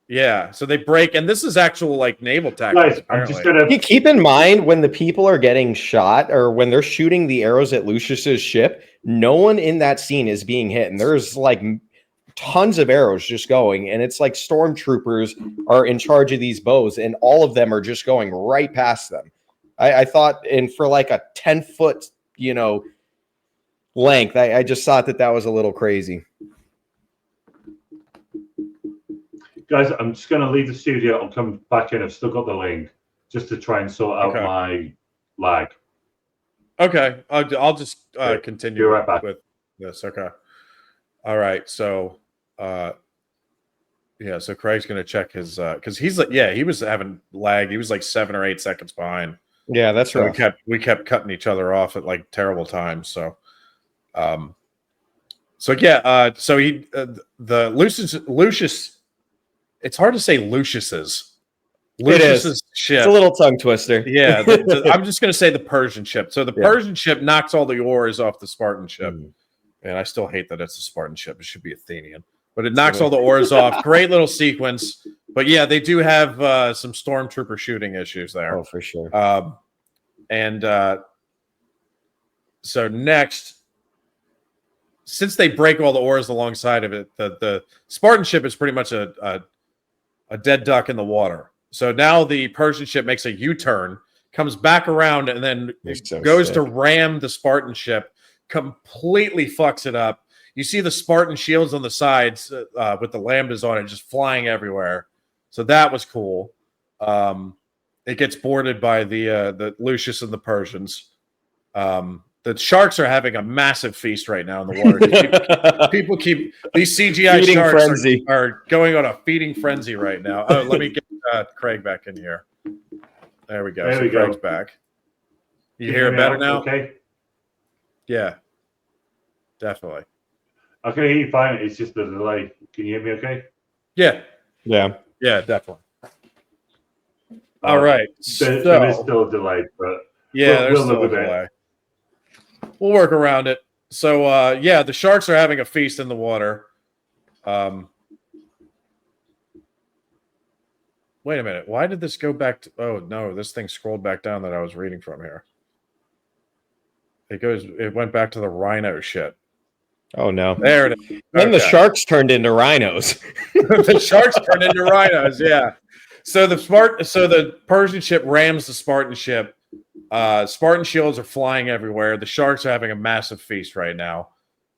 Yeah, so they break, and this is actual like naval tactics.
Guys, I'm just gonna
keep in mind when the people are getting shot or when they're shooting the arrows at Lucius's ship, no one in that scene is being hit, and there's like tons of arrows just going, and it's like stormtroopers are in charge of these bows, and all of them are just going right past them. I thought, and for like a 10-foot, length, I just thought that was a little crazy.
Guys, I'm just going to leave the studio and come back in. I've still got the link just to try and sort out my lag.
Okay, I'll just continue
right back
with this. Okay. All right. So, so Craig's going to check his because he's like, he was having lag. He was like 7 or 8 seconds behind.
Yeah, that's
so
right.
We kept cutting each other off at like terrible times. So, so he the Lucius. It's hard to say Lucius's ship.
It's a little tongue twister.
Yeah, I'm just going to say the Persian ship. So the Persian ship knocks all the oars off the Spartan ship. And I still hate that it's a Spartan ship. It should be Athenian. But it knocks all the oars off. Great little sequence. But yeah, they do have some stormtrooper shooting issues there.
Oh, for sure.
So next, since they break all the oars alongside of it, the Spartan ship is pretty much a dead duck in the water. So now the Persian ship makes a U-turn, comes back around, and then goes to ram the Spartan ship, completely fucks it up. You see the Spartan shields on the sides with the lambdas on it just flying everywhere. So that was cool. It gets boarded by the Lucius and the Persians. The sharks are having a massive feast right now in the water. People keep these CGI
feeding
sharks
frenzy.
Are going on a feeding frenzy right now. Oh, let me get Craig back in here. There we go.
There we
Craig's
go.
back. You hear it better now?
Okay.
Yeah, definitely.
I can hear you fine. It's just the delay. Can you hear me okay?
Yeah, definitely. All right.
There is still a delay, but
there's still a delay. We'll work around it. So, the sharks are having a feast in the water. Wait a minute. Why did this go back to... Oh, no. This thing scrolled back down that I was reading from here. It went back to the Rhino shit.
Oh, no.
There it is.
Then the sharks turned into rhinos.
The sharks turned into rhinos, yeah. So the Persian ship rams the Spartan ship. Spartan shields are flying everywhere. The sharks are having a massive feast right now.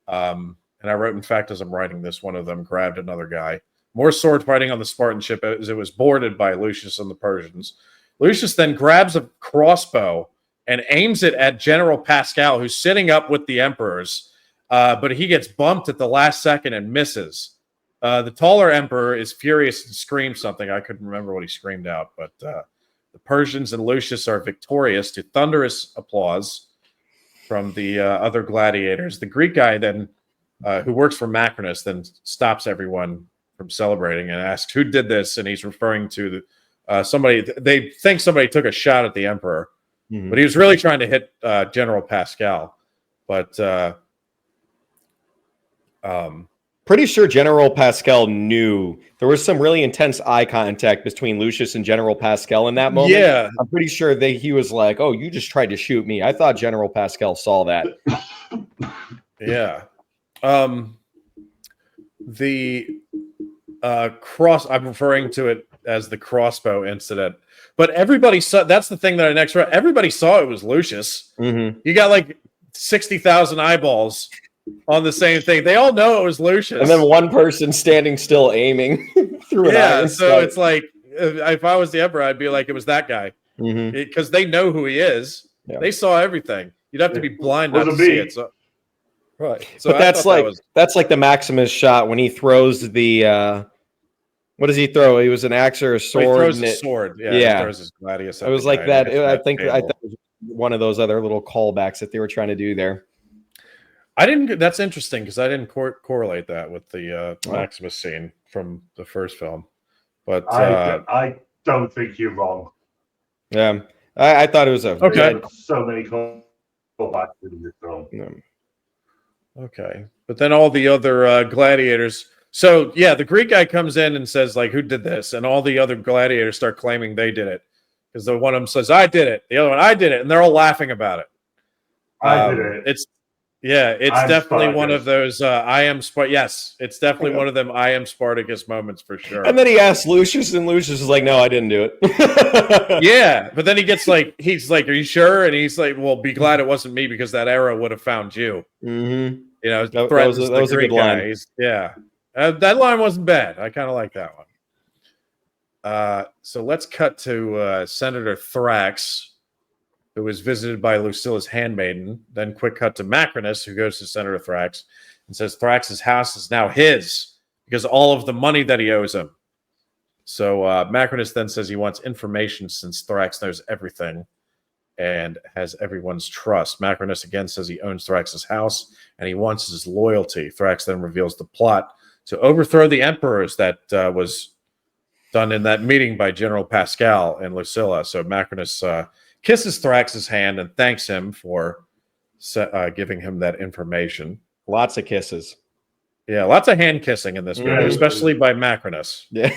And I wrote, in fact, as I'm writing this, one of them grabbed another guy. More sword fighting on the Spartan ship as it was boarded by Lucius and the Persians. Lucius then grabs a crossbow and aims it at General Pascal, who's sitting up with the emperors. But he gets bumped at the last second and misses. The taller emperor is furious and screams something. I couldn't remember what he screamed out, but the Persians and Lucius are victorious to thunderous applause from the other gladiators. The Greek guy then, who works for Macrinus, then stops everyone from celebrating and asks who did this, and he's referring to somebody. They think somebody took a shot at the emperor, but he was really trying to hit General Pascal. But
pretty sure General Pascal knew. There was some really intense eye contact between Lucius and General Pascal in that moment.
Yeah.
I'm pretty sure that he was like, "Oh, you just tried to shoot me." I thought General Pascal saw that.
Yeah. The cross, I'm referring to it as the crossbow incident, but everybody saw. That's the thing that I next read. Everybody saw it was Lucius. You got like 60,000 eyeballs on the same thing. They all know it was Lucius,
and then one person standing still aiming through an eye.
So it's like if I was the emperor, I'd be like, it was that guy, because they know who he is. They saw everything. You'd have to be blind not to see it. So, right. So
but that's like the Maximus shot when he throws the what does he throw? He was an axe or a sword.
He throws a sword. Yeah. He throws his gladius.
It was like that. I think it was one of those other little callbacks that they were trying to do there.
I didn't. That's interesting because I didn't correlate that with the Maximus scene from the first film. But
I don't think you're wrong.
Yeah, I thought it was
okay.
So many callbacks in this film.
Okay, but then all the other gladiators. So yeah, the Greek guy comes in and says like, "Who did this?" And all the other gladiators start claiming they did it because the one of them says, "I did it." The other one, "I did it," and they're all laughing about it.
I did it.
It's definitely one of those I am Spartacus. Yes, it's definitely one of them I am Spartacus moments for sure.
And then he asks Lucius, and Lucius is like, "No, I didn't do it."
Yeah, but then he gets like, he's like, "Are you sure?" And he's like, "Well, be glad it wasn't me because that arrow would have found you." You know,
that was a good line.
That line wasn't bad. I kind of like that one. So let's cut to Senator Thrax, who was visited by Lucilla's handmaiden. Then quick cut to Macrinus, who goes to Senator Thrax and says Thrax's house is now his because all of the money that he owes him. So Macrinus then says he wants information since Thrax knows everything and has everyone's trust. Macrinus again says he owns Thrax's house and he wants his loyalty. Thrax then reveals the plot to overthrow the emperors that was done in that meeting by General Pascal and Lucilla. So Macrinus kisses Thrax's hand and thanks him for giving him that information.
Lots of kisses.
Yeah, lots of hand kissing in this movie, especially by Macrinus.
Yeah.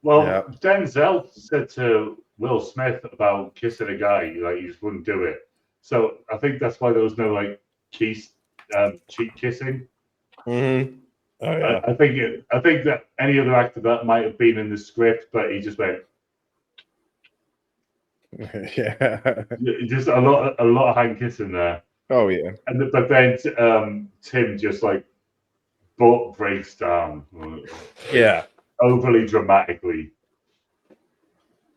Well, Denzel said to Will Smith about kissing a guy, like he just wouldn't do it. So I think that's why there was no like cheek kissing.
Oh, yeah.
I think that any other actor that might have been in the script, but he just went.
Yeah,
just a lot of hand kissing there.
Oh yeah,
but then Tim just like butt breaks down.
Yeah,
overly dramatically.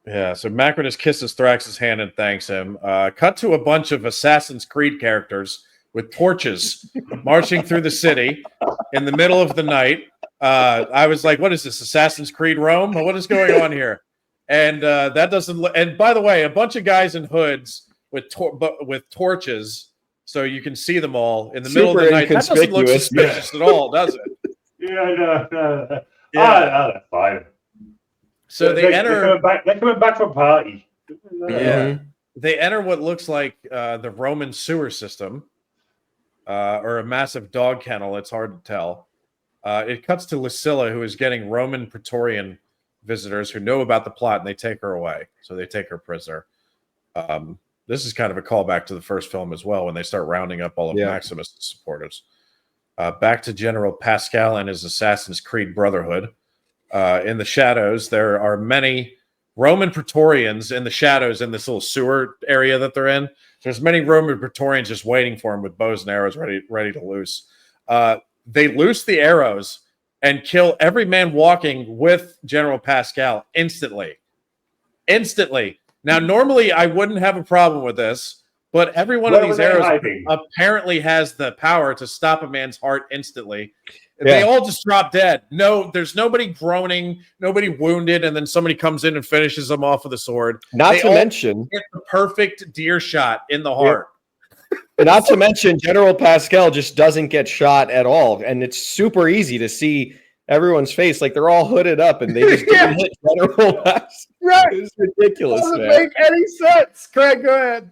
Yeah, so Macrinus kisses Thrax's hand and thanks him. Cut to a bunch of Assassin's Creed characters with torches marching through the city in the middle of the night. I was like, what is this, Assassin's Creed Rome? What is going on here? And that doesn't. And by the way, a bunch of guys in hoods with torches, so you can see them all in the middle of the night. That doesn't look suspicious at all, does it?
Yeah, no. Yeah, fine.
So they enter.
They're coming back from a party.
Yeah, they enter what looks like the Roman sewer system, or a massive dog kennel. It's hard to tell. It cuts to Lucilla, who is getting Roman Praetorian visitors who know about the plot, and they take her away. So they take her prisoner. This is kind of a callback to the first film as well, when they start rounding up all of Maximus' supporters. Back to General Pascal and his Assassin's Creed Brotherhood. In the shadows, there are many Roman Praetorians in the shadows in this little sewer area that they're in. There's many Roman Praetorians just waiting for him with bows and arrows ready to loose. They loose the arrows and kill every man walking with General Pascal instantly. Instantly. Now, normally I wouldn't have a problem with this, but every one of these arrows apparently has the power to stop a man's heart instantly. They all just drop dead. No, there's nobody groaning, nobody wounded, and then somebody comes in and finishes them off with a sword.
Not to mention,
get the perfect deer shot in the heart.
Not to mention, General Pascal just doesn't get shot at all, and it's super easy to see everyone's face. Like they're all hooded up, and they just didn't hit General Pascal.
Right?
It's ridiculous.
Doesn't make any sense. Craig, go ahead.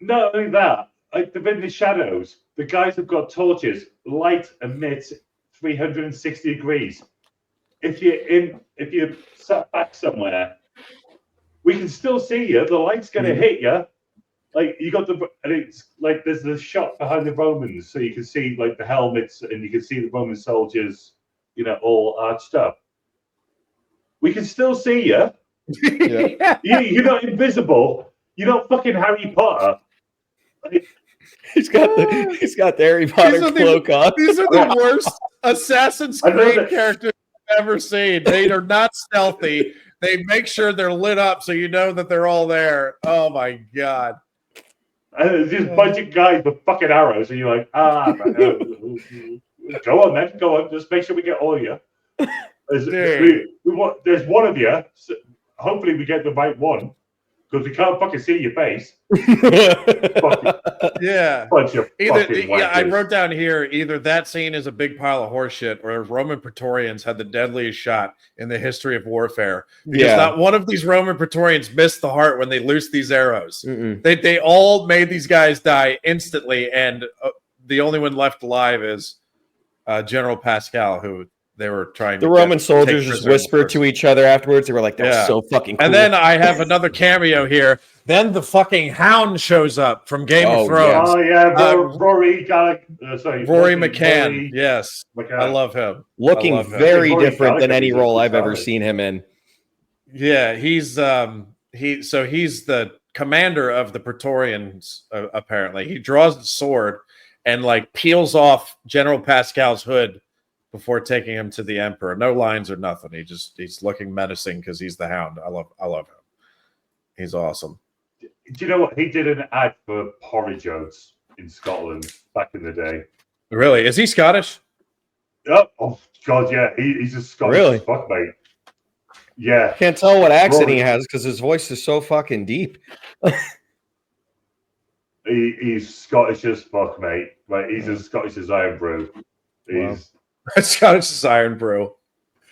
Not only that, like they're in the shadows. The guys have got torches. Light emits 360 degrees. If you're sat back somewhere, we can still see you. The light's going to hit you. Like you got and it's like there's the shot behind the Romans, so you can see like the helmets, and you can see the Roman soldiers, all arched up. We can still see you.
Yeah.
You're not invisible. You're not fucking Harry Potter. Like,
He's got the Harry Potter cloak on.
These are the worst Assassin's Creed characters I've ever seen. They are not stealthy. They make sure they're lit up so you know that they're all there. Oh my god.
And it's just a bunch of guys with fucking arrows, and you're like, go on then, go on. Just make sure we get all of you. There's one of you. So hopefully we get the right one, because we can't fucking see your face.
Yeah.
Bunch of
I wrote down here, either that scene is a big pile of horseshit, or Roman Praetorians had the deadliest shot in the history of warfare. Because not one of these Roman Praetorians missed the heart when they loosed these arrows. They all made these guys die instantly, and the only one left alive is General Pascal, who they were trying to.
The Roman soldiers just whispered to each other afterwards. They were like, "That was so fucking cool."
And then I have another cameo here. Then the fucking Hound shows up from Game of Thrones.
Oh yeah, Rory
McCann. Yes,
McCann.
I love him.
Looking very different than any role I've ever seen him in.
Yeah, he's he's the commander of the Praetorians. Apparently, he draws the sword and like peels off General Pascal's hood before taking him to the Emperor. No lines or nothing. He's looking menacing because he's the Hound. I love him. He's awesome.
Do you know what? He did an ad for porridge oats in Scotland back in the day.
Really? Is he Scottish?
Oh God, yeah. He's a Scottish fuck, mate. Yeah.
Can't tell what accent he has because his voice is so fucking deep.
He's Scottish as fuck, mate. Right? He's as Scottish as Iron Brew. He's
Scottish as Iron Brew.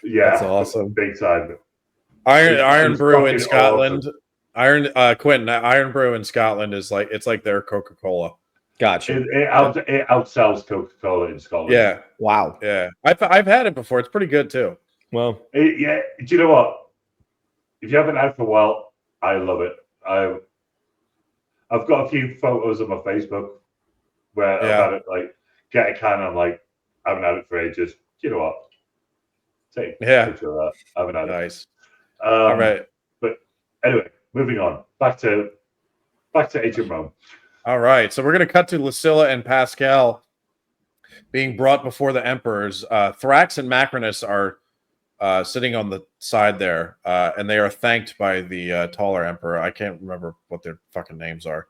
Yeah,
that's awesome.
Big time.
Iron Brew in Scotland. Awesome. Iron Brew in Scotland is like it's their Coca-Cola.
Gotcha.
It outsells Coca-Cola in Scotland.
Yeah.
Wow.
Yeah. I've had it before. It's pretty good too.
Well.
Yeah. Do you know what? If you haven't had it for a while, I love it. I've got a few photos on my Facebook where I've had it like get a can. I'm like, I haven't had it for ages. Do you know what? Take a picture of that. I haven't had it.
Nice. All right.
But anyway, moving on. Back to ancient Rome.
All right. So we're going to cut to Lucilla and Pascal being brought before the emperors. Thrax and Macrinus are sitting on the side there, and they are thanked by the taller emperor. I can't remember what their fucking names are.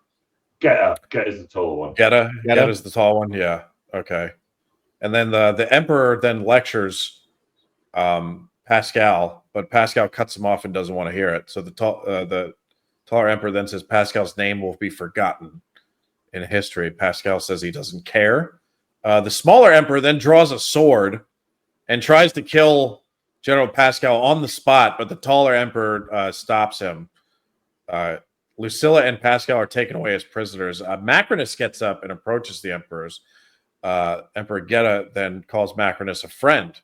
Geta is the tall one.
Geta is the tall one. Yeah. Okay. And then the emperor then lectures Pascal, but Pascal cuts him off and doesn't want to hear it. So the taller emperor then says Pascal's name will be forgotten in history. Pascal says he doesn't care. The smaller emperor then draws a sword and tries to kill General Pascal on the spot, but the taller emperor stops him. Lucilla and Pascal are taken away as prisoners. Macrinus gets up and approaches the emperors. Emperor Geta then calls Macrinus a friend,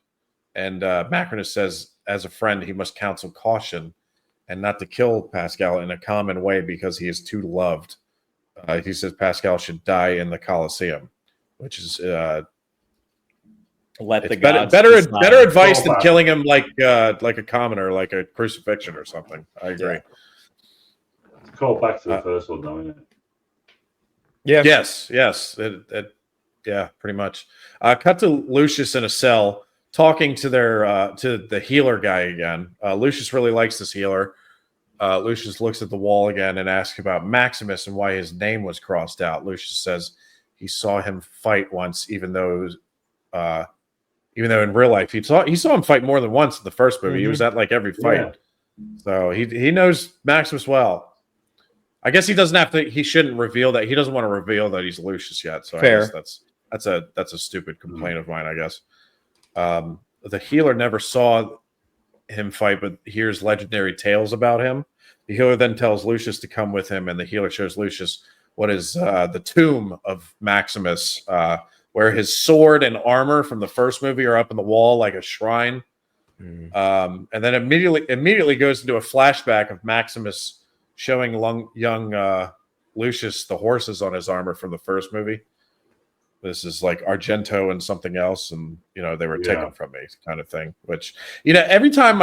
and Macrinus says, as a friend, he must counsel caution and not to kill Pascal in a common way because he is too loved. He says Pascal should die in the Coliseum, which is better advice than killing him like a commoner, like a crucifixion or something. I agree.
It's called back to the first one, though, isn't it?
Yeah.
Yes. Yeah, pretty much. Cut to Lucius in a cell talking to the healer guy again. Lucius really likes this healer. Lucius looks at the wall again and asks about Maximus and why his name was crossed out. Lucius says he saw him fight once, even though Even though in real life he saw him fight more than once in the first movie. He was at like every fight.
Yeah.
So he knows Maximus well. I guess he doesn't have to. He shouldn't reveal that. He doesn't want to reveal that he's Lucius yet. So
Fair.
I guess that's a stupid complaint of mine. I guess the healer never saw him fight, but hears legendary tales about him. The healer then tells Lucius to come with him, and the healer shows Lucius what is the tomb of Maximus, where his sword and armor from the first movie are up in the wall like a shrine. And then immediately goes into a flashback of Maximus showing young Lucius the horses on his armor from the first movie. This is like Argento and something else, and they were taken from me, kind of thing. Which every time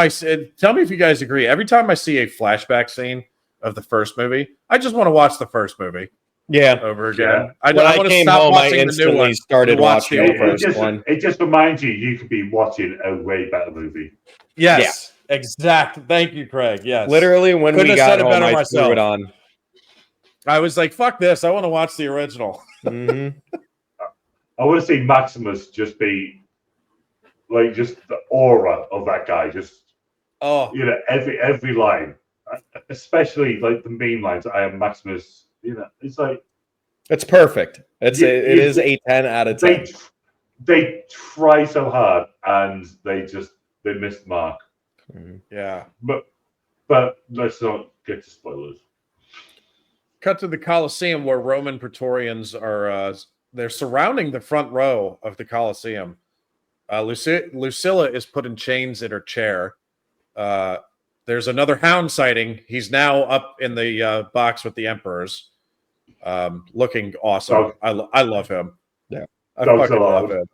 tell me if you guys agree. Every time I see a flashback scene of the first movie, I just want to watch the first movie.
Yeah,
over again.
Yeah.
I
when I
want to
came
stop
home, I
watching the new
instantly
one.
started watching the first one.
It just reminds you could be watching a way better movie.
Yes, exactly. Thank you, Craig. Yes,
Literally, when
Couldn't
we
have said
got
it
home,
better
I threw
myself.
it on.
I was like, "Fuck this! I want to watch the original."
Mm-hmm.
I want to see Maximus just be like just the aura of that guy. Just every line, especially like the meme lines. I am Maximus. It's like
It's perfect. It is a 10 out of 10.
They try so hard and they missed the mark.
Yeah.
But let's not get to spoilers.
Cut to the Coliseum where Roman Praetorians are they're surrounding the front row of the Coliseum. Lucilla is put in chains in her chair. There's another hound sighting. He's now up in the box with the emperors. Looking awesome. I love him.
Yeah.
I fucking love him.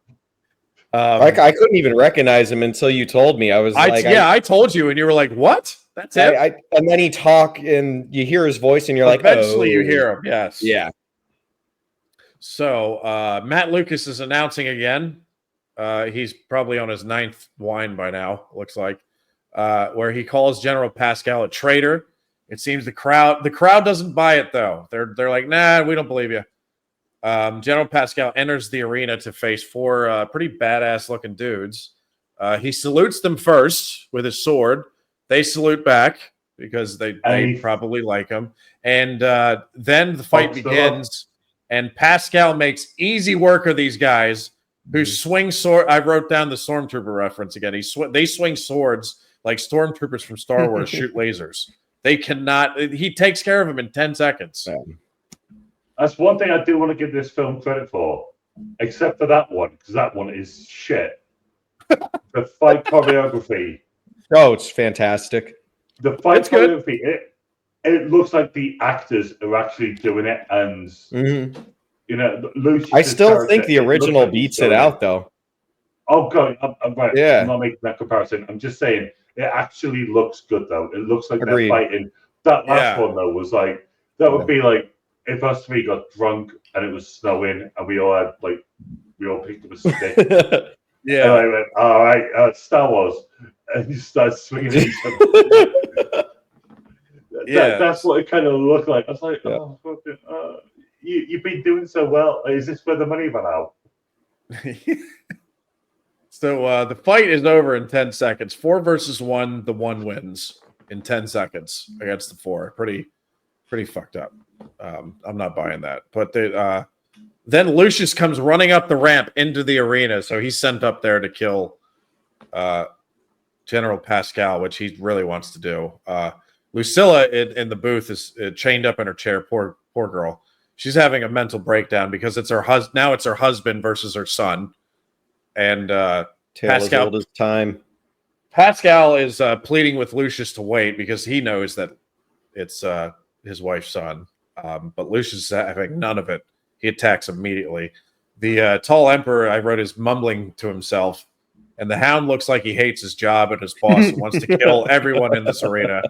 I couldn't even recognize him until you told me. I
told you, and you were like, "What? That's it."
And then he talk, and you hear his voice, and you're
eventually you hear him. Yes.
Yeah.
So Matt Lucas is announcing again. He's probably on his 9th wine by now. Looks like where he calls General Pascal a traitor. It seems the crowd doesn't buy it though. They're like, "Nah, we don't believe you." General Pascal enters the arena to face 4 pretty badass looking dudes. He salutes them first with his sword. They salute back because they probably like him. And then the fight begins. And Pascal makes easy work of these guys who swing sword. I wrote down the Stormtrooper reference again. They swing swords like Stormtroopers from Star Wars shoot lasers. They cannot. He takes care of them in 10 seconds.
That's one thing I do want to give this film credit for, except for that one, because that one is shit. The fight choreography.
Oh, it's fantastic.
The fight choreography. It looks like the actors are actually doing it, and Lucius.
I still think the original beats it out, though.
Oh god, I'm right.
Yeah.
I'm not making that comparison. I'm just saying it actually looks good, though. It looks like
Agreed.
they're fighting. That last one though was like would be like if us 3 got drunk and it was snowing and we all picked up a stick.
Yeah.
And I went, all right, Star Wars, and you start swinging at each other. That's what it kind of looked like. I was like, you've been doing so well. Is this where the money ran out?
So the fight is over in 10 seconds. 4 versus 1. The 1 wins in 10 seconds against the 4. Pretty fucked up. I'm not buying that. But then Lucius comes running up the ramp into the arena. So he's sent up there to kill General Pascal, which he really wants to do. Lucilla in the booth is chained up in her chair. Poor girl. She's having a mental breakdown because it's her now it's her husband versus her son. And
Pascal as old as time.
Pascal is pleading with Lucius to wait because he knows that it's his wife's son. But Lucius is having none of it. He attacks immediately. The tall emperor, I wrote, is mumbling to himself. And the hound looks like he hates his job and his boss and wants to kill everyone in this arena.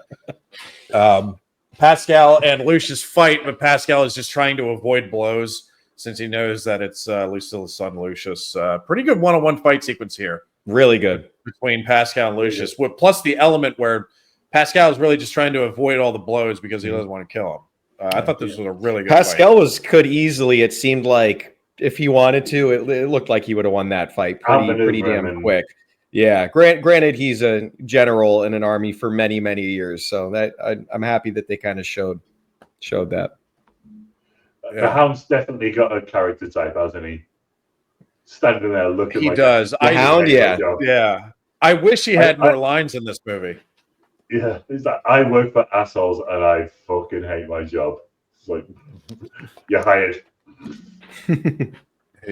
Pascal and Lucius fight, but Pascal is just trying to avoid blows since he knows that it's Lucilla's son, Lucius. Pretty good one-on-one fight sequence here.
Really good.
Between Pascal and Lucius. Plus the element where Pascal is really just trying to avoid all the blows because he doesn't want to kill him. I thought this was a really good
Pascal
fight.
could easily, it seemed like, if he wanted to, it looked like he would have won that fight pretty damn quick. Yeah, granted, he's a general in an army for many years, so that I'm happy that they kind of showed that.
Yeah. The Hound's definitely got a character type, hasn't he? Standing there looking.
He
like
does.
The
Hound,
yeah.
I wish he had more lines in this movie.
Yeah, he's like, I work for assholes and I fucking hate my job. It's like, you're hired.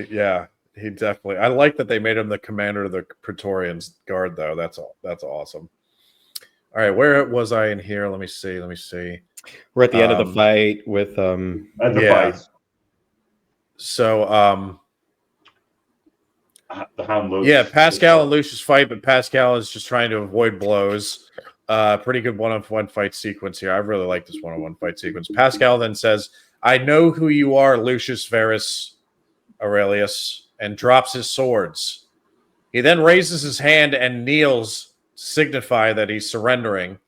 Yeah, he definitely. I like that they made him the commander of the Praetorians Guard, though. That's awesome. All right, where was I in here? Let me see.
We're at the end of the fight with
At the fight.
So
the Hound looks.
Yeah, Pascal and Lucius fight, but Pascal is just trying to avoid blows. Pretty good one-on-one fight sequence here. I really like this one-on-one fight sequence. Pascal then says, "I know who you are, Lucius Verus Aurelius," and drops his swords. He then raises his hand and kneels to signify that he's surrendering,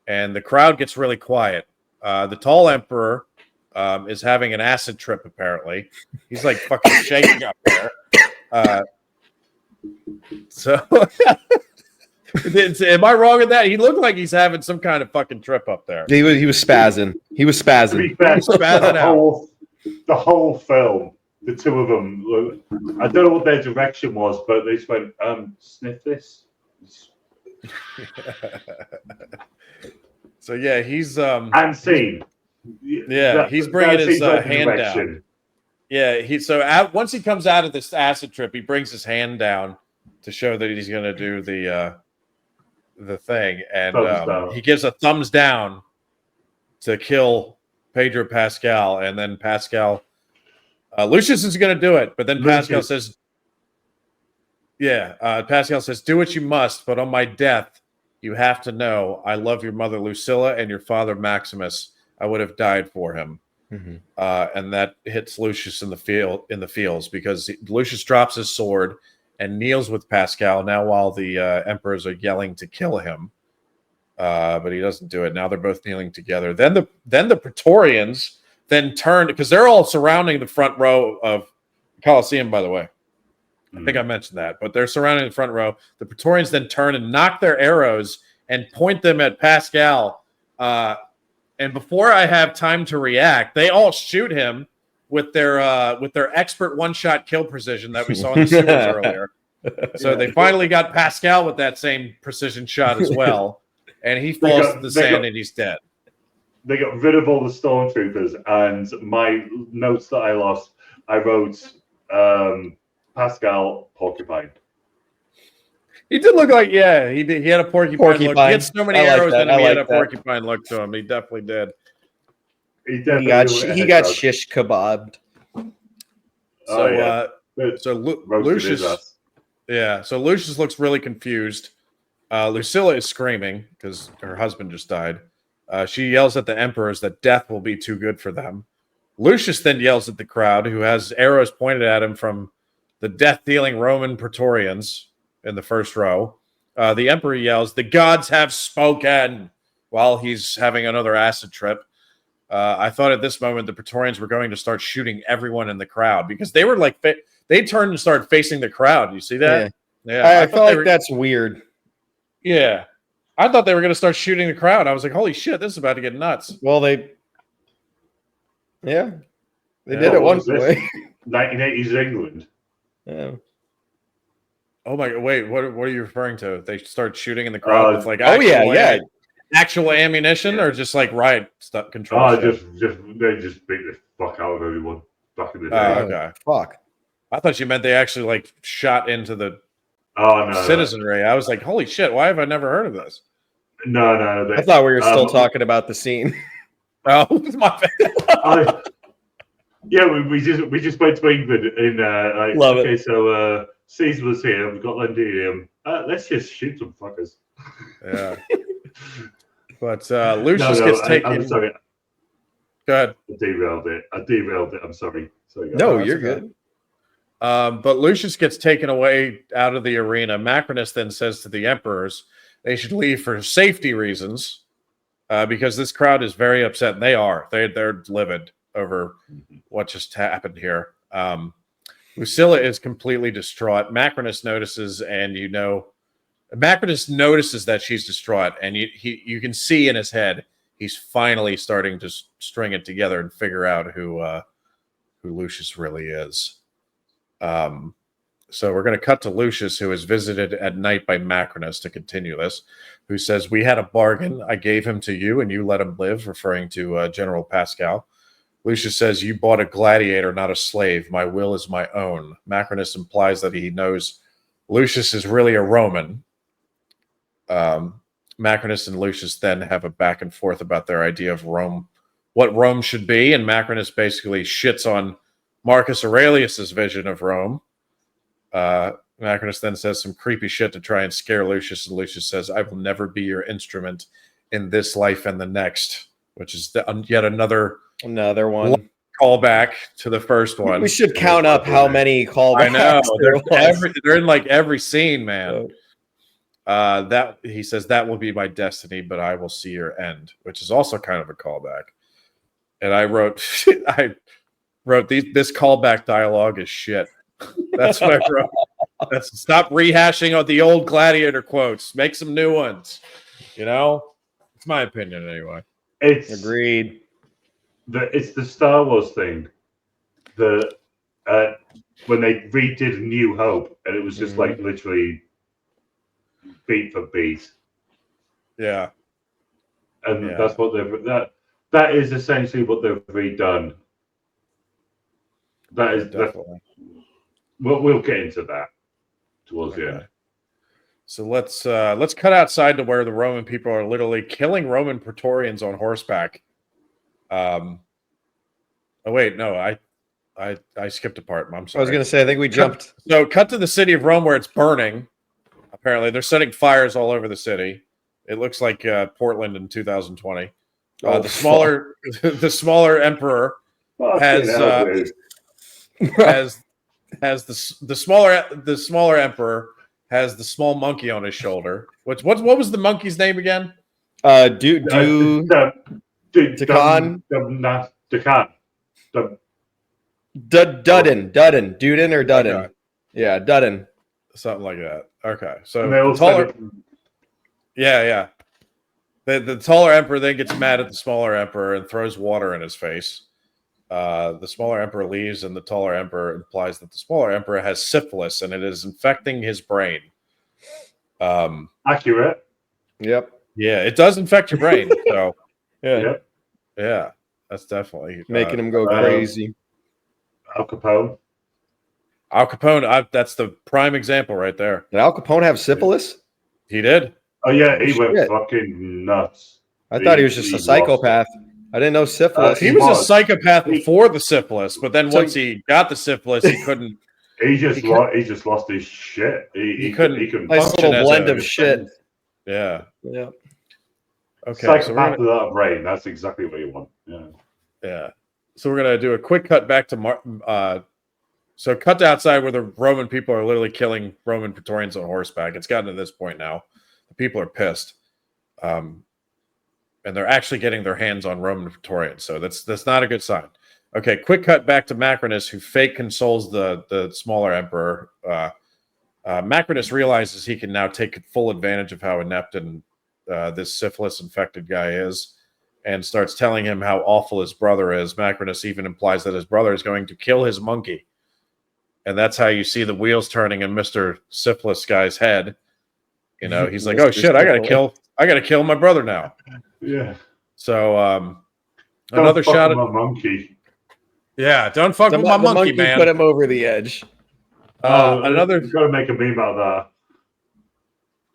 and the crowd gets really quiet. The tall emperor is having an acid trip, apparently. He's like fucking shaking up there. So, am I wrong in that? He looked like he's having some kind of fucking trip up there.
He was spazzing.
The whole film, the two of them. I don't know what their direction was, but they just went, "Sniff this."
So yeah, he's
and scene.
Yeah, he's bringing his hand down. Yeah, once he comes out of this acid trip, he brings his hand down to show that he's going to do the thing, and he gives a thumbs down to kill Pedro Pascal, and then Lucius is going to do it, but then Pascal says, Pascal says, "Do what you must, but on my death, you have to know I love your mother Lucilla and your father Maximus. I would have died for him." Mm-hmm. And that hits Lucius in the fields because Lucius drops his sword and kneels with Pascal now while the emperors are yelling to kill him, but he doesn't do it. Now they're both kneeling together. Then the Praetorians then turn, because they're all surrounding the front row of Coliseum, by the way. I think I mentioned that, but they're surrounding the front row. The Praetorians then turn and knock their arrows and point them at Pascal. And before I have time to react, they all shoot him with their expert one-shot kill precision that we saw in the sewers earlier. So they finally got Pascal with that same precision shot as well, and he falls to the sand and he's dead.
They got rid of all the stormtroopers, and my notes that I lost, I wrote Pascal porcupine.
He did look like, he had a porcupine look. He had so many arrows in him, he had a porcupine look to him. He definitely did.
He got shish kebabbed.
Lucius, so Lucius looks really confused. Lucilla is screaming because her husband just died. She yells at the emperors that death will be too good for them. Lucius then yells at the crowd, who has arrows pointed at him from the death-dealing Roman Praetorians in the first row. The emperor yells, "The gods have spoken," while he's having another acid trip. I thought at this moment the Praetorians were going to start shooting everyone in the crowd because they were like, they turned and started facing the crowd. You see that?
Yeah. I felt like that's weird.
Yeah. I thought they were going to start shooting the crowd. I was like, holy shit, this is about to get nuts.
Well, they did it one way.
1980s England.
Yeah.
Oh my! Wait, what are you referring to? They start shooting in the crowd with like actual ammunition, or just like riot stuff control?
They just beat the fuck out of everyone back in the day.
Okay.
Fuck.
I thought you meant they actually like shot into the citizenry.
No.
I was like, holy shit! Why have I never heard of this?
No.
I thought we were still talking about the scene.
Oh, my bad.
We just went to England in
Love it.
So Caesar was here. We've got Londinium. Let's just shoot some fuckers.
Yeah. But Lucius gets taken.
I'm sorry.
Go ahead.
I derailed it. I'm sorry.
No, you're good.
But Lucius gets taken away out of the arena. Macrinus then says to the emperors they should leave for safety reasons because this crowd is very upset. And they are. They're livid over what just happened here. Lucilla is completely distraught. Macrinus notices, and Macrinus notices that she's distraught, and you can see in his head he's finally starting to string it together and figure out who Lucius really is. So we're going to cut to Lucius, who is visited at night by Macrinus to continue this, who says, "We had a bargain. I gave him to you, and you let him live," referring to General Pascal. Lucius says, "You bought a gladiator, not a slave. My will is my own." Macrinus implies that he knows Lucius is really a Roman. Macrinus and Lucius then have a back and forth about their idea of Rome, what Rome should be, and Macrinus basically shits on Marcus Aurelius's vision of Rome. Macrinus then says some creepy shit to try and scare Lucius, and Lucius says, "I will never be your instrument in this life and the next," which is yet another
one
callback to the first one.
We should count up how many callbacks.
I know they're in like every scene, man. That he says, "That will be my destiny, but I will see your end," which is also kind of a callback. And I wrote, this callback dialogue is shit. That's what I wrote. Stop rehashing of the old Gladiator quotes. Make some new ones. It's my opinion anyway.
It's
agreed.
It's the Star Wars thing. When they redid New Hope, and it was just like literally beat for beat.
Yeah.
And that's what that is essentially what they've redone. That is definitely. We'll get into that towards the end.
So let's cut outside to where the Roman people are literally killing Roman Praetorians on horseback. Oh wait, no, I skipped a part. I'm sorry.
I was going to say, I think we jumped.
Cut to the city of Rome where it's burning. Apparently, they're setting fires all over the city. It looks like Portland in 2020. The smaller emperor has the smaller emperor has the small monkey on his shoulder. What was the monkey's name again?
Dukan. Duden or Dudden.
Okay.
Yeah, Dudden.
Something like that. Okay, so the taller, the taller emperor then gets mad at the smaller emperor and throws water in his face. The smaller emperor leaves, and the taller emperor implies that the smaller emperor has syphilis and it is infecting his brain.
Accurate.
Yep.
Yeah, it does infect your brain. So
yeah,
that's definitely
making him go crazy.
Al Capone.
That's the prime example right there.
Did Al Capone have syphilis?
He did.
Oh yeah, he went fucking nuts.
I thought he was just a psychopath. I didn't know syphilis.
He was a psychopath before the syphilis, but then once he got the syphilis, he couldn't.
He just lost his shit. He couldn't.
Nice little blend of shit.
Yeah.
Yeah.
Okay.
Psychopath without a brain. That's exactly what you want. Yeah.
Yeah. So we're gonna do a quick cut back to So cut to outside where the Roman people are literally killing Roman Praetorians on horseback. It's gotten to this point now. The people are pissed. And they're actually getting their hands on Roman Praetorians. So that's not a good sign. Okay, quick cut back to Macrinus, who fake consoles the smaller emperor. Macrinus realizes he can now take full advantage of how inept and this syphilis-infected guy is, and starts telling him how awful his brother is. Macrinus even implies that his brother is going to kill his monkey. And that's how you see the wheels turning in Mr. Syphilis guy's head. He's like, "Oh shit, I gotta kill my brother now."
Yeah.
So another shot at
my monkey.
Yeah, don't fuck with my monkey, man.
Put him over the edge.
Another. You gotta make a meme out of
that.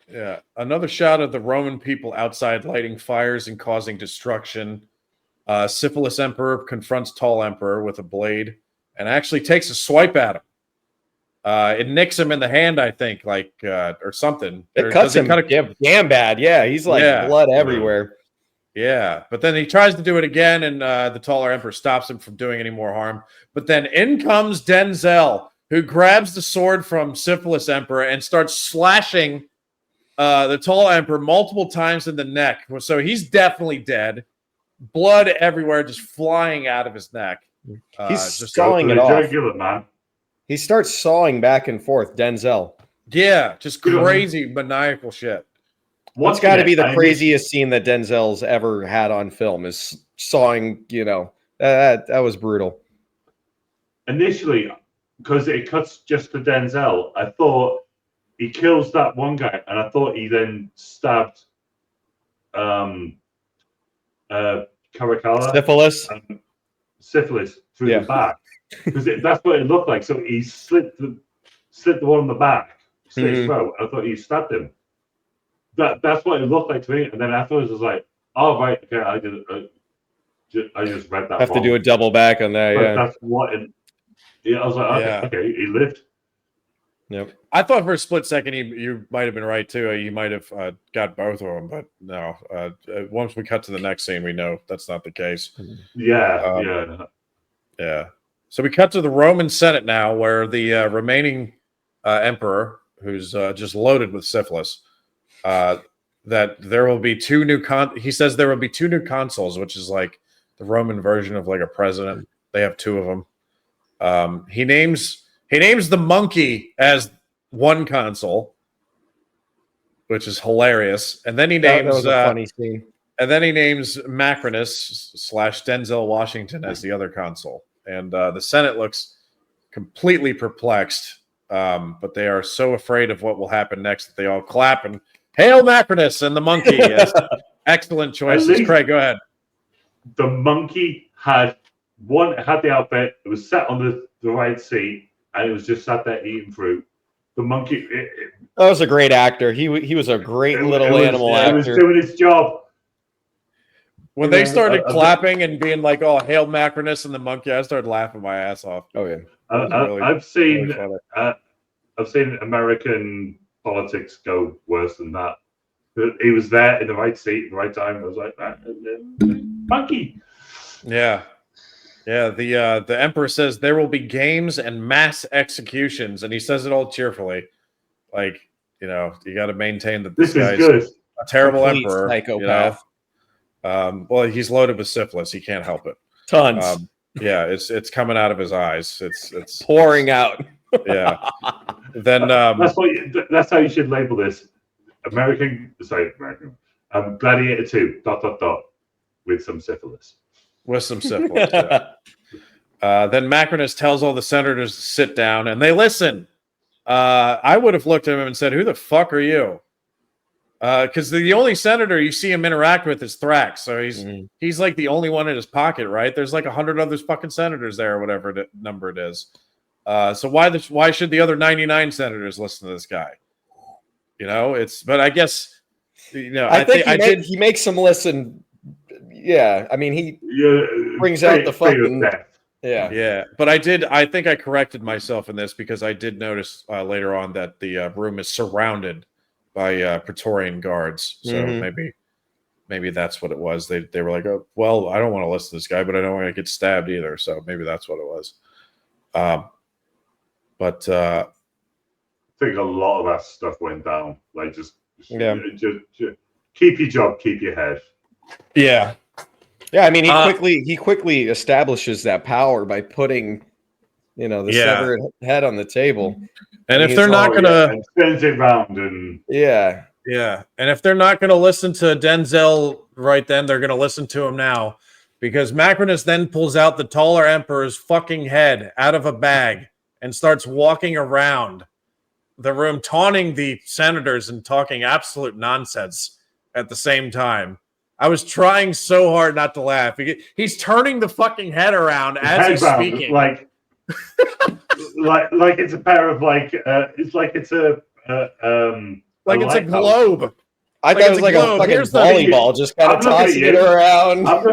Yeah, another shot of the Roman people outside lighting fires and causing destruction. Syphilis Emperor confronts Tall Emperor with a blade and actually takes a swipe at him. It nicks him in the hand, I think, or something.
It cuts him damn bad. Yeah, he's blood everywhere.
Yeah, but then he tries to do it again, and the taller emperor stops him from doing any more harm. But then in comes Denzel, who grabs the sword from Syphilis Emperor and starts slashing the tall emperor multiple times in the neck. So he's definitely dead. Blood everywhere, just flying out of his neck.
He's sawing it off.
Man.
He starts sawing back and forth. Denzel.
Yeah, just crazy maniacal shit.
What's got to be the craziest scene that Denzel's ever had on film is sawing. That was brutal.
Initially, because it cuts just to Denzel, I thought he kills that one guy, and I thought he then stabbed Caracalla. Syphilis through the back, because that's what it looked like. So he slit the one on the back, slit his throat. I thought he stabbed him. That's what it looked like to me. And then afterwards, I was like, "Oh right, okay, I just read that."
Have to do a double back on that.
But that's what. I was like, okay, he lived.
Yep.
I thought for a split second you might have been right too. You might have got both of them, but no. Once we cut to the next scene, we know that's not the case.
Yeah.
So we cut to the Roman Senate now, where the remaining emperor, who's just loaded with syphilis, that there will be two new he says there will be two new consuls, which is like the Roman version of like a president. They have two of them. He names the monkey as one consul, which is hilarious. And then he names
that was a funny scene.
And then he names Macrinus / Denzel Washington as the other consul. And the Senate looks completely perplexed, but they are so afraid of what will happen next that they all clap and hail Macrinus and the monkey. Yes. Excellent choices. Craig, go ahead.
The monkey had the outfit. It was sat on the right seat, and it was just sat there eating fruit. The monkey.
That was a great actor. He was a great animal actor.
He was doing his job.
When they started clapping and being like, "Oh, hail Macrinus and the monkey," I started laughing my ass off.
Oh yeah,
I've seen American politics go worse than that. He was there in the right seat, at the right time. I was like, monkey.
Yeah. The emperor says there will be games and mass executions, and he says it all cheerfully. Like, you got to maintain that this guy's
good.
A terrible emperor,
psychopath.
Well, he's loaded with syphilis. He can't help it.
Tons.
It's coming out of his eyes. It's
pouring out.
Yeah. Then
that's how you should label this. Gladiator 2. ... with some syphilis.
With some syphilis. Yeah. Then Macrinus tells all the senators to sit down, and they listen. I would have looked at him and said, "Who the fuck are you?" Because the only senator you see him interact with is Thrax, so he's like the only one in his pocket, right? There's like 100 other fucking senators there, or whatever number it is. So why should the other 99 senators listen to this guy? But I guess
I think he makes them listen. Yeah, I mean he brings out the fucking
yeah. But I think I corrected myself in this because I did notice later on that the room is surrounded by Praetorian guards. So maybe that's what it was. They were like, "Oh, well, I don't want to listen to this guy, but I don't want to get stabbed either." So maybe that's what it was. But
I think a lot of that stuff went down. Like just keep your job, keep your head.
Yeah.
Yeah, I mean he quickly establishes that power by putting the severed head on the table.
And if they're not gonna
and spins it round and
and if they're not gonna listen to Denzel right then, they're gonna listen to him now. Because Macrinus then pulls out the taller emperor's fucking head out of a bag and starts walking around the room, taunting the senators and talking absolute nonsense at the same time. I was trying so hard not to laugh. He's turning the fucking head around as he's speaking.
Like it's a pair of it's like it's a
it's a globe.
I thought it was like a fucking volleyball, just kind of tossing it around.
I'm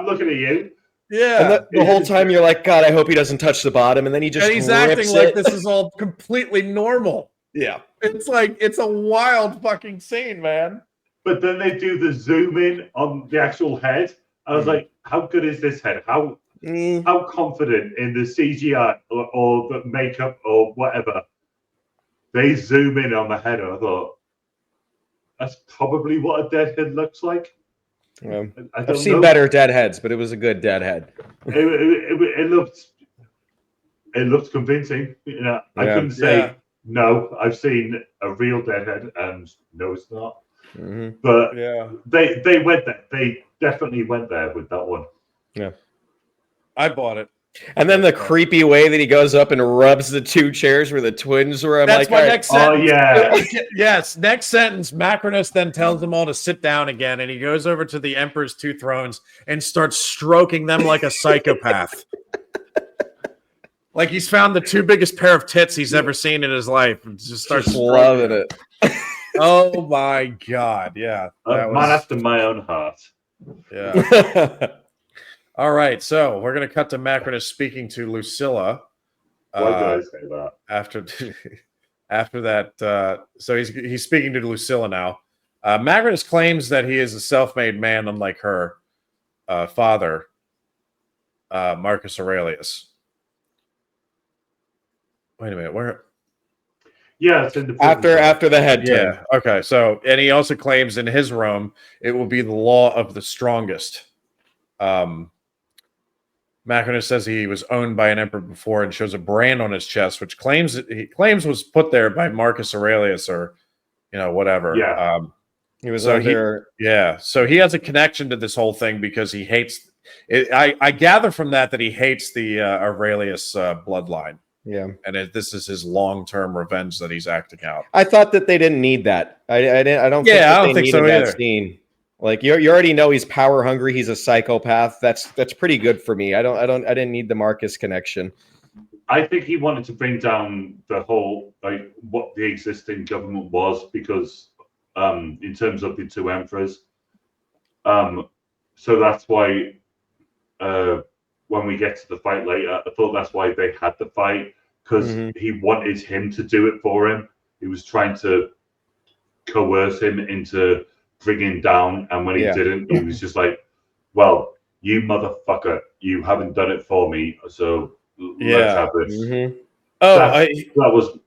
looking at you.
Yeah.
And the whole time you're like, God, I hope he doesn't touch the bottom. And then he just
and he's acting like this is all completely normal.
Yeah.
It's like it's a wild fucking scene, man.
But then they do the zoom in on the actual head. I was like, how good is this head? How confident in the CGI or the makeup or whatever? They zoom in on the head. And I thought, that's probably what a dead head looks like.
Yeah. I've seen better dead heads, but it was a good dead head.
It looked it looks convincing. You know, I
Yeah.
couldn't say
Yeah.
no. I've seen a real deadhead, and no, it's not.
Mhm.
But
Yeah.
they went there. They definitely went there with that one.
Yeah.
I bought it.
And then the creepy way that he goes up and rubs the two chairs where the twins were. I'm
That's
like,
my
all right,
next sentence.
yeah.
Yes, next sentence. Macrinus then tells them all to sit down again, and he goes over to the Emperor's two thrones and starts stroking them like a psychopath. Like he's found the two biggest pair of tits he's ever seen in his life, and just starts
just
stroking
loving
them.
it.
Oh my god! Yeah, that
Man after my own heart.
yeah. All right, so we're gonna cut to Macrinus speaking to Lucilla.
Why did I say that?
After that, so he's speaking to Lucilla now. Macrinus claims that he is a self-made man, unlike her father, Marcus Aurelius. Wait a minute, where?
Yeah, it's in the
after the head turn.
Yeah. Okay. So, and he also claims in his Rome it will be the law of the strongest. Macrinus says he was owned by an emperor before and shows a brand on his chest, which he claims was put there by Marcus Aurelius or, whatever.
Yeah.
He was
so
under.
So he has a connection to this whole thing because he hates it. I gather from that he hates the Aurelius bloodline.
Yeah.
And this is his long-term revenge that he's acting out.
I thought that they didn't need that. I don't think
so
that
either.
scene. Like you already know he's power hungry. He's a psychopath. That's pretty good for me. I didn't need the Marcus connection.
I think he wanted to bring down the whole, like, what the existing government was, because in terms of the two emperors. So that's why when we get to the fight later, I thought that's why they had the fight, because he wanted him to do it for him. He was trying to coerce him into bringing down, and when he didn't, he was just like, well, you motherfucker, you haven't done it for me, so let's have this. That was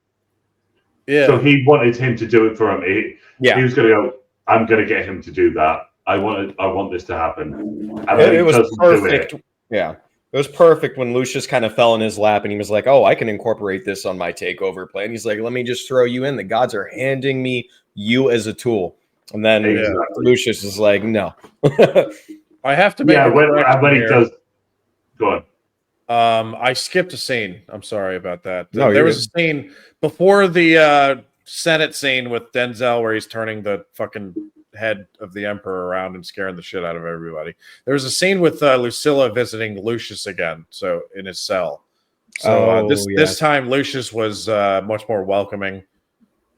so he wanted him to do it for him. He was gonna go, I'm gonna get him to do that. I want this to happen. And
it was perfect. Yeah. It was perfect when Lucius kind of fell in his lap and he was like, oh, I can incorporate this on my takeover plan. He's like, let me just throw you in. The gods are handing me you as a tool. And then Lucius is like, no.
I have to make
when he does. Go on.
I skipped a scene. I'm sorry about that.
No,
there was a scene before the Senate scene with Denzel where he's turning the fucking head of the emperor around and scaring the shit out of everybody. There was a scene with Lucilla visiting Lucius again, so in his cell. So this time Lucius was much more welcoming.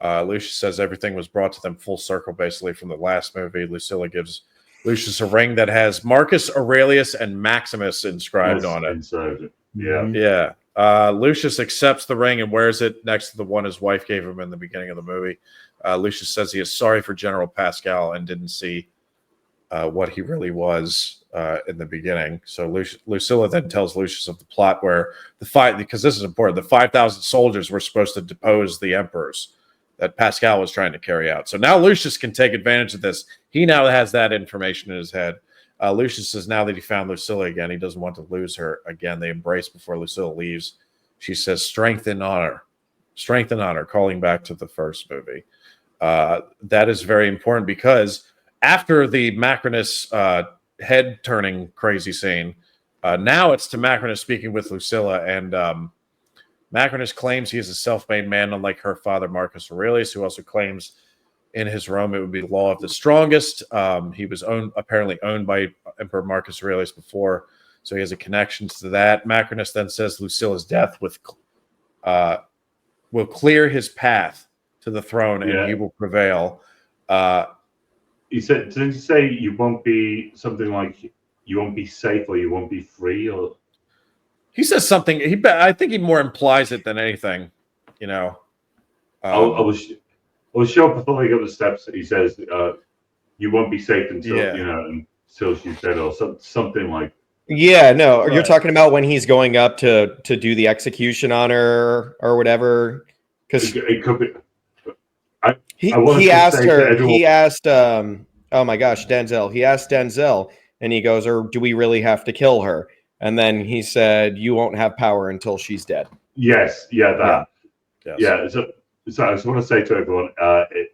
Lucius says everything was brought to them full circle, basically, from the last movie. Lucilla gives Lucius a ring that has Marcus Aurelius and Maximus inscribed on it. Yeah. Lucius accepts the ring and wears it next to the one his wife gave him in the beginning of the movie. Lucius says he is sorry for General Pascal and didn't see what he really was in the beginning. So Lucilla then tells Lucius of the plot where because this is important, the 5,000 soldiers were supposed to depose the emperors that Pascal was trying to carry out. So now Lucius can take advantage of this. He now has that information in his head. Lucius says now that he found Lucilla again, he doesn't want to lose her again. They embrace before Lucilla leaves. She says, strength and honor, calling back to the first movie. That is very important because after the Macrinus head turning crazy scene, now it's to Macrinus speaking with Lucilla, and Macrinus claims he is a self-made man, unlike her father, Marcus Aurelius, who also claims in his Rome it would be the law of the strongest. He was apparently owned by Emperor Marcus Aurelius before, so he has a connection to that. Macrinus then says Lucilla's death will clear his path to the throne, and he will prevail.
He said, didn't he say you won't be something like you won't be safe or you won't be free? Or
he says something. I think he more implies it than anything.
I was sure before he got the steps. He says you won't be safe until until she's dead, or something like.
Yeah, no, you're talking about when he's going up to do the execution on her or whatever. Because
it could be.
He asked her. He asked, oh my gosh, Denzel. He asked Denzel, and he goes, "Or do we really have to kill her?" And then he said, "You won't have power until she's dead."
Yes, yeah, that.
Yes.
Yeah, so I just want to say to everyone,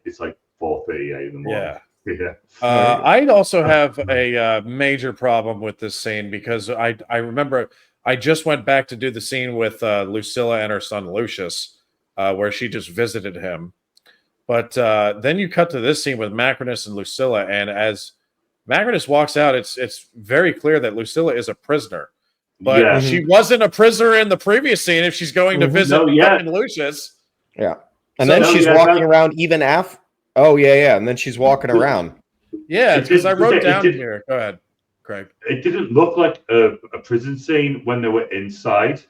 it's like 4:38 in the morning.
Yeah.
Yeah.
I also have a major problem with this scene because I remember I just went back to do the scene with Lucilla and her son Lucius, where she just visited him. But then you cut to this scene with Macrinus and Lucilla, and as Macrinus walks out, it's very clear that Lucilla is a prisoner. But
Yeah.
she wasn't a prisoner in the previous scene if she's going to visit fucking Lucius.
Yeah. And then she's walking around even after. Oh, yeah. And then she's walking around.
Yeah, because I wrote down here. Go ahead, Craig.
It didn't look like a prison scene when they were inside,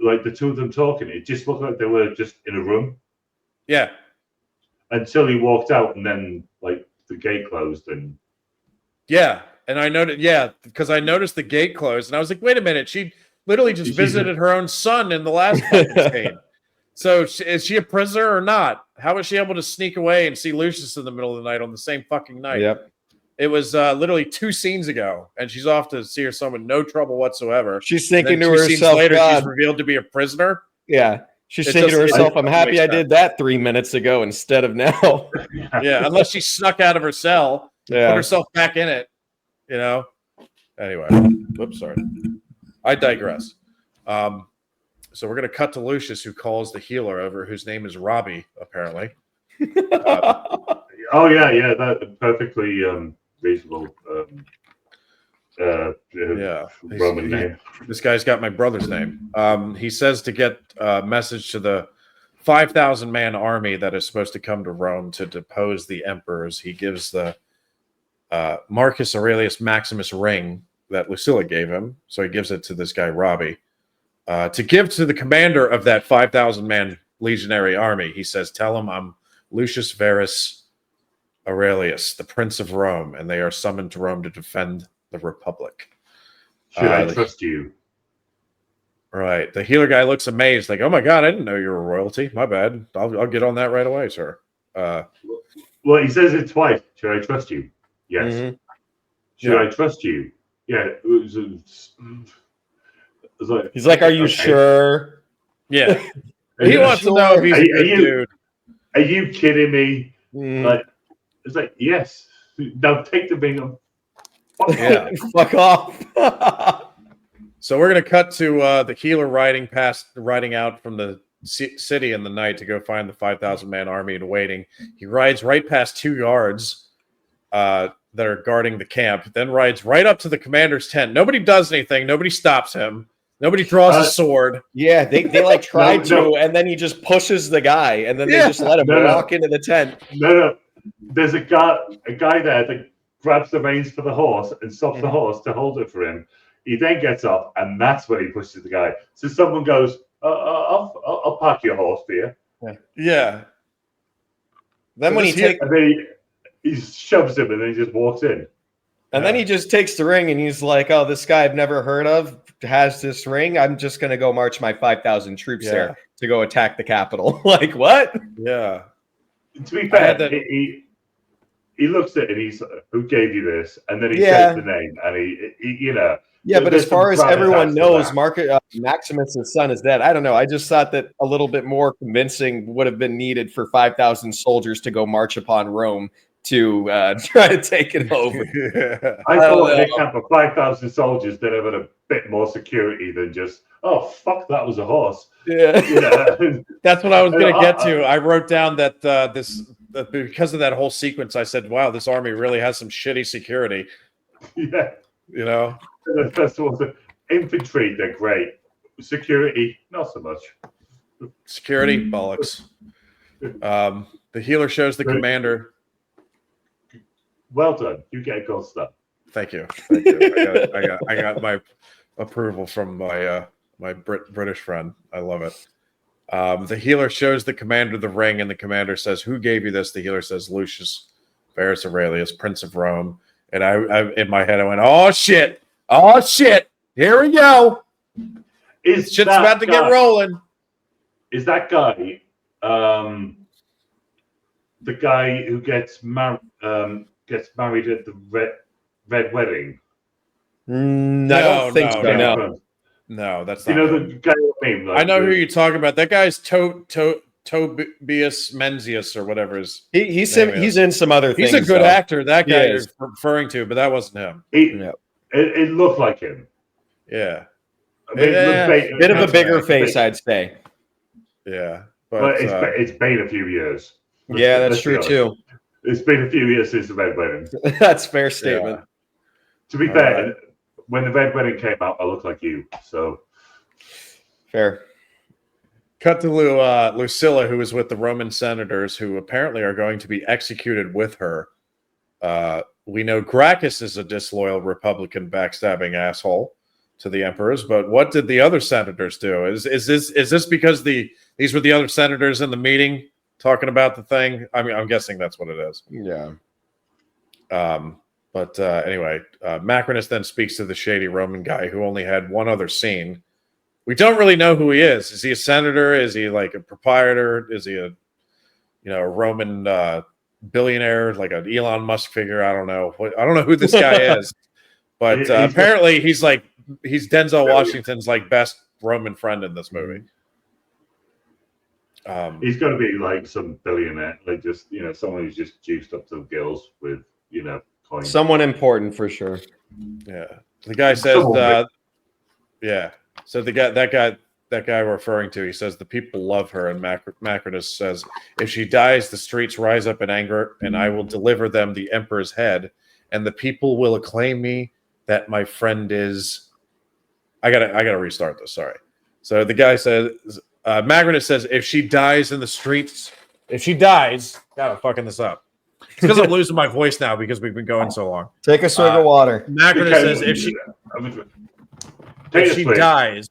like the two of them talking. It just looked like they were just in a room.
Yeah.
Until he walked out, and then like the gate closed, and
yeah, and I noticed, because I noticed the gate closed, and I was like, wait a minute, she literally just visited her own son in the last fucking scene. So is she a prisoner or not? How was she able to sneak away and see Lucius in the middle of the night on the same fucking night?
Yep.
It was literally 2 scenes ago, and she's off to see her son with no trouble whatsoever.
She's thinking to
2 scenes
herself,
later,
God.
She's revealed to be a prisoner.
Yeah. She's thinking to herself, I'm happy I did that 3 minutes ago instead of now.
Yeah, unless she snuck out of her cell, put herself back in it, you know? Anyway, whoops, sorry. I digress. So we're going to cut to Lucius, who calls the healer over, whose name is Robbie, apparently.
That perfectly reasonable Roman name.
This guy's got my brother's name. He says to get a message to the 5,000 man army that is supposed to come to Rome to depose the emperors. He gives the Marcus Aurelius Maximus ring that Lucilla gave him. So he gives it to this guy, Robbie, to give to the commander of that 5,000 man legionary army. He says, tell him I'm Lucius Verus Aurelius, the Prince of Rome, and they are summoned to Rome to defend the Republic.
Should I trust you?
Right. The healer guy looks amazed, like, oh my God, I didn't know you were royalty. My bad. I'll get on that right away, sir.
Well, he says it twice. Should I trust you? Yes.
Mm-hmm.
Should I trust you? Yeah.
He's like, are you sure?
Yeah. He wants to know if he's a good dude.
Are you kidding me?
Mm.
Like, it's like, yes. Now take the ring off.
Fuck off.
So we're going to cut to the healer riding out from the city in the night to go find the 5,000 man army and waiting. He rides right past 2 guards that are guarding the camp, then rides right up to the commander's tent. Nobody does anything. Nobody stops him. Nobody draws a sword.
Yeah, they like try to, and then he just pushes the guy, and then they just let him walk into the tent.
No. There's a guy there that grabs the reins for the horse and stops the horse to hold it for him. He then gets up, and that's when he pushes the guy. So someone goes, I'll park your horse for you.
Yeah.
Then when he
shoves him, and then he just walks in.
And then he just takes the ring, and he's like, oh, this guy I've never heard of has this ring. I'm just going to go march my 5,000 troops there to go attack the capital. Like, what?
Yeah.
To be fair, he looks at it, and he's, who gave you this? And then he says the name, and he you know.
Yeah, but as far as everyone knows, Maximus' son is dead. I don't know. I just thought that a little bit more convincing would have been needed for 5,000 soldiers to go march upon Rome to try to take it over.
I thought in a camp of 5,000 soldiers that have a bit more security than just, oh, fuck, that was a horse.
Yeah.
That's what I was going to get to. I wrote down that because of that whole sequence, I said, wow, this army really has some shitty security.
Yeah.
You know?
That's what infantry, they're great. Security, not so much.
Security, bollocks. The healer shows the commander.
Well done. You get a gold star.
Thank you. I got my approval from my British friend. I love it. The healer shows the commander the ring, and the commander says, "Who gave you this?" The healer says, "Lucius Verus Aurelius, Prince of Rome." And I in my head, I went, "Oh shit! Oh shit! Here we go! Shit's about to get rolling."
Is that guy the guy who gets married at the red wedding?
I don't think so.
Game of
No.
Thrones.
No, that's
You
not
know
him.
the guy name? Like,
I know who you're talking about. That guy's Tobias Menzies or whatever his
He's
name
he's
is.
in some other things.
He's a good
though.
actor. That
He
guy
is.
you're referring to, but that wasn't him.
It looked like him.
Yeah.
I mean,
Bit of a bigger
right.
face, I'd say.
Yeah.
But it's been a few years.
Yeah, that's
let's be
true
honest.
too.
It's been a few years since the Red Wedding.
That's a fair statement.
To be fair, when the Red Wedding came out, I looked like you. So
Fair.
Cut to Lucilla, who is with the Roman senators, who apparently are going to be executed with her. We know Gracchus is a disloyal Republican backstabbing asshole to the emperors, but what did the other senators do? Is this because these were the other senators in the meeting talking about the thing? I mean, I'm guessing that's what it is.
Yeah.
But anyway, Macrinus then speaks to the shady Roman guy who only had one other scene. We don't really know who he is. Is he a senator? Is he like a proprietor? Is he a Roman billionaire, like an Elon Musk figure? I don't know. I don't know who this guy is. But apparently he's Denzel Washington's like best Roman friend in this movie.
he's got to be like some billionaire, like just someone who's just juiced up to the gills with coins.
Someone important for sure.
Yeah, the guy says, yeah. So that guy referring to, he says the people love her, and Macrinus says, if she dies, the streets rise up in anger, and I will deliver them the emperor's head, and the people will acclaim me that my friend is. I gotta restart this. Sorry. So the guy says, Macrinus says, if she dies in the streets, God, I'm fucking this up. It's because I'm losing my voice now because we've been going so long.
Take a swig of water.
Macrinus says, if she dies,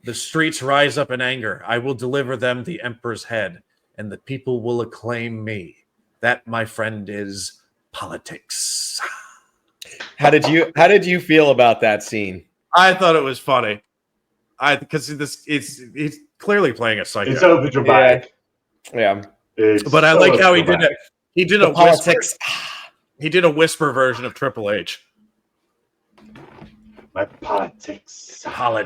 the streets rise up in anger. I will deliver them the emperor's head, and the people will acclaim me. That, my friend, is politics.
How did you feel about that scene?
I thought it was funny. Because he's clearly playing a psycho.
It's over dramatic.
Yeah.
But I like how he did it. He did a
politics.
He did a whisper version of Triple H.
My politics.
I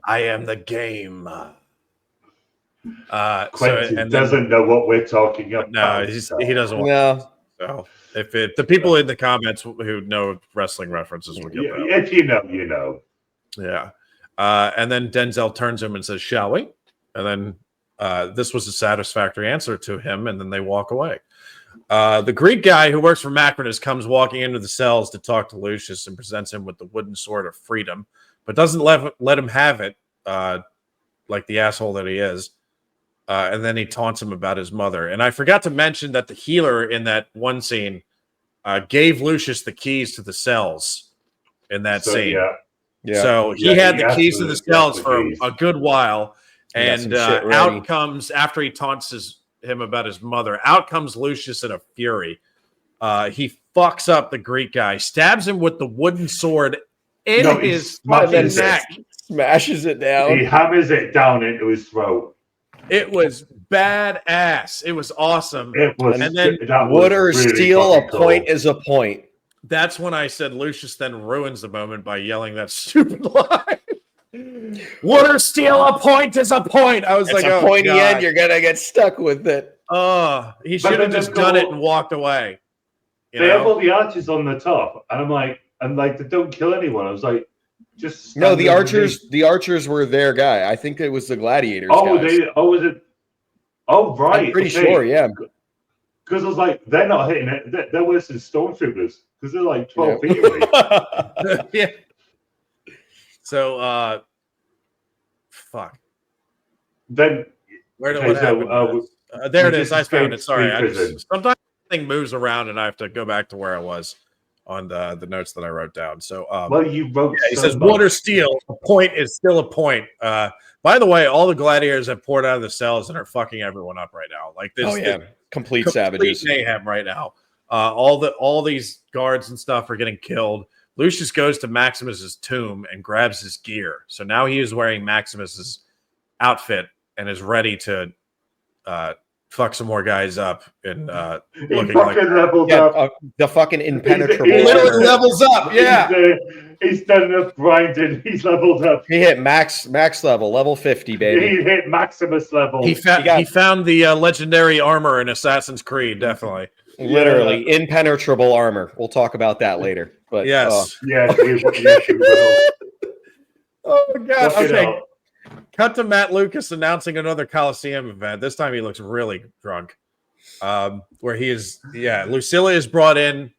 am the game.
Quentin doesn't know what we're talking about.
No, he doesn't want to. So if the people in the comments who know wrestling references will get that.
If you know, you know.
Yeah. And then Denzel turns to him and says, shall we? And then this was a satisfactory answer to him, and then they walk away. The Greek guy who works for Macrinus comes walking into the cells to talk to Lucius and presents him with the wooden sword of freedom, but doesn't let him have it, like the asshole that he is. And then he taunts him about his mother. And I forgot to mention that the healer in that one scene gave Lucius the keys to the cells in that scene.
Yeah.
So he had the keys to the cells for a good while. And out comes, after he taunts him about his mother, out comes Lucius in a fury. He fucks up the Greek guy, stabs him with the wooden sword in his fucking neck.
Smashes it down.
He hammers it down into his throat.
It was badass. It was awesome.
It was,
and then
wood or steel, a point is a point.
That's when I said Lucius then ruins the moment by yelling that stupid line. Wood or steel, a point is a point. I was
it's
like,
a pointy end. You're gonna get stuck with it.
Oh, he should have just done it and walked away.
They have all the archers on the top, and I'm like, they don't kill anyone. I was like, just
no. The archers, the archers were their guy. I think it was the gladiators.
Was it? Oh, right.
I'm pretty sure. Yeah.
Because I was like, they're not hitting it. They're worse than stormtroopers because they're like 12 feet away.
Yeah. So, fuck.
Then
what happened? There it is. I found it. Sorry. Sometimes thing moves around and I have to go back to where I was on the notes that I wrote down. So,
well, you wrote.
He says, "Wood or steel, a point is still a point." By the way, all the gladiators have poured out of the cells and are fucking everyone up right now. Like this,
complete savages,
mayhem right now. All these guards and stuff are getting killed. Lucius goes to Maximus's tomb and grabs his gear. So now he is wearing Maximus's outfit and is ready to fuck some more guys up and
He
looking
fucking
like
levels
Yeah,
up.
the fucking impenetrable.
He
literally
armor.
levels up. Yeah.
He's done enough grinding. He's leveled up.
He hit max level 50, baby.
He hit Maximus level.
He
got-
found the legendary armor in Assassin's Creed, definitely.
Literally impenetrable armor. We'll talk about that later. But
Yes.
Yes, we will.
Oh my god.
Look it
Okay.
up.
Cut to Matt Lucas announcing another Coliseum event. This time he looks really drunk. Where he is, Lucilla is brought in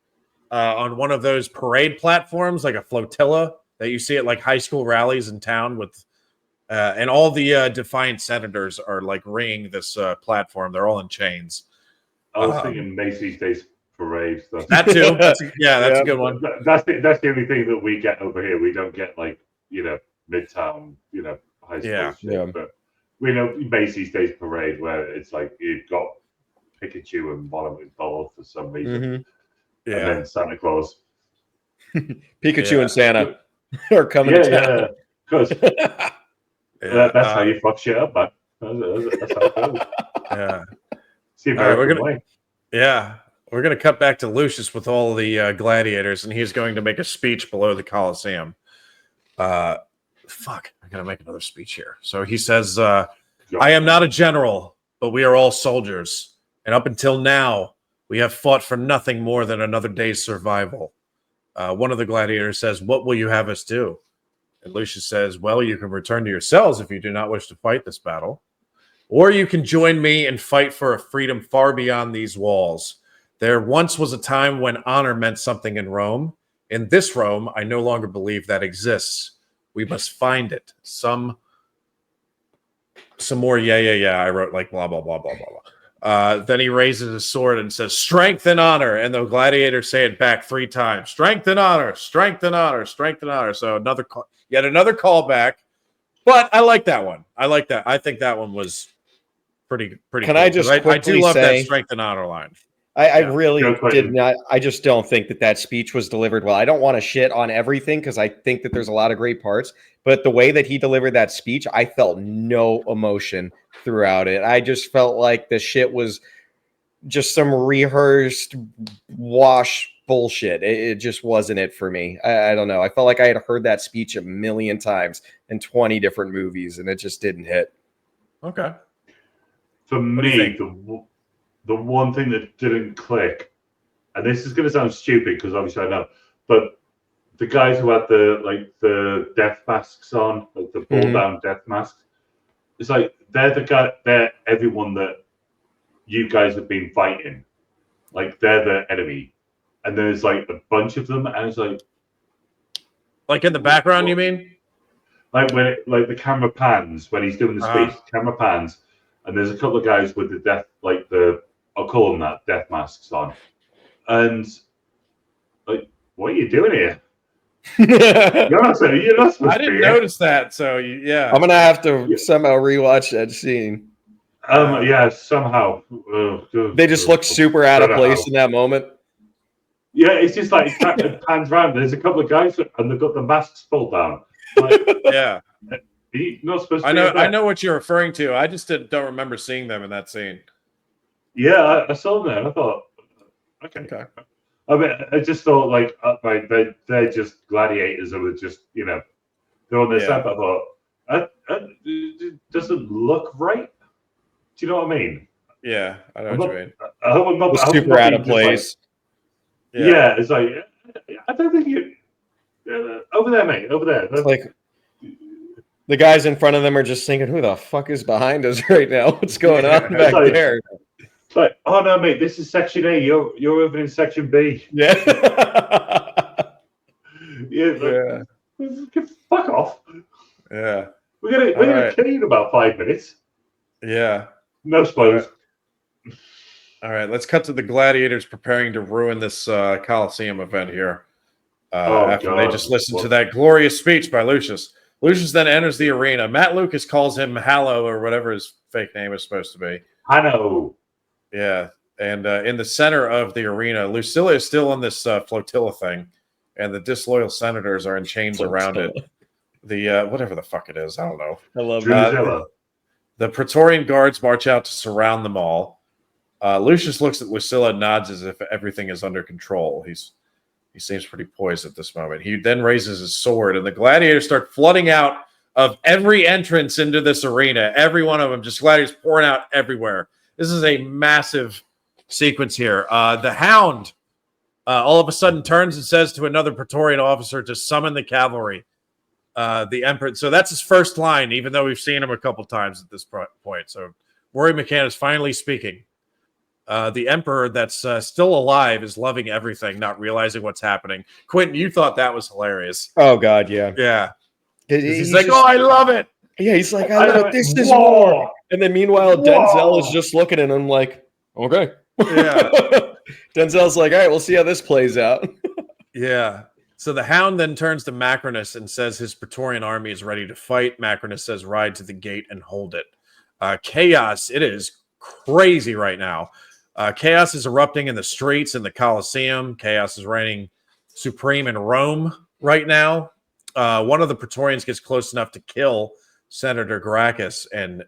on one of those parade platforms, like a flotilla that you see at like high school rallies in town with, and all the defiant senators are like ringing this platform. They're all in chains.
I was thinking Macy's Day's Parade.
That too. That's a good one.
That's the only thing that we get over here. We don't get like Midtown, high school shit.
Yeah.
But we know Macy's Day's Parade where it's like you've got Pikachu and one of them involved for some reason, and then Santa Claus,
Pikachu and Santa are coming to town.
Yeah, because that's how you fuck shit up, man. That's how it goes.
Yeah.
See, American way.
Yeah. We're going to cut back to Lucius with all the gladiators, and he's going to make a speech below the Coliseum. Fuck, I got to make another speech here. So he says, I am not a general, but we are all soldiers. And up until now, we have fought for nothing more than another day's survival. One of the gladiators says, what will you have us do? And Lucius says, well, you can return to your cells if you do not wish to fight this battle. Or you can join me and fight for a freedom far beyond these walls. There once was a time when honor meant something in Rome. In this Rome, I no longer believe that exists. We must find it. Some more, I wrote like blah, blah, blah, blah, blah, blah. Then he raises his sword and says, strength and honor. And the gladiators say it back 3 times. Strength and honor, strength and honor, strength and honor. So yet another callback. But I like that one. I like that. I think that one was pretty
Can
cool,
I just
I
quickly
do love
say,
that strength and honor line.
I really
Go quick.
did not. I just don't think that speech was delivered well. I don't want to shit on everything because I think that there's a lot of great parts. But the way that he delivered that speech, I felt no emotion throughout it. I just felt like the shit was just some rehearsed wash bullshit. It just wasn't it for me. I don't know. I felt like I had heard that speech a million times in 20 different movies, and it just didn't hit.
Okay.
For
do you
me,
think?
the one thing that didn't click, and this is going to sound stupid because obviously I know, but the guys who had the death masks on, like the pull down death masks, it's like they're everyone that you guys have been fighting, like they're the enemy, and there's like a bunch of them, and it's
like in the background, you mean?
like when the camera pans when he's doing the speech, camera pans, and there's a couple of guys with the death, I'll call them that, death masks on, and like, what are you doing here? You're not supposed
I
to
didn't
be here.
notice that. So yeah,
I'm gonna have to somehow rewatch that scene.
Yeah, somehow
They just look super out of place in that moment.
Yeah, it's just like it pans around. There's a couple of guys and they've got the masks pulled down. Like,
yeah.
you're not supposed to.
I know what you're referring to. I just don't remember seeing them in that scene.
Yeah, I saw them there. And I thought, okay. I mean, I just thought like they're just gladiators who are just they're on their side. But I thought it doesn't look right. Do you know what I mean?
Yeah, I know what you mean.
I hope I'm not
Super out of place.
Yeah, it's like I don't think you over there, mate. Over there.
It's like the guys in front of them are just thinking, "Who the fuck is behind us right now? What's going on back there?"
It's like, oh no, mate, this is section A. You're over in section B.
Yeah.
Fuck off.
Yeah.
We're gonna kill you in about 5 minutes.
Yeah.
No spoilers.
All right, let's cut to the gladiators preparing to ruin this Coliseum event here. After they just listened to that glorious speech by Lucius. Lucius then enters the arena. Matt Lucas calls him Hallow or whatever his fake name is supposed to be.
I know.
Yeah, and in the center of the arena, Lucilla is still on this flotilla thing, and the disloyal senators are in chains around it. The whatever the fuck it is, I don't know.
I love that.
The Praetorian guards march out to surround them all. Lucius looks at Lucilla and nods as if everything is under control. He seems pretty poised at this moment. He then raises his sword, and the gladiators start flooding out of every entrance into this arena. Every one of them, just gladiators pouring out everywhere. This is a massive sequence here. The Hound all of a sudden turns and says to another Praetorian officer to summon the cavalry. The Emperor. So that's his first line, even though we've seen him a couple times at this point. So Rory McCann is finally speaking. The Emperor that's still alive is loving everything, not realizing what's happening. Quentin, you thought that was hilarious.
Oh God, yeah.
Yeah.
He's
like, oh, I love it.
Yeah, he's like, I love it. This is war. And then meanwhile, Denzel is just looking at him like, okay.
Yeah.
Denzel's like, all right, we'll see how this plays out.
Yeah. So the Hound then turns to Macrinus and says his Praetorian army is ready to fight. Macrinus says, ride to the gate and hold it. Chaos. It is crazy right now. Chaos is erupting in the streets in the Coliseum. Chaos is reigning supreme in Rome right now. One of the Praetorians gets close enough to kill Senator Gracchus and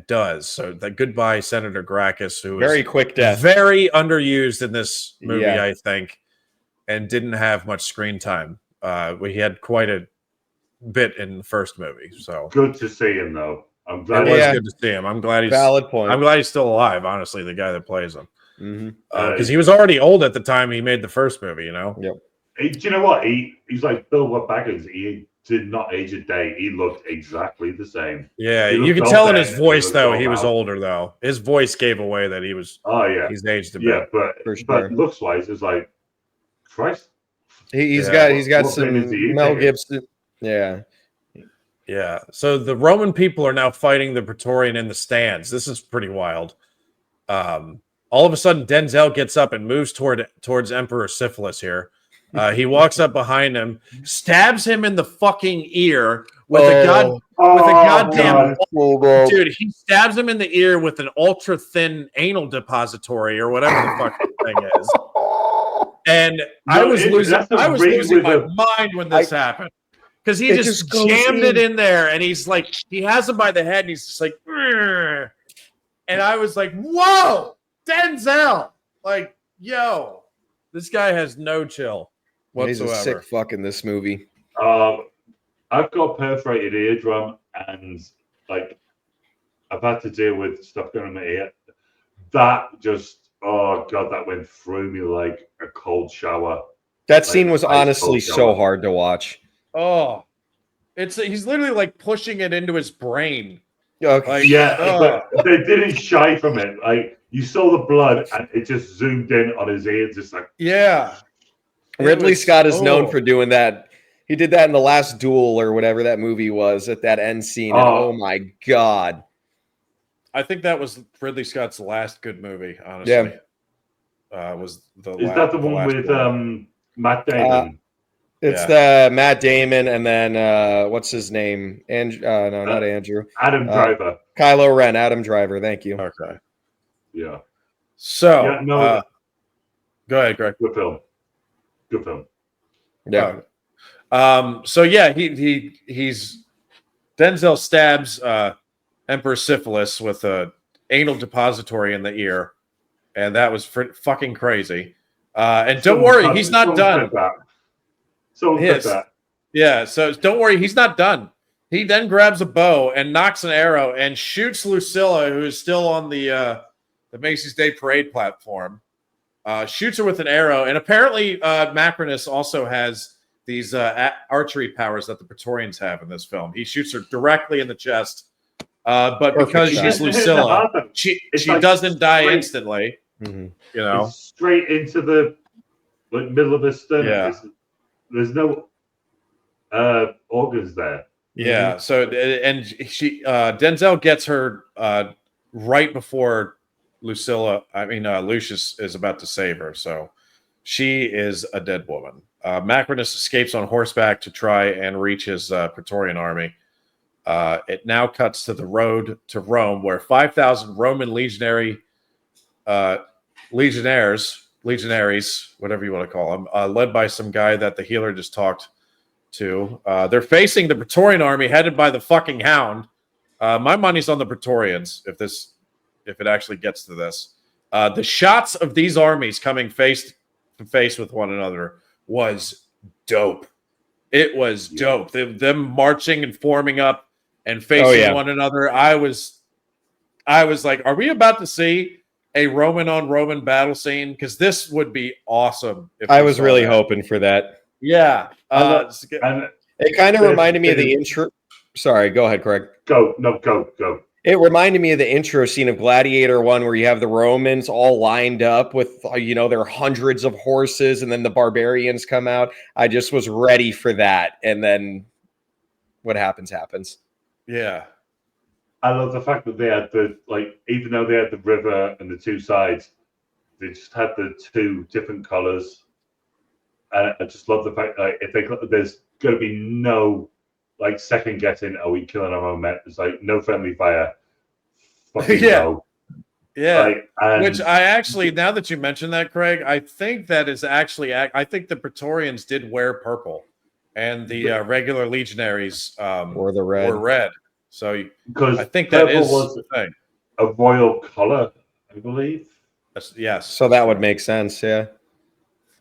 does. So the goodbye, Senator Gracchus, who
very
is
quick death,
very underused in this movie,
Yeah.
I think, and didn't have much screen time. He had quite a bit in the first movie. So
Good to see him, though. I'm glad.
it was
Yeah.
good to see him. I'm glad he's
valid point.
I'm glad he's still alive. Honestly, the guy that plays him,
Mhm.
because he was already old at the time he made the first movie. You know.
Yep.
Do you know what? He's like Bill Baggins. He did not age a day. He looked exactly the same.
Yeah,
He
you
looked
can tell in
old
his
then,
voice
he
though
looked
he was
old now.
older though. His voice gave away that he was.
Oh yeah,
He's aged a bit.
yeah, but
For sure.
but looks wise, it's like Christ.
He's
Yeah.
got
What minutes do you
some Mel
take?
Gibson. Yeah.
Yeah. So the Roman people are now fighting the Praetorian in the stands. This is pretty wild. All of a sudden, Denzel gets up and moves towards Emperor Syphilis here. He walks up behind him, stabs him in the fucking ear with a goddamn dude. He stabs him in the ear with an ultra thin anal depository or whatever the fuck the thing is. And I was losing my mind when this happened. Because he just jammed it in there, and he's like, he has him by the head, and he's just like, "Grr." And I was like, whoa, Denzel. Like, yo, this guy has no chill whatsoever.
He's a sick fuck in this movie.
I've got perforated eardrum, and like I've had to deal with stuff going in my ear. That just, oh god, that went through me like a cold shower.
That scene was
ice
honestly
cold
so
shower.
hard to watch.
Oh, he's literally like pushing it into his brain.
Okay.
Like,
Yeah, but they didn't shy from it. Like you saw the blood, and it just zoomed in on his ear, just like
yeah.
Ridley Scott is known for doing that. He did that in the last Duel or whatever that movie was at that end scene. And oh my god.
I think that was Ridley Scott's last good movie, honestly.
Yeah.
Was the
is that the one with Matt Damon?
It's the Matt Damon and then what's his name? No, not Andrew.
Adam Driver.
Kylo Ren, Adam Driver. Thank you.
Okay.
Yeah.
So
Yeah, no,
go ahead, Greg.
good film. Good film.
Yeah.
So yeah, he's Denzel stabs Emperor Syphilis with a anal depository in the ear, and that was fucking crazy. And don't worry, he's not done. Yeah, so don't worry, he's not done. He then grabs a bow and knocks an arrow and shoots Lucilla, who is still on the Macy's Day Parade platform. Shoots her with an arrow, and apparently Macrinus also has these archery powers that the Praetorians have in this film. He shoots her directly in the chest, but because she's Lucilla, she like doesn't die instantly.
Mm-hmm.
You know,
it's straight into the middle of the sternum.
Yeah.
There's no organs there.
Yeah. So and she Denzel gets her right before Lucius is about to save her. So she is a dead woman. Macrinus escapes on horseback to try and reach his Praetorian army. It now cuts to the road to Rome, where 5,000 Roman legionaries, whatever you want to call them, led by some guy that the healer just talked to. They're facing the Praetorian army headed by the fucking Hound. My money's on the Praetorians if it actually gets to this. The shots of these armies coming face to face with one another was dope. It was dope. Them marching and forming up and facing one another. I was like, are we about to see a Roman on Roman battle scene? Because this would be awesome. If
I was really hoping for that.
Yeah.
And
it kind of reminded me of the intro. Sorry, go ahead, Craig.
Go.
It reminded me of the intro scene of Gladiator 1 where you have the Romans all lined up with, their hundreds of horses and then the barbarians come out. I just was ready for that. And then what happens.
Yeah.
I love the fact that they had even though they had the river and the two sides, they just had the two different colors. And I just love the fact that there's going to be no second guessing, are we killing our own men? It's like no friendly fire. No.
Yeah. Which I actually, now that you mentioned that, Craig, I think that is actually, I think the Praetorians did wear purple and the regular legionaries
were
red. So
because
I think that is
the thing. A royal color, I believe.
Yes.
So that would make sense. Yeah.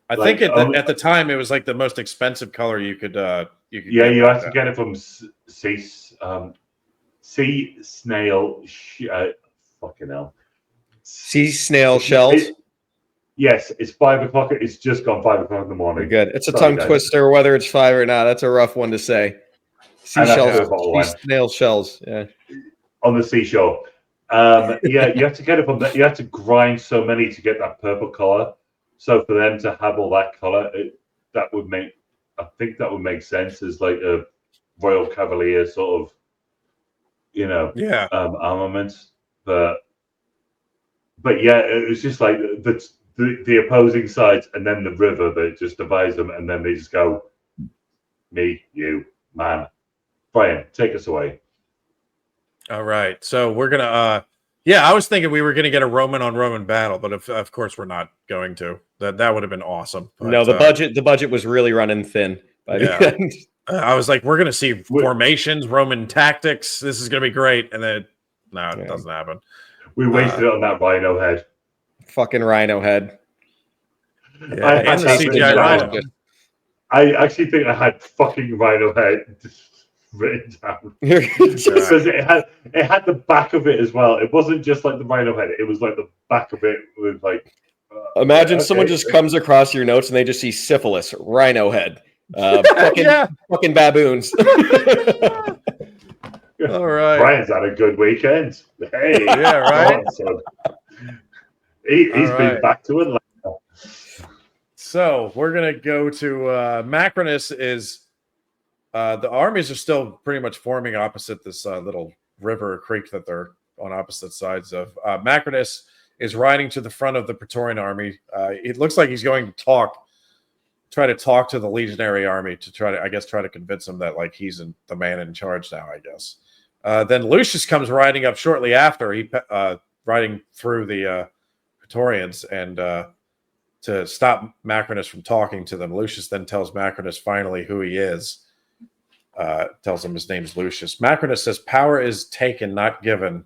I think at the time it was like the most expensive color you could
you have to get it from sea snail fucking hell.
Sea snail shells.
Yes, it's 5 o'clock. It's just gone 5 o'clock in the morning.
Good. It's a tongue twister whether it's 5 or not. That's a rough one to say. Seashells, snail shells. Yeah.
On the seashore. You have to get it from that. You have to grind so many to get that purple color. So for them to have all that color, that would make sense as like a Royal Cavalier sort of, armament. But yeah, it was just like the opposing sides and then the river that just divides them, and then they just go, me, you, man. Brian, take us away.
All right. So we're going to, I was thinking we were going to get a Roman on Roman battle, but of course we're not going to. That would have been awesome. But,
no, the budget was really running thin by the end.
I was like, we're going to see formations, Roman tactics. This is going to be great. And then, it doesn't happen.
We wasted it on that rhino head.
Fucking rhino head.
Yeah, and the CGI rhino.
I actually think I had fucking rhino head written down because it had the back of it as well. It wasn't just like the rhino head; it was like the back of it with like.
Imagine someone just comes across your notes and they just see syphilis, rhino head, fucking baboons.
All right,
Brian's had a good weekend. Hey,
yeah, right.
He's been back to Atlanta.
So we're gonna go to Macrinus. Is the armies are still pretty much forming opposite this little river or creek that they're on opposite sides of. Macrinus is riding to the front of the Praetorian army. It looks like he's going to try to talk to the legionary army to try to convince them that like he's the man in charge now, I guess. Then Lucius comes riding up shortly after, riding through the Praetorians and to stop Macrinus from talking to them. Lucius then tells Macrinus finally who he is. Tells him his name's Lucius. Macrinus says power is taken, not given.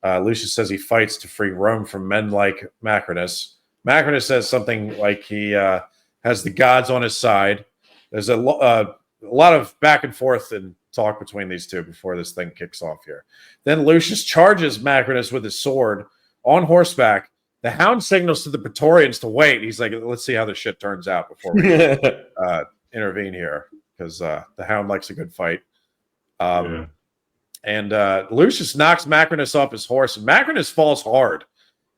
Lucius says he fights to free Rome from men like Macrinus. Macrinus says something like he has the gods on his side. There's a lot of back and forth and talk between these two before this thing kicks off here. Then Lucius charges Macrinus with his sword on horseback. The Hound signals to the Praetorians to wait. He's like, let's see how this shit turns out before we intervene here, because the Hound likes a good fight. And Lucius knocks Macrinus off his horse. Macrinus falls hard.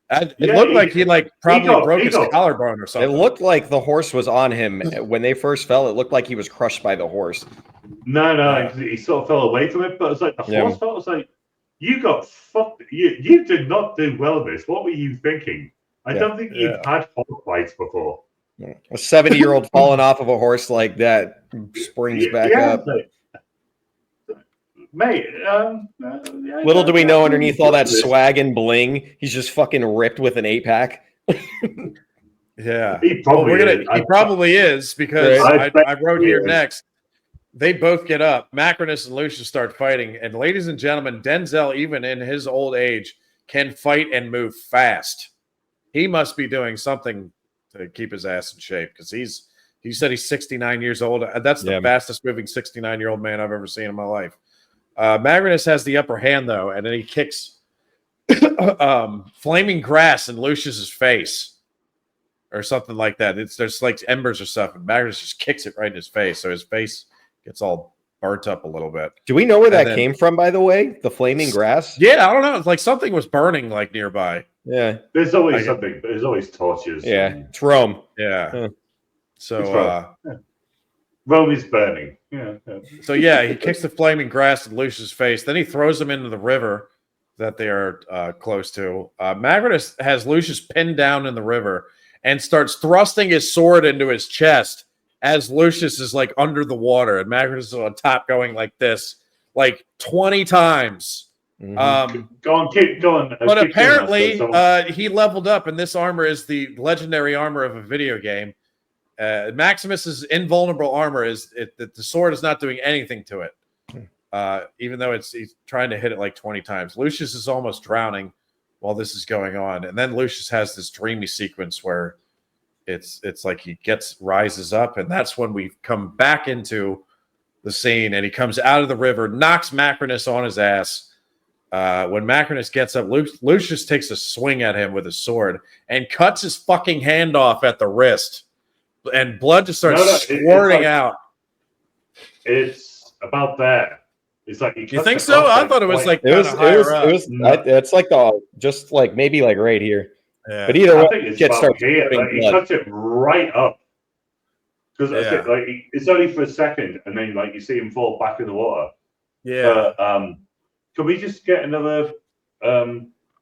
It looked like he probably broke his collarbone or something.
It looked like the horse was on him. When they first fell, it looked like he was crushed by the horse.
No, he sort of fell away from it, but it's like the horse felt. It's like, you got fucked. You did not do well this. What were you thinking? I don't think you've had horse fights before.
A 70-year-old falling off of a horse like that springs back up.
Mate,
little do we know, underneath all that swag and bling, he's just fucking ripped with an 8-pack.
Yeah,
he
probably is because I wrote here next. They both get up. Macrinus and Lucius start fighting, and ladies and gentlemen, Denzel, even in his old age, can fight and move fast. he must be doing something to keep his ass in shape because he said he's 69 years old. That's the fastest moving 69-year-old man I've ever seen in my life. Macrinus has the upper hand though, and then he kicks flaming grass in Lucius's face or something like that. There's like embers or stuff, and Macrinus just kicks it right in his face, so his face gets all burnt up a little bit.
Do we know where that came from, by the way? The flaming grass?
Yeah, I don't know. It's like something was burning like nearby.
Yeah.
There's always something. There's always torches.
Yeah, it's Rome.
Yeah. So
Rome is burning. Yeah.
So yeah, he kicks the flaming grass in Lucius's face. Then he throws him into the river that they are close to. Macrinus has Lucius pinned down in the river and starts thrusting his sword into his chest as Lucius is like under the water, and Macrinus is on top going like this, like 20 times.
Mm-hmm.
Go on, keep going.
But apparently, he leveled up, and this armor is the legendary armor of a video game. Maximus's invulnerable armor is the sword is not doing anything to it, even though he's trying to hit it like 20 times. Lucius is almost drowning while this is going on, and then Lucius has this dreamy sequence where it's like he rises up, and that's when we come back into the scene, and he comes out of the river, knocks Macrinus on his ass. When Macrinus gets up, Lucius takes a swing at him with his sword and cuts his fucking hand off at the wrist, and blood just starts squirting out.
It's about that. It's like
you think so? I thought it was like
it's like just like maybe like right here.
Yeah.
But either way,
it starts here. Like, he cuts it right up because like it's only for a second, and then like you see him fall back in the water.
Yeah.
Can we just get another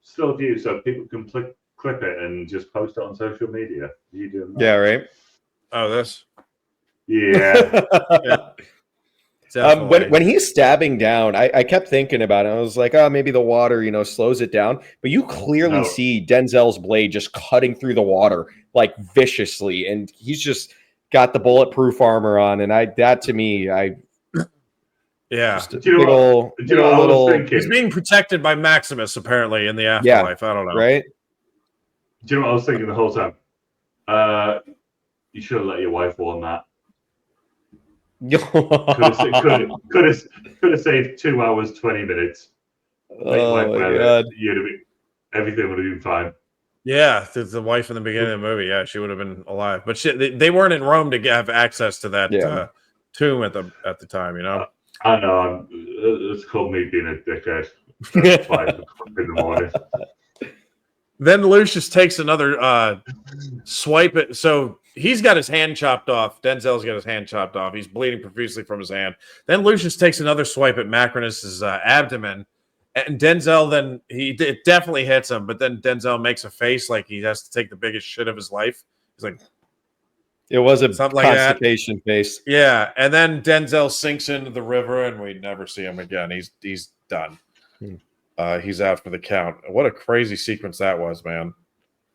still view so people can clip it and just post it on social media? You do that?
Yeah, right.
Oh, this.
Yeah.
When he's stabbing down, I kept thinking about it. I was like, oh, maybe the water, slows it down. But you clearly see Denzel's blade just cutting through the water like viciously, and he's just got the bulletproof armor on. And that to me,
yeah,
he's
being protected by Maximus apparently in the afterlife. I don't know,
right?
Do you know what I was thinking the whole time? You should have let your wife warn that. could have saved 2 hours 20 minutes.
Oh my God.
Everything would have been fine.
Yeah, the wife in the beginning of the movie. Yeah, she would have been alive, but they weren't in Rome to have access to that tomb at the time.
I know. It's called me being a dickhead. 5 in the morning.
Then Lucius takes another swipe at. So he's got his hand chopped off. Denzel's got his hand chopped off. He's bleeding profusely from his hand. Then Lucius takes another swipe at Macrinus's abdomen. And Denzel it definitely hits him. But then Denzel makes a face like he has to take the biggest shit of his life. He's like,
it was a constipation face.
Yeah. And then Denzel sinks into the river and we never see him again. He's done. He's out for the count. What a crazy sequence that was, man.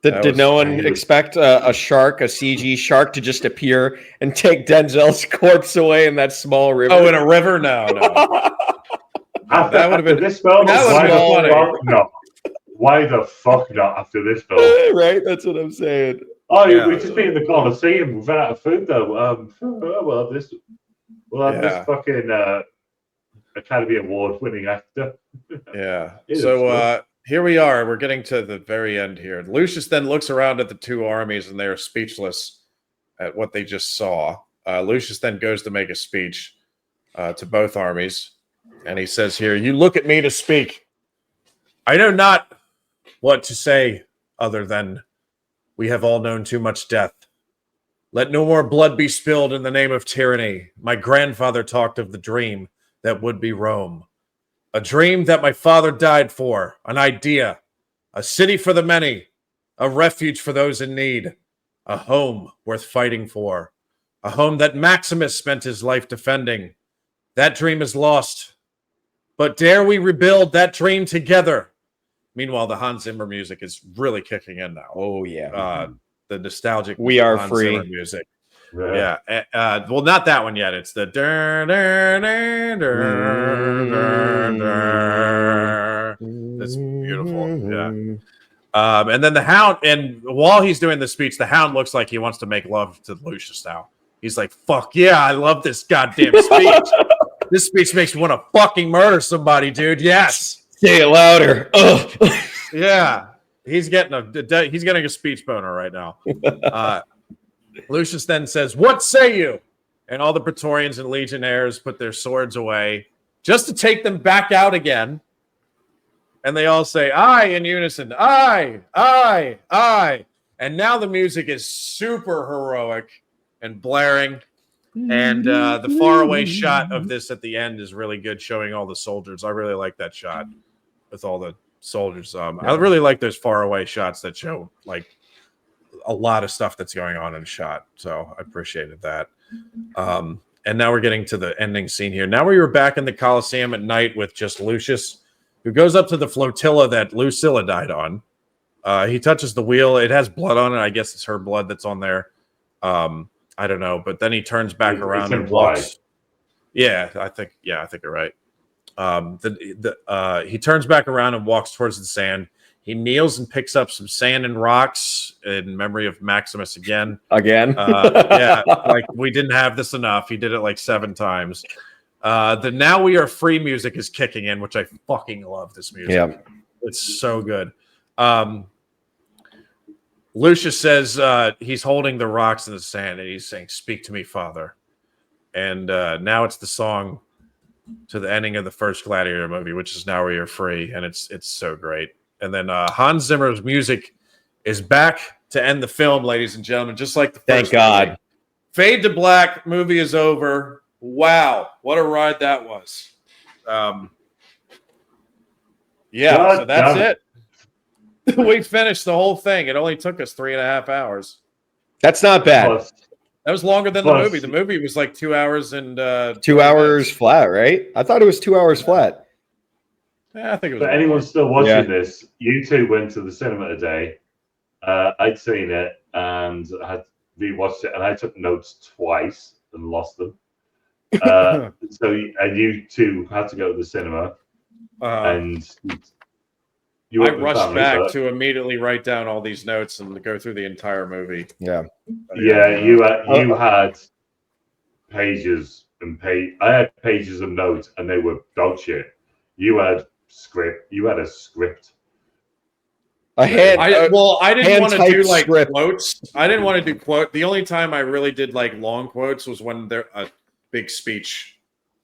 Did no one expect a CG shark to just appear and take Denzel's corpse away in that small river?
Oh, in a river? No.
That would have been this film. No. Why the fuck not after this film?
Right, that's what I'm saying.
Oh, we've just been in the Coliseum. We've run out of food though. This fucking Academy Award-winning actor.
Yeah. So here we are. We're getting to the very end here. Lucius then looks around at the two armies, and they are speechless at what they just saw. Lucius then goes to make a speech to both armies, and he says here, "You look at me to speak. I know not what to say other than we have all known too much death. Let no more blood be spilled in the name of tyranny. My grandfather talked of the dream that would be Rome. A dream that my father died for, an idea, a city for the many, a refuge for those in need, a home worth fighting for, a home that Maximus spent his life defending. That dream is lost, but dare we rebuild that dream together." Meanwhile, the Hans Zimmer music is really kicking in now.
Oh, yeah.
The nostalgic
We Are
Hans
Free
Zimmer music. Yeah. Well, not that one yet. It's the that's beautiful. Yeah. And then the Hound, and while he's doing the speech, the Hound looks like he wants to make love to Lucius now. He's like, fuck yeah, I love this goddamn speech. This speech makes me want to fucking murder somebody, dude. Yes.
Say it louder.
Yeah. He's getting a speech boner right now. Lucius then says, "What say you?" And all the Praetorians and legionnaires put their swords away just to take them back out again. And they all say, "Aye," in unison. "Aye, aye, aye." And now the music is super heroic and blaring. And the faraway shot of this at the end is really good, showing all the soldiers. I really like that shot with all the soldiers. I really like those faraway shots that show like a lot of stuff that's going on in a shot. So I appreciated that. And now we're getting to the ending scene here. Now we were back in the Coliseum at night with just Lucius, who goes up to the flotilla that Lucilla died on. He touches the wheel. It has blood on it. I guess it's her blood that's on there. I don't know. But then he turns back around and walks. Yeah, I think you're right. He turns back around and walks towards the sand. He kneels and picks up some sand and rocks in memory of Maximus again. Yeah, like we didn't have this enough. He did it like 7 times. The "Now We Are Free" music is kicking in, which I fucking love this music.
Yeah.
It's so good. Lucius says he's holding the rocks in the sand and he's saying, "Speak to me, Father." And now it's the song to the ending of the first Gladiator movie, which is "Now We Are Free," and it's so great. And then Hans Zimmer's music is back to end the film, ladies and gentlemen, just like the first
Thank God.
movie. Fade to black, movie is over. Wow, what a ride that was. So that's it. We finished the whole thing. It only took us 3.5 hours.
That's not bad.
That was longer than the movie. The movie was like 2 hours and
2 hours flat, right? I thought it was 2 hours flat.
Yeah, I think it was.
For anyone still watching this, you two went to the cinema today. I'd seen it and I had rewatched it, and I took notes twice and lost them. And you two had to go to the cinema, and
I rushed back to immediately write down all these notes and go through the entire movie.
Yeah.
You had pages and I had pages of notes, and they were dog shit. You had script. You had a script.
I didn't want to do like
script.
quotes. I didn't want to do quote. The only time I really did like long quotes was when a big speech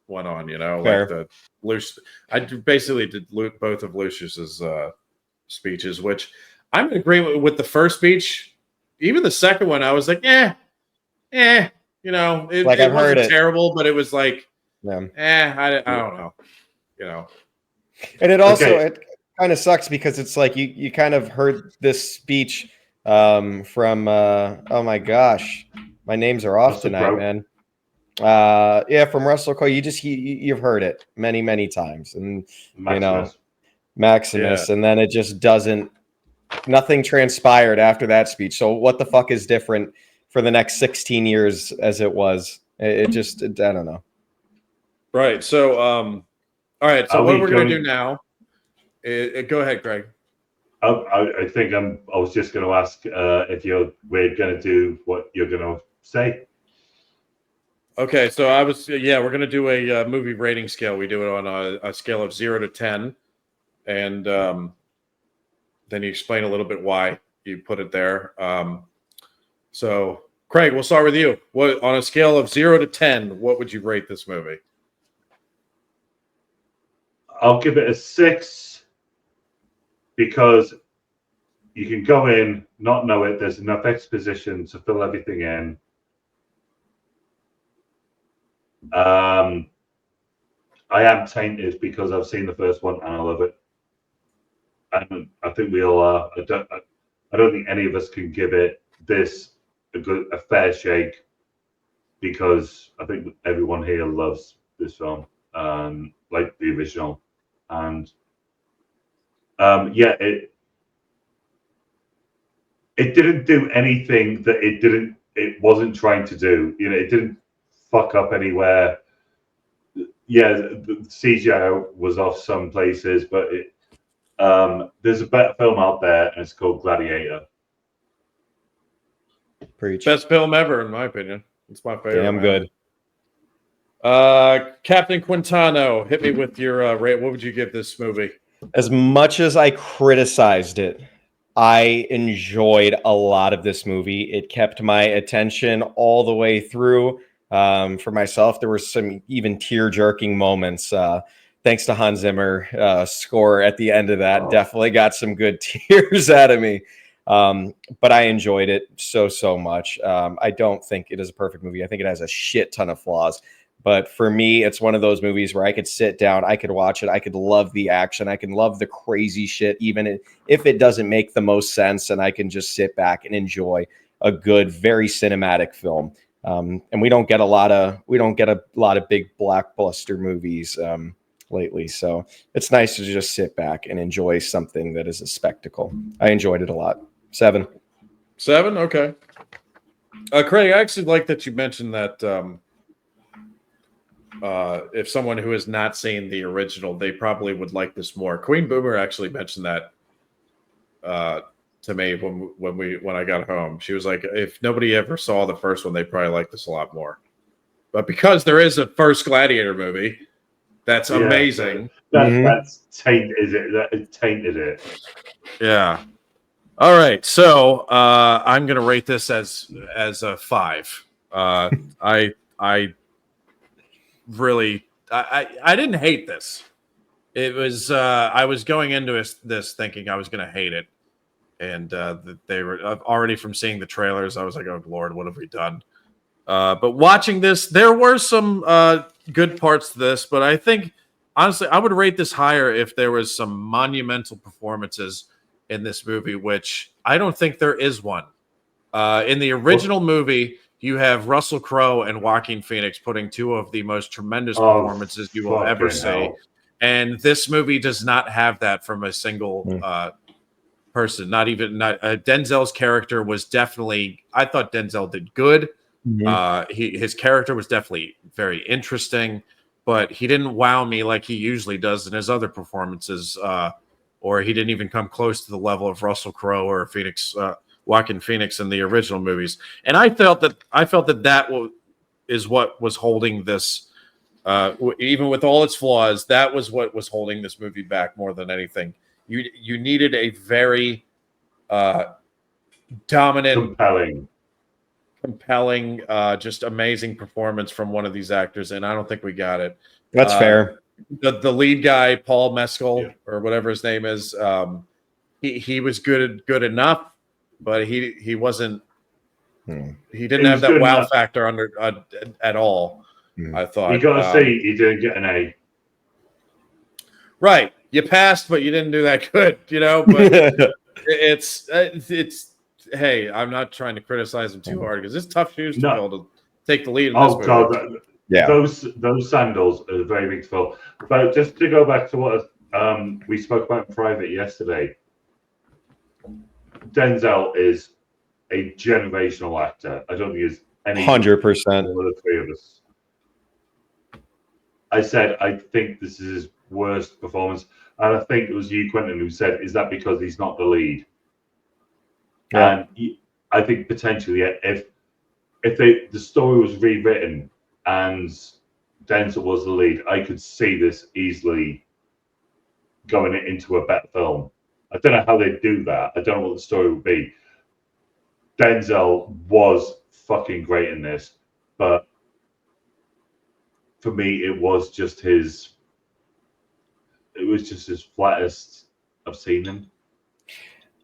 went on.
Fair.
Like the Lucius. I basically did both of Lucius's speeches, which I'm in agreement with the first speech. Even the second one, I was like, it wasn't terrible, but it was like, I don't know,
And it also it kind of sucks because it's like you kind of heard this speech from oh my gosh, my names are off tonight, man. From Russell Crowe. You've heard it many times, and Maximus, and then it just doesn't. Nothing transpired after that speech. So what the fuck is different for the next 16 years as it was? I don't know.
Right. So all right. So what we're going to do now? Go ahead, Greg.
I think I was just going to ask if we're going to do what you're going to say.
Okay, so we're going to do a movie rating scale. We do it on a scale of 0 to 10, and then you explain a little bit why you put it there. So, Craig, we'll start with you. What on a scale of 0 to 10, what would you rate this movie?
I'll give it a 6 because you can go in, not know it. There's enough exposition to fill everything in. I am tainted because I've seen the first one and I love it. And I think we all are. I don't think any of us can give it a fair shake because I think everyone here loves this film, like the original. And it didn't do anything that it wasn't trying to do. It didn't fuck up anywhere. The CGI was off some places, but there's a better film out there, and it's called Gladiator.
Preach.
Best film ever, in my opinion. It's my favorite.
Damn good.
Captain Quintano, hit me with your rate. What would you give this movie?
As much as I criticized it, I enjoyed a lot of this movie. It kept my attention all the way through. For myself, there were some even tear-jerking moments. Thanks to Hans Zimmer score at the end of that. Definitely got some good tears out of me. But I enjoyed it so much. I don't think it is a perfect movie. I think it has a shit ton of flaws. But for me, it's one of those movies where I could sit down, I could watch it, I could love the action, I can love the crazy shit, even if it doesn't make the most sense, and I can just sit back and enjoy a good, very cinematic film. And we don't get a lot of big blockbuster movies lately, so it's nice to just sit back and enjoy something that is a spectacle. I enjoyed it a lot. 7.
Okay. Craig, I actually like that you mentioned that. If someone who has not seen the original, they probably would like this more. Queen Boomer actually mentioned that to me when I got home. She was like, if nobody ever saw the first one, they probably like this a lot more. But because there is a first Gladiator movie, that's amazing.
That's tainted it. That tainted it.
Yeah. All right. So I'm gonna rate this as a 5. I really I didn't hate this. It was I was going into this thinking I was going to hate it, and they were already from seeing the trailers. I was like, oh Lord, what have we done? But watching this, there were some good parts to this, but I think honestly I would rate this higher if there was some monumental performances in this movie, which I don't think there is one. In the original movie, you have Russell Crowe and Joaquin Phoenix putting two of the most tremendous performances you will ever see. And this movie does not have that from a single person. Denzel's character was definitely, I thought Denzel did good. His character was definitely very interesting, but he didn't wow me like he usually does in his other performances, or he didn't even come close to the level of Russell Crowe or Joaquin Phoenix in the original movies. And I felt that is what was holding this, even with all its flaws, that was what was holding this movie back more than anything. You needed a very dominant, compelling, just amazing performance from one of these actors, and I don't think we got it.
That's fair.
The lead guy, Paul Mescal, or whatever his name is, he was good enough, but he wasn't. He didn't have that wow factor at all. I thought
you got to say he didn't get an A.
Right, you passed, but you didn't do that good. But it's hey, I'm not trying to criticize him too hard because it's tough shoes to fill to take the lead in this movie.
God, those sandals are very big to fill. But just to go back to what we spoke about in private yesterday, Denzel is a generational actor. I don't think there's any
100%.
One of the three of us. I said I think this is his worst performance, and I think it was you, Quentin, who said, "Is that because he's not the lead?" Yeah. And I think potentially, if the story was rewritten and Denzel was the lead, I could see this easily going into a better film. I don't know how they do that. I don't know what the story would be. Denzel was fucking great in this, but for me, it was just his flattest I've seen him.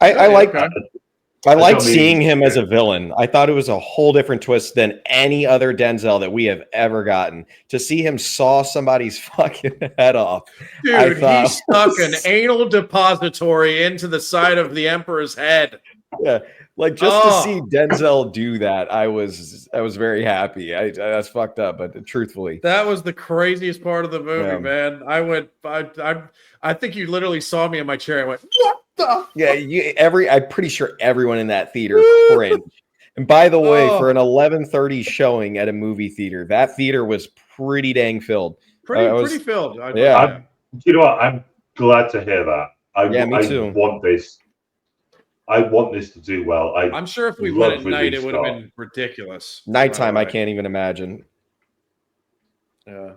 I like seeing him as a villain. I thought it was a whole different twist than any other Denzel that we have ever gotten. To see him saw somebody's fucking head off.
Dude, he stuck an anal depository into the side of the Emperor's head.
Yeah. Like just to see Denzel do that, I was very happy. That's fucked up, but truthfully,
that was the craziest part of the movie, man. I think you literally saw me in my chair and went, "What the?"
Yeah, I'm pretty sure everyone in that theater cringed. And by the way, for an 11:30 showing at a movie theater, that theater was pretty dang filled.
Pretty filled.
You know what? I'm glad to hear that.
Yeah, me too.
want this. I want this to do well.
I'm sure if we
love
went at
Ridley
night, it would have
Scott.
been ridiculous.
Nighttime,
by
I
the way.
can't even imagine.
Yeah.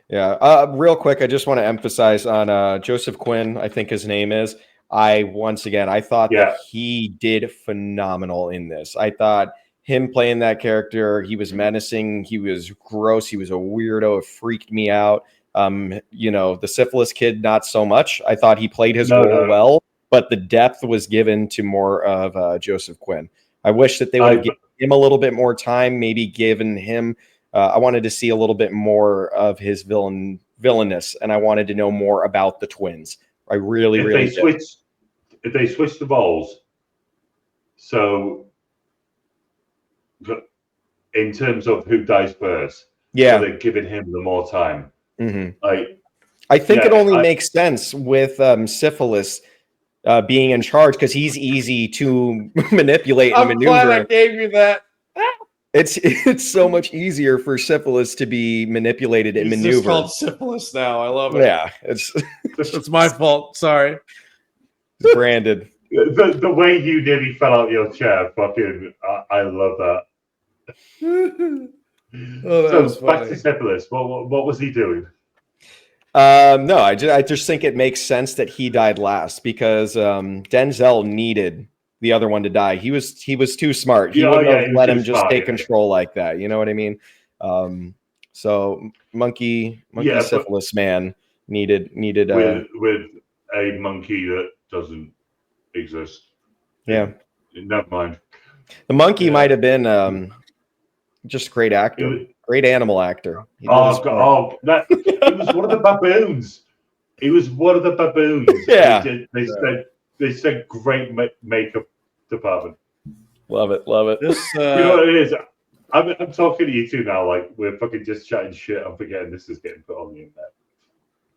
Yeah. Real quick, I just want to emphasize on Joseph Quinn, I think his name is. I thought that he did phenomenal in this. I thought him playing that character, he was menacing, he was gross, he was a weirdo. It freaked me out. The syphilis kid, not so much. I thought he played his role well, but the depth was given to more of Joseph Quinn. I wish that they would have given him a little bit more time, maybe given him. I wanted to see a little bit more of his villainous, and I wanted to know more about the twins. I really did.
If they switch the roles, so in terms of who dies first, so they're giving him the more time.
Mm-hmm. I think it only makes sense with syphilis being in charge because he's easy to manipulate and maneuver.
I'm glad I gave you that.
It's so much easier for syphilis to be manipulated and maneuvered.
It's called syphilis now. I love it.
Yeah,
it's my fault. Sorry.
It's branded.
The way you nearly fell out your chair, fucking, I love that. So back to syphilis. What was he doing?
No, I just think it makes sense that he died last because Denzel needed the other one to die. He was too smart. He wouldn't have let him just take control like that. You know what I mean? So monkey syphilis man needed
with a monkey that doesn't exist.
Yeah,
never mind.
The monkey might have been just a great actor, great animal actor.
He was one of the baboons. He was one of the baboons.
Yeah,
they said great makeup department.
Love it.
This,
you know what it is? I'm talking to you two now. Like we're fucking just chatting shit. I'm forgetting this is getting put on the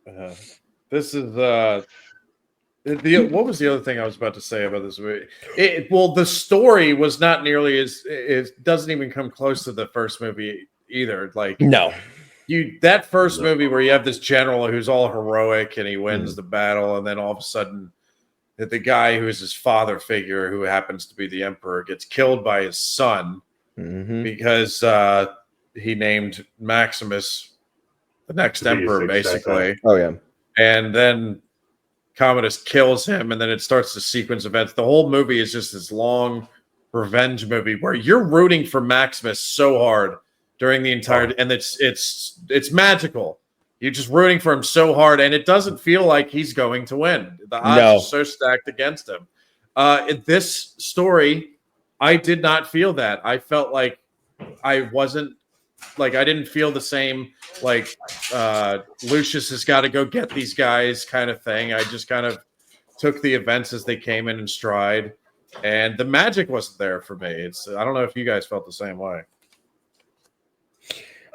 internet.
This is what was the other thing I was about to say about this movie? The story was not nearly as it doesn't even come close to the first movie either. Like that first movie where you have this general who's all heroic and he wins the battle, and then all of a sudden the guy who is his father figure, who happens to be the emperor, gets killed by his son because he named Maximus the next emperor, basically.
Oh yeah,
and then Commodus kills him, and then it starts the sequence of events. The whole movie is just this long revenge movie where you're rooting for Maximus so hard during the entire, and it's magical. You're just rooting for him so hard, and it doesn't feel like he's going to win. The odds are so stacked against him. In this story, I did not feel that. I felt like I didn't feel the same, like Lucius has got to go get these guys kind of thing. I just kind of took the events as they came in stride, and the magic wasn't there for me. I don't know if you guys felt the same way.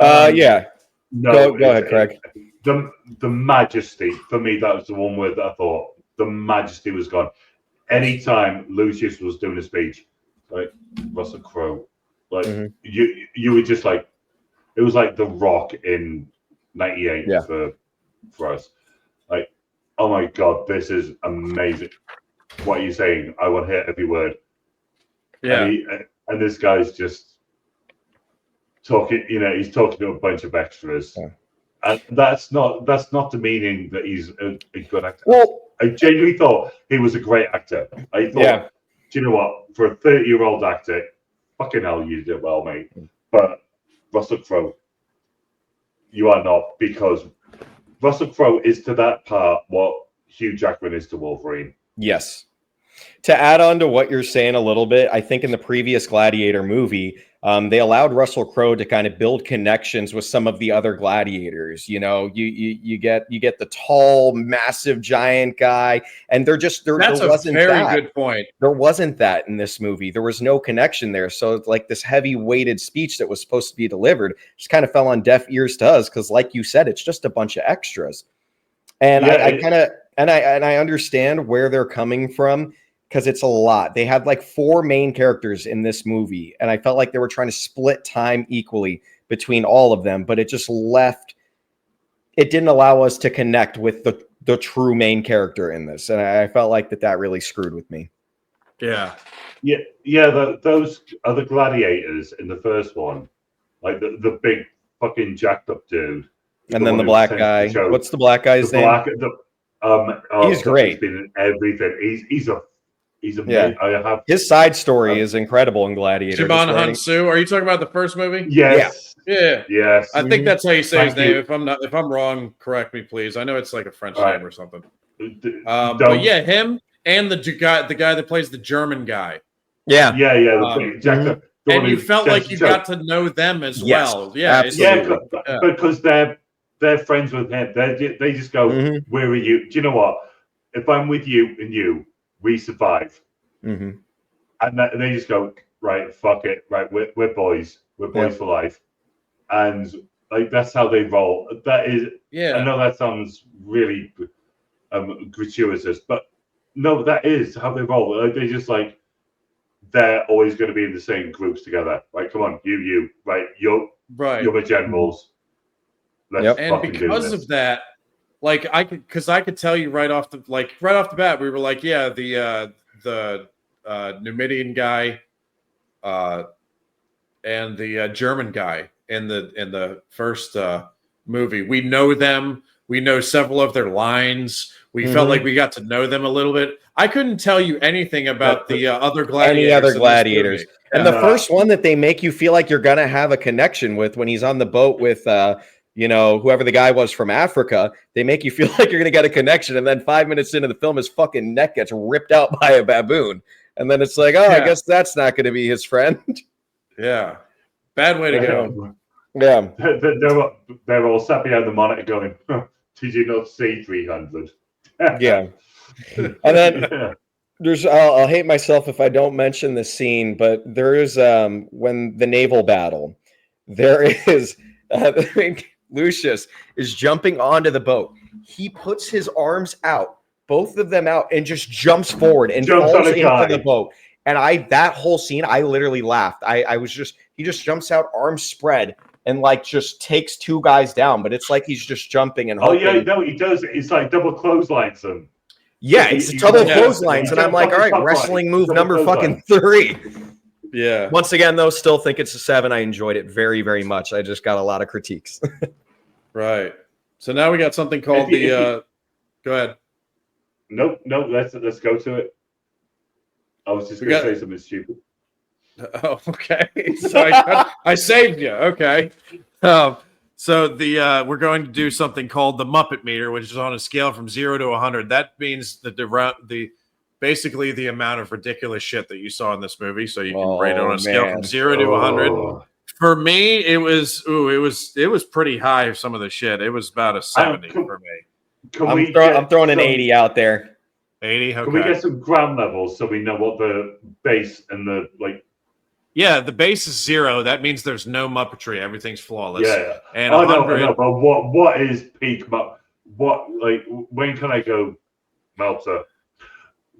Yeah.
No,
go ahead, Craig.
The majesty, for me, that was the one word that I thought the majesty was gone. Anytime Lucius was doing a speech, like Russell Crowe, like you were just like, it was like The Rock in '98 for us. Like, oh my God, this is amazing. What are you saying? I want to hear every word.
Yeah.
And this guy's just talking, he's talking to a bunch of extras. Yeah. And that's not the meaning that he's a good actor.
Well,
I genuinely thought he was a great actor. I thought, do you know what? For a 30-year-old actor, fucking hell, you did well, mate. But Russell Crowe, you are not, because Russell Crowe is to that part what Hugh Jackman is to Wolverine.
Yes. To add on to what you're saying a little bit, I think in the previous Gladiator movie, they allowed Russell Crowe to kind of build connections with some of the other gladiators. You get the tall, massive, giant guy, and there wasn't
a very good point.
There wasn't that in this movie. There was no connection there. So it's like this heavy weighted speech that was supposed to be delivered just kind of fell on deaf ears to us because, like you said, it's just a bunch of extras. And I understand where they're coming from, because it's a lot. They had like 4 main characters in this movie, and I felt like they were trying to split time equally between all of them, but it just left it didn't allow us to connect with the true main character in this, and I felt like that really screwed with me.
Yeah.
Those are the gladiators in the first one, like the big fucking jacked up dude,
And then the black guy. What's the black guy's name? He's great.
He's been in everything. He's amazing.
Yeah.
I have
His side story is incredible in Gladiator.
Shimon Hansu. Are you talking about the first movie?
Yes.
Yeah.
Yes.
I think that's how you say his
Thank
name.
you.
If I'm wrong, correct me, please. I know it's like a French
All right.
name or something.
Don't-
But yeah, him and the guy that plays the German guy.
Yeah.
Yeah. The big jacked up. the
And
one
you
who
felt like you
Denzel-
got to know them as
Yes,
well. Yeah,
absolutely.
because they're friends with him. They just go, where are you? Do you know what? If I'm with you and you, we survive.
Mm-hmm.
And they just go, right, fuck it, right, we're boys, for life, and like that's how they roll. That is, I know that sounds really gratuitous, but no, that is how they roll. Like, they just like they're always going to be in the same groups together. Right, come on, you, right, you're my generals. Let's fucking do this.
And because of that, like I could tell you right off the bat, we were like, yeah, the Numidian guy, and the German guy in the first movie. We know them. We know several of their lines. We felt like we got to know them a little bit. I couldn't tell you anything about the other gladiators.
Any other gladiators. And
Yeah.
the first one that they make you feel like you're gonna have a connection with when he's on the boat with whoever the guy was from Africa, they make you feel like you're gonna get a connection, and then 5 minutes into the film, his fucking neck gets ripped out by a baboon. And then it's like, I guess that's not gonna be his friend.
Yeah. Bad way to go.
Yeah.
They're all sat behind the monitor going, did you not see 300?
Yeah. And then there's I'll hate myself if I don't mention this scene, but there is when the naval battle, there is Lucius is jumping onto the boat. He puts his arms out, both of them out, and just jumps forward and falls into the boat. And that whole scene, I literally laughed. He just jumps out, arms spread, and like just takes two guys down. But it's like he's just jumping and hoping.
Oh yeah, no, he does. It's like double clotheslines them.
Yeah, it's double clotheslines, and I'm like, all right, wrestling move number fucking 3.
Yeah.
Once again, though, still think it's a 7. I enjoyed it very, very much. I just got a lot of critiques.
Right. So now we got something called go ahead.
Nope. Let's go to it. I was just going to say something stupid.
Oh, okay. So I saved you. Okay. So we're going to do something called the Muppet meter, which is on a scale from 0 to 100. That means that basically the amount of ridiculous shit that you saw in this movie. So you can rate it on a scale from 0 to 100. For me, it was pretty high. Some of the shit. It was about a 70 for me.
I'm throwing an 80 out there.
80. Okay.
Can we get some ground levels so we know what the base and the like?
Yeah, the base is 0. That means there's no Muppetry. Everything's flawless.
Yeah.
And
I know. But what is peak? When can I go, Meltzer?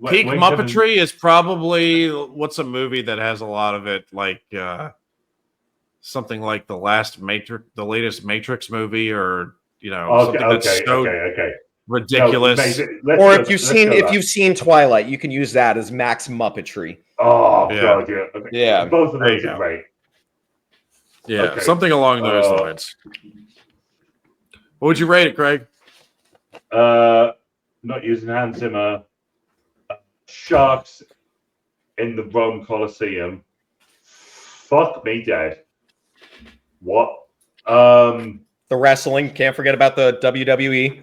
Peak Muppetry is probably what's a movie that has a lot of it, like something like the latest Matrix movie, or something that's so ridiculous.
Or if you've seen Twilight, you can use that as max Muppetry.
Oh god, yeah. Okay.
Yeah.
Both of those are great.
Yeah, something along those lines. What would you rate it, Craig?
Not using Hans Zimmer. Sharks in the Rome Coliseum. Fuck me dead. What?
The wrestling. Can't forget about the WWE.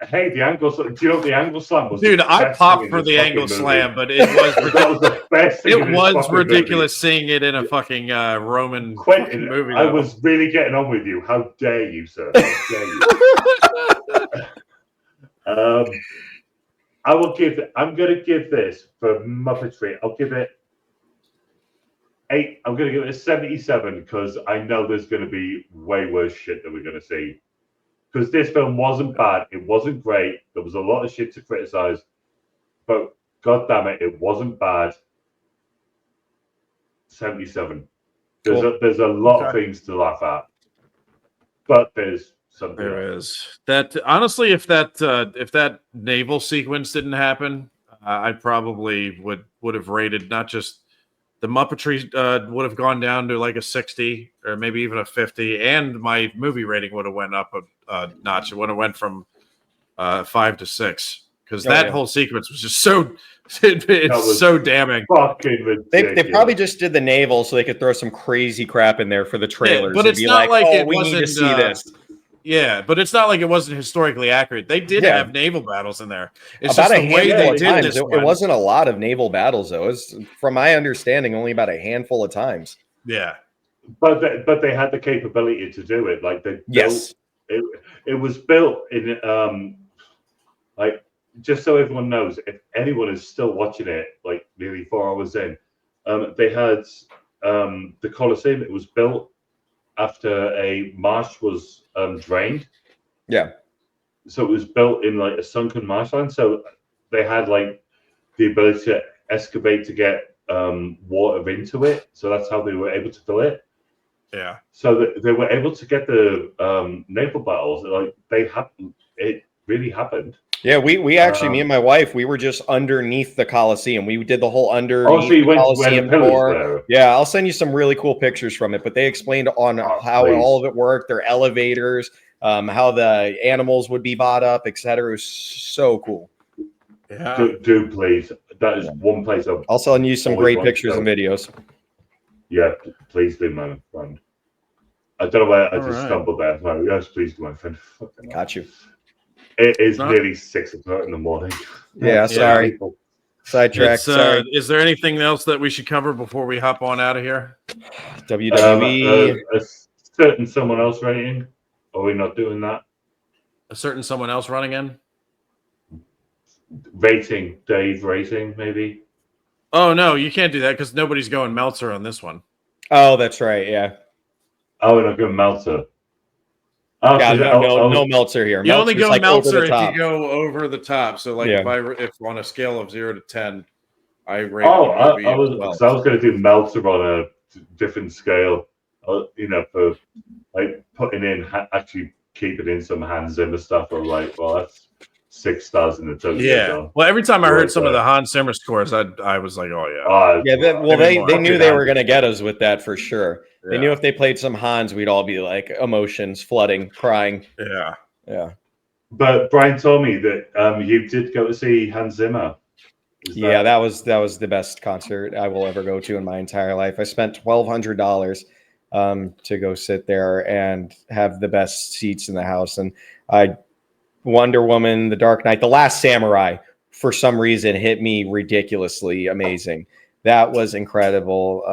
Hey, the angle. Do you know what the angle slam was?
Dude, I popped for the angle slam, but it was
that was the best thing.
It was ridiculous seeing it in a fucking Roman
Quentin,
movie.
I was really getting on with you. How dare you, sir? How dare you? I'm going to give this for Muppetry. I'll give it 8. I'm going to give it a 77 because I know there's going to be way worse shit that we're going to see. Because this film wasn't bad. It wasn't great. There was a lot of shit to criticize. But god damn it, it wasn't bad. 77. There's a lot of things to laugh at. But there's something.
There is that. Honestly, if that naval sequence didn't happen, I probably would have rated not just the Muppetry would have gone down to like a 60 or maybe even a 50, and my movie rating would have went up a notch. It would have went from 5 to 6 because that whole sequence was just so so damning.
Fucking ridiculous.
They probably just did the naval so they could throw some crazy crap in there for the trailers.
But it's
be
not like it
we
wasn't,
need to see this.
Yeah, but it's not like it wasn't historically accurate. They did have naval battles in there. It's
About
just the way they did
times.
this.
It wasn't a lot of naval battles, though. It was, from my understanding, only about a handful of times.
Yeah,
but they had the capability to do it. Like it was built in like, just so everyone knows, if anyone is still watching it, like nearly 4 hours in, they had the Coliseum. It was built after a marsh was drained.
Yeah.
So it was built in like a sunken marshland. So they had like the ability to excavate to get water into it. So that's how they were able to fill it.
Yeah.
So they were able to get the naval battles. Like it really happened.
Yeah, we actually, me and my wife, we were just underneath the Coliseum. We did the whole underneath
so you
the
went
Coliseum
pillars
tour.
there.
Yeah, I'll send you some really cool pictures from it. But they explained on how all of it worked, their elevators, how the animals would be bought up, etc. It was so cool.
Yeah.
Do please. That is one place
I'll send you some great pictures and videos.
Yeah, please do, my friend. I don't know why I just
right.
stumbled there. Like, yes, please do, my friend.
Got you.
It is nearly 6 o'clock in the morning.
Yeah, sorry. Sidetrack. Sorry.
Is there anything else that we should cover before we hop on out of here?
WWE.
A certain someone else rating. Are we not doing that?
A certain someone else running in?
Rating, Dave rating, maybe.
Oh no, you can't do that because nobody's going Meltzer on this one.
Oh, that's right. Yeah.
Oh, we're not going Meltzer.
Yeah, no Meltzer here.
You only go
like
Meltzer if you go over the top. So, like, if on a scale of 0 to 10, I rate.
I was going to do Meltzer on a different scale. For like putting in actually keeping in some Hans Zimmer stuff. Or like, well, that's 6 stars in the total.
Yeah. Well, every time I heard some of the Hans Zimmer scores, I was like, oh yeah.
They knew they were going to get us with that for sure. Yeah. They knew if they played some Hans, we'd all be like emotions flooding, crying.
Yeah.
Yeah.
But Brian told me that you did go to see Hans Zimmer.
That was the best concert I will ever go to in my entire life. I spent $1,200 to go sit there and have the best seats in the house. And Wonder Woman, The Dark Knight, The Last Samurai, for some reason, hit me ridiculously amazing. That was incredible.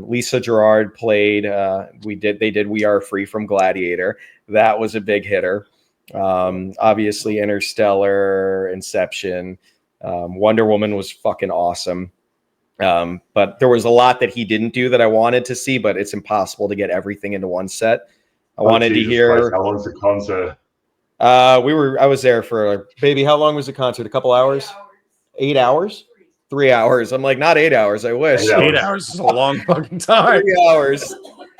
Lisa Gerrard played. They did We Are Free from Gladiator. That was a big hitter. Obviously, Interstellar, Inception. Wonder Woman was fucking awesome. But there was a lot that he didn't do that I wanted to see, but it's impossible to get everything into one set. I wanted to hear.
Christ, how long's the concert?
I was there for baby. How long was the concert? A couple hours? 8 hours? 3 hours. I'm like, not 8 hours. I wish.
8 hours is a long fucking time.
3 hours.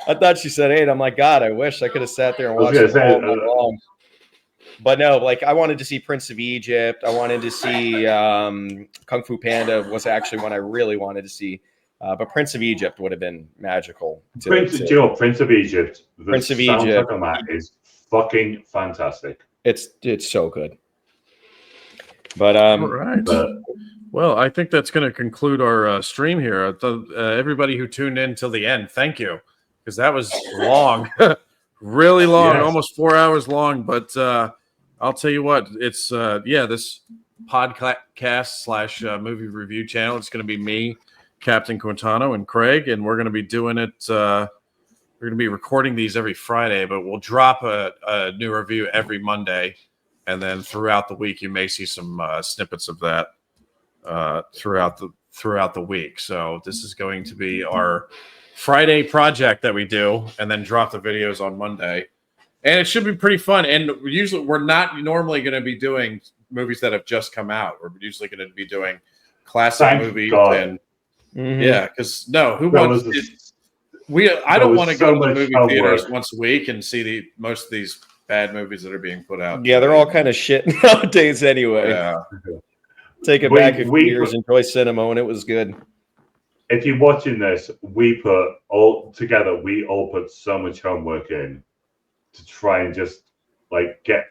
I thought she said 8. I'm like, God, I wish I could have sat there and watched it all night long. But no, like I wanted to see Prince of Egypt. I wanted to see Kung Fu Panda was actually one I really wanted to see. But Prince of Egypt would have been magical.
Prince of Egypt.
Prince of Egypt.
On that is fucking fantastic.
It's so good. But
all right. Well, I think that's going to conclude our stream here. Everybody who tuned in till the end, thank you, because that was long, really long, almost 4 hours long. But I'll tell you what, it's this podcast / movie review channel. It's going to be me, Captain Quintano, and Craig, and we're going to be doing it. We're going to be recording these every Friday, but we'll drop a new review every Monday, and then throughout the week, you may see some snippets of that throughout the week. So this is going to be our Friday project that we do, and then drop the videos on Monday. And it should be pretty fun. And usually, we're not normally going to be doing movies that have just come out. We're usually going to be doing classic movies.
God.
And because who wants it? I don't want to go to the movie theaters once a week and see most of these bad movies that are being put out.
Yeah, they're all kind of shit nowadays anyway.
Yeah.
Take it back a few years, enjoy cinema when it was good.
If you're watching this, we all put so much homework in to try and just like get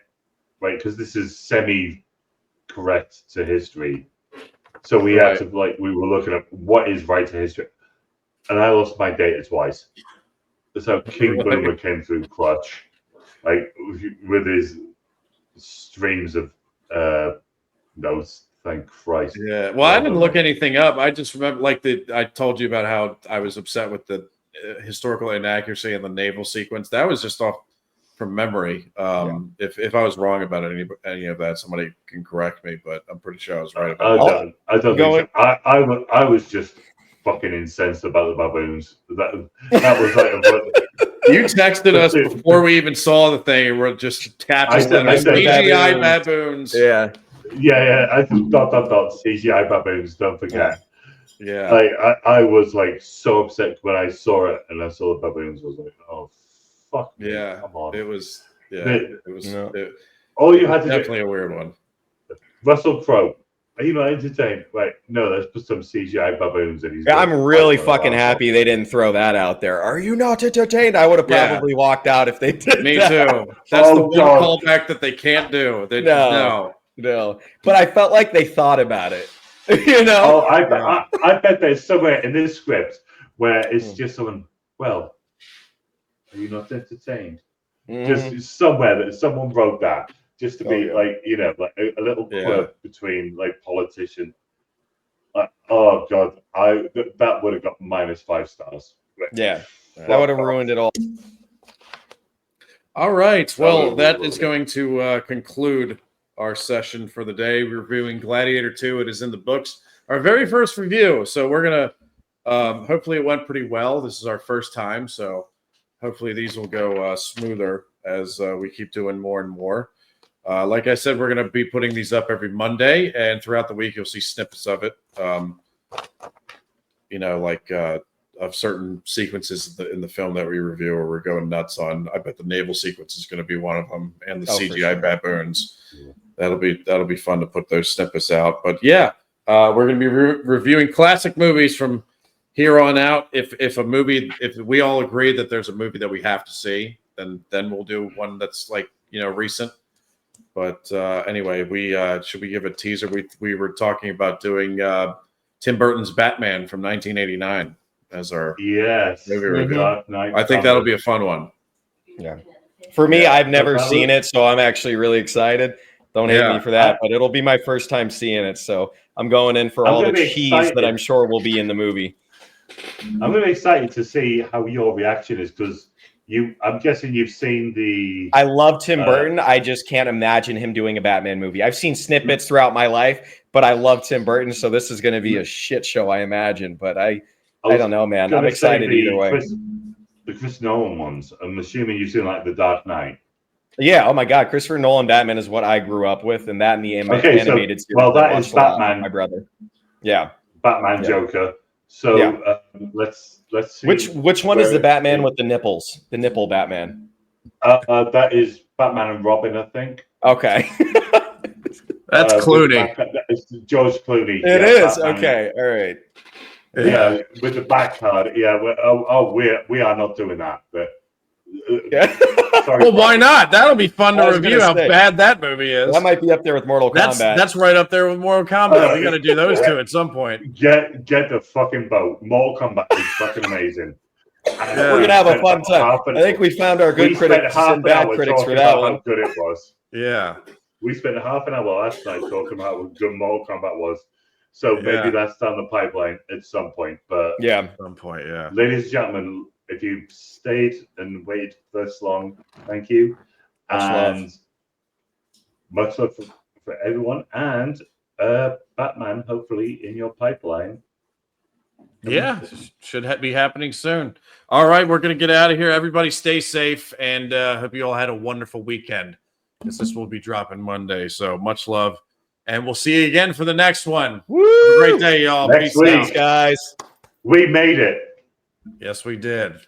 right, because this is semi-correct to history. So we had to we were looking at what is right to history. And I lost my data twice. So King Boomer came through clutch, like with his streams of notes. Thank Christ.
Yeah. Well, I didn't look anything up. I just remember, I told you about how I was upset with the historical inaccuracy in the naval sequence. That was just off from memory. If I was wrong about any of that, somebody can correct me. But I'm pretty sure I was right about that.
I don't think so. I was just fucking incensed about the baboons. That was like
you texted us before we even saw the thing. We're just capturing CGI baboons.
Yeah.
I thought CGI baboons. Don't forget.
Yeah.
I was like so upset when I saw it and I saw the baboons. I was like, oh fuck.
Yeah.
Come on.
It was. Yeah. It was.
All you had to
definitely a weird one.
Russell Crowe. Are you not entertained? Right. No, let's put some CGI baboons in.
I'm really fucking happy they didn't throw that out there. Are you not entertained? I would have probably walked out if they did.
Me too. That's the one callback that they can't do.
No. But I felt like they thought about it. You know?
Oh, I bet there's somewhere in this script where it's just someone, well, are you not entertained? Just somewhere that someone wrote that. Just to be like a little quirk between like politician. Oh God, that would have got -5 stars.
Yeah, that would have ruined it all.
All right, well, that is going to conclude our session for the day, reviewing Gladiator 2. It is in the books. Our very first review, so we're gonna. Hopefully, it went pretty well. This is our first time, so hopefully these will go smoother as we keep doing more and more. Like I said, we're going to be putting these up every Monday, and throughout the week, you'll see snippets of it. Of certain sequences in the film that we review, or we're going nuts on. I bet the naval sequence is going to be one of them, and the CGI baboons. Yeah. That'll be fun to put those snippets out. But yeah, we're going to be reviewing classic movies from here on out. If we all agree that there's a movie that we have to see, then we'll do one that's recent. But anyway, should we give a teaser? We were talking about doing Tim Burton's Batman from 1989 as our movie review. I think that'll be a fun one.
Yeah. For me, I've never seen it, so I'm actually really excited. Don't hate me for that, but it'll be my first time seeing it, so I'm going in for all the cheese that I'm sure will be in the movie.
I'm really excited to see how your reaction is, because I'm guessing you've seen the.
I love Tim Burton. I just can't imagine him doing a Batman movie. I've seen snippets throughout my life, but I love Tim Burton, so this is going to be a shit show, I imagine. But I don't know, man. I'm excited either way.
The Chris Nolan ones. I'm assuming you've seen like The Dark Knight.
Yeah. Oh my God, Christopher Nolan Batman is what I grew up with, and that and the animated series.
Well, that is Batman.
My brother. Yeah.
Batman Joker. So let's see.
Which one is the Batman with the nipples? The nipple Batman.
That is Batman and Robin, I think.
Okay.
That's Clooney.
It's George Clooney.
It is. Batman. Okay. All right.
Yeah, with the back card. Yeah. We are not doing that. But
sorry, well, why not? That'll be fun to review how bad that movie is.
That might be up there with Mortal Kombat.
That's right up there with Mortal Kombat. We got to do those two at some point.
Get the fucking boat. Mortal Kombat is fucking amazing.
We're gonna have a fun time. I think we found our good critics and bad critics for that one.
How good it was.
Yeah.
We spent half an hour last night talking about how good Mortal Kombat was. So maybe that's down the pipeline at some point. But
at some point,
ladies and gentlemen, if you stayed and waited this long, thank you. Much love for everyone. And Batman, hopefully, in your pipeline.
Yeah, should be happening soon. All right, we're going to get out of here. Everybody stay safe, and hope you all had a wonderful weekend, because this will be dropping Monday. So much love, and we'll see you again for the next one.
Woo!
Have a great day, y'all.
Next
Peace
week,
out.
Guys.
We made it.
Yes, we did.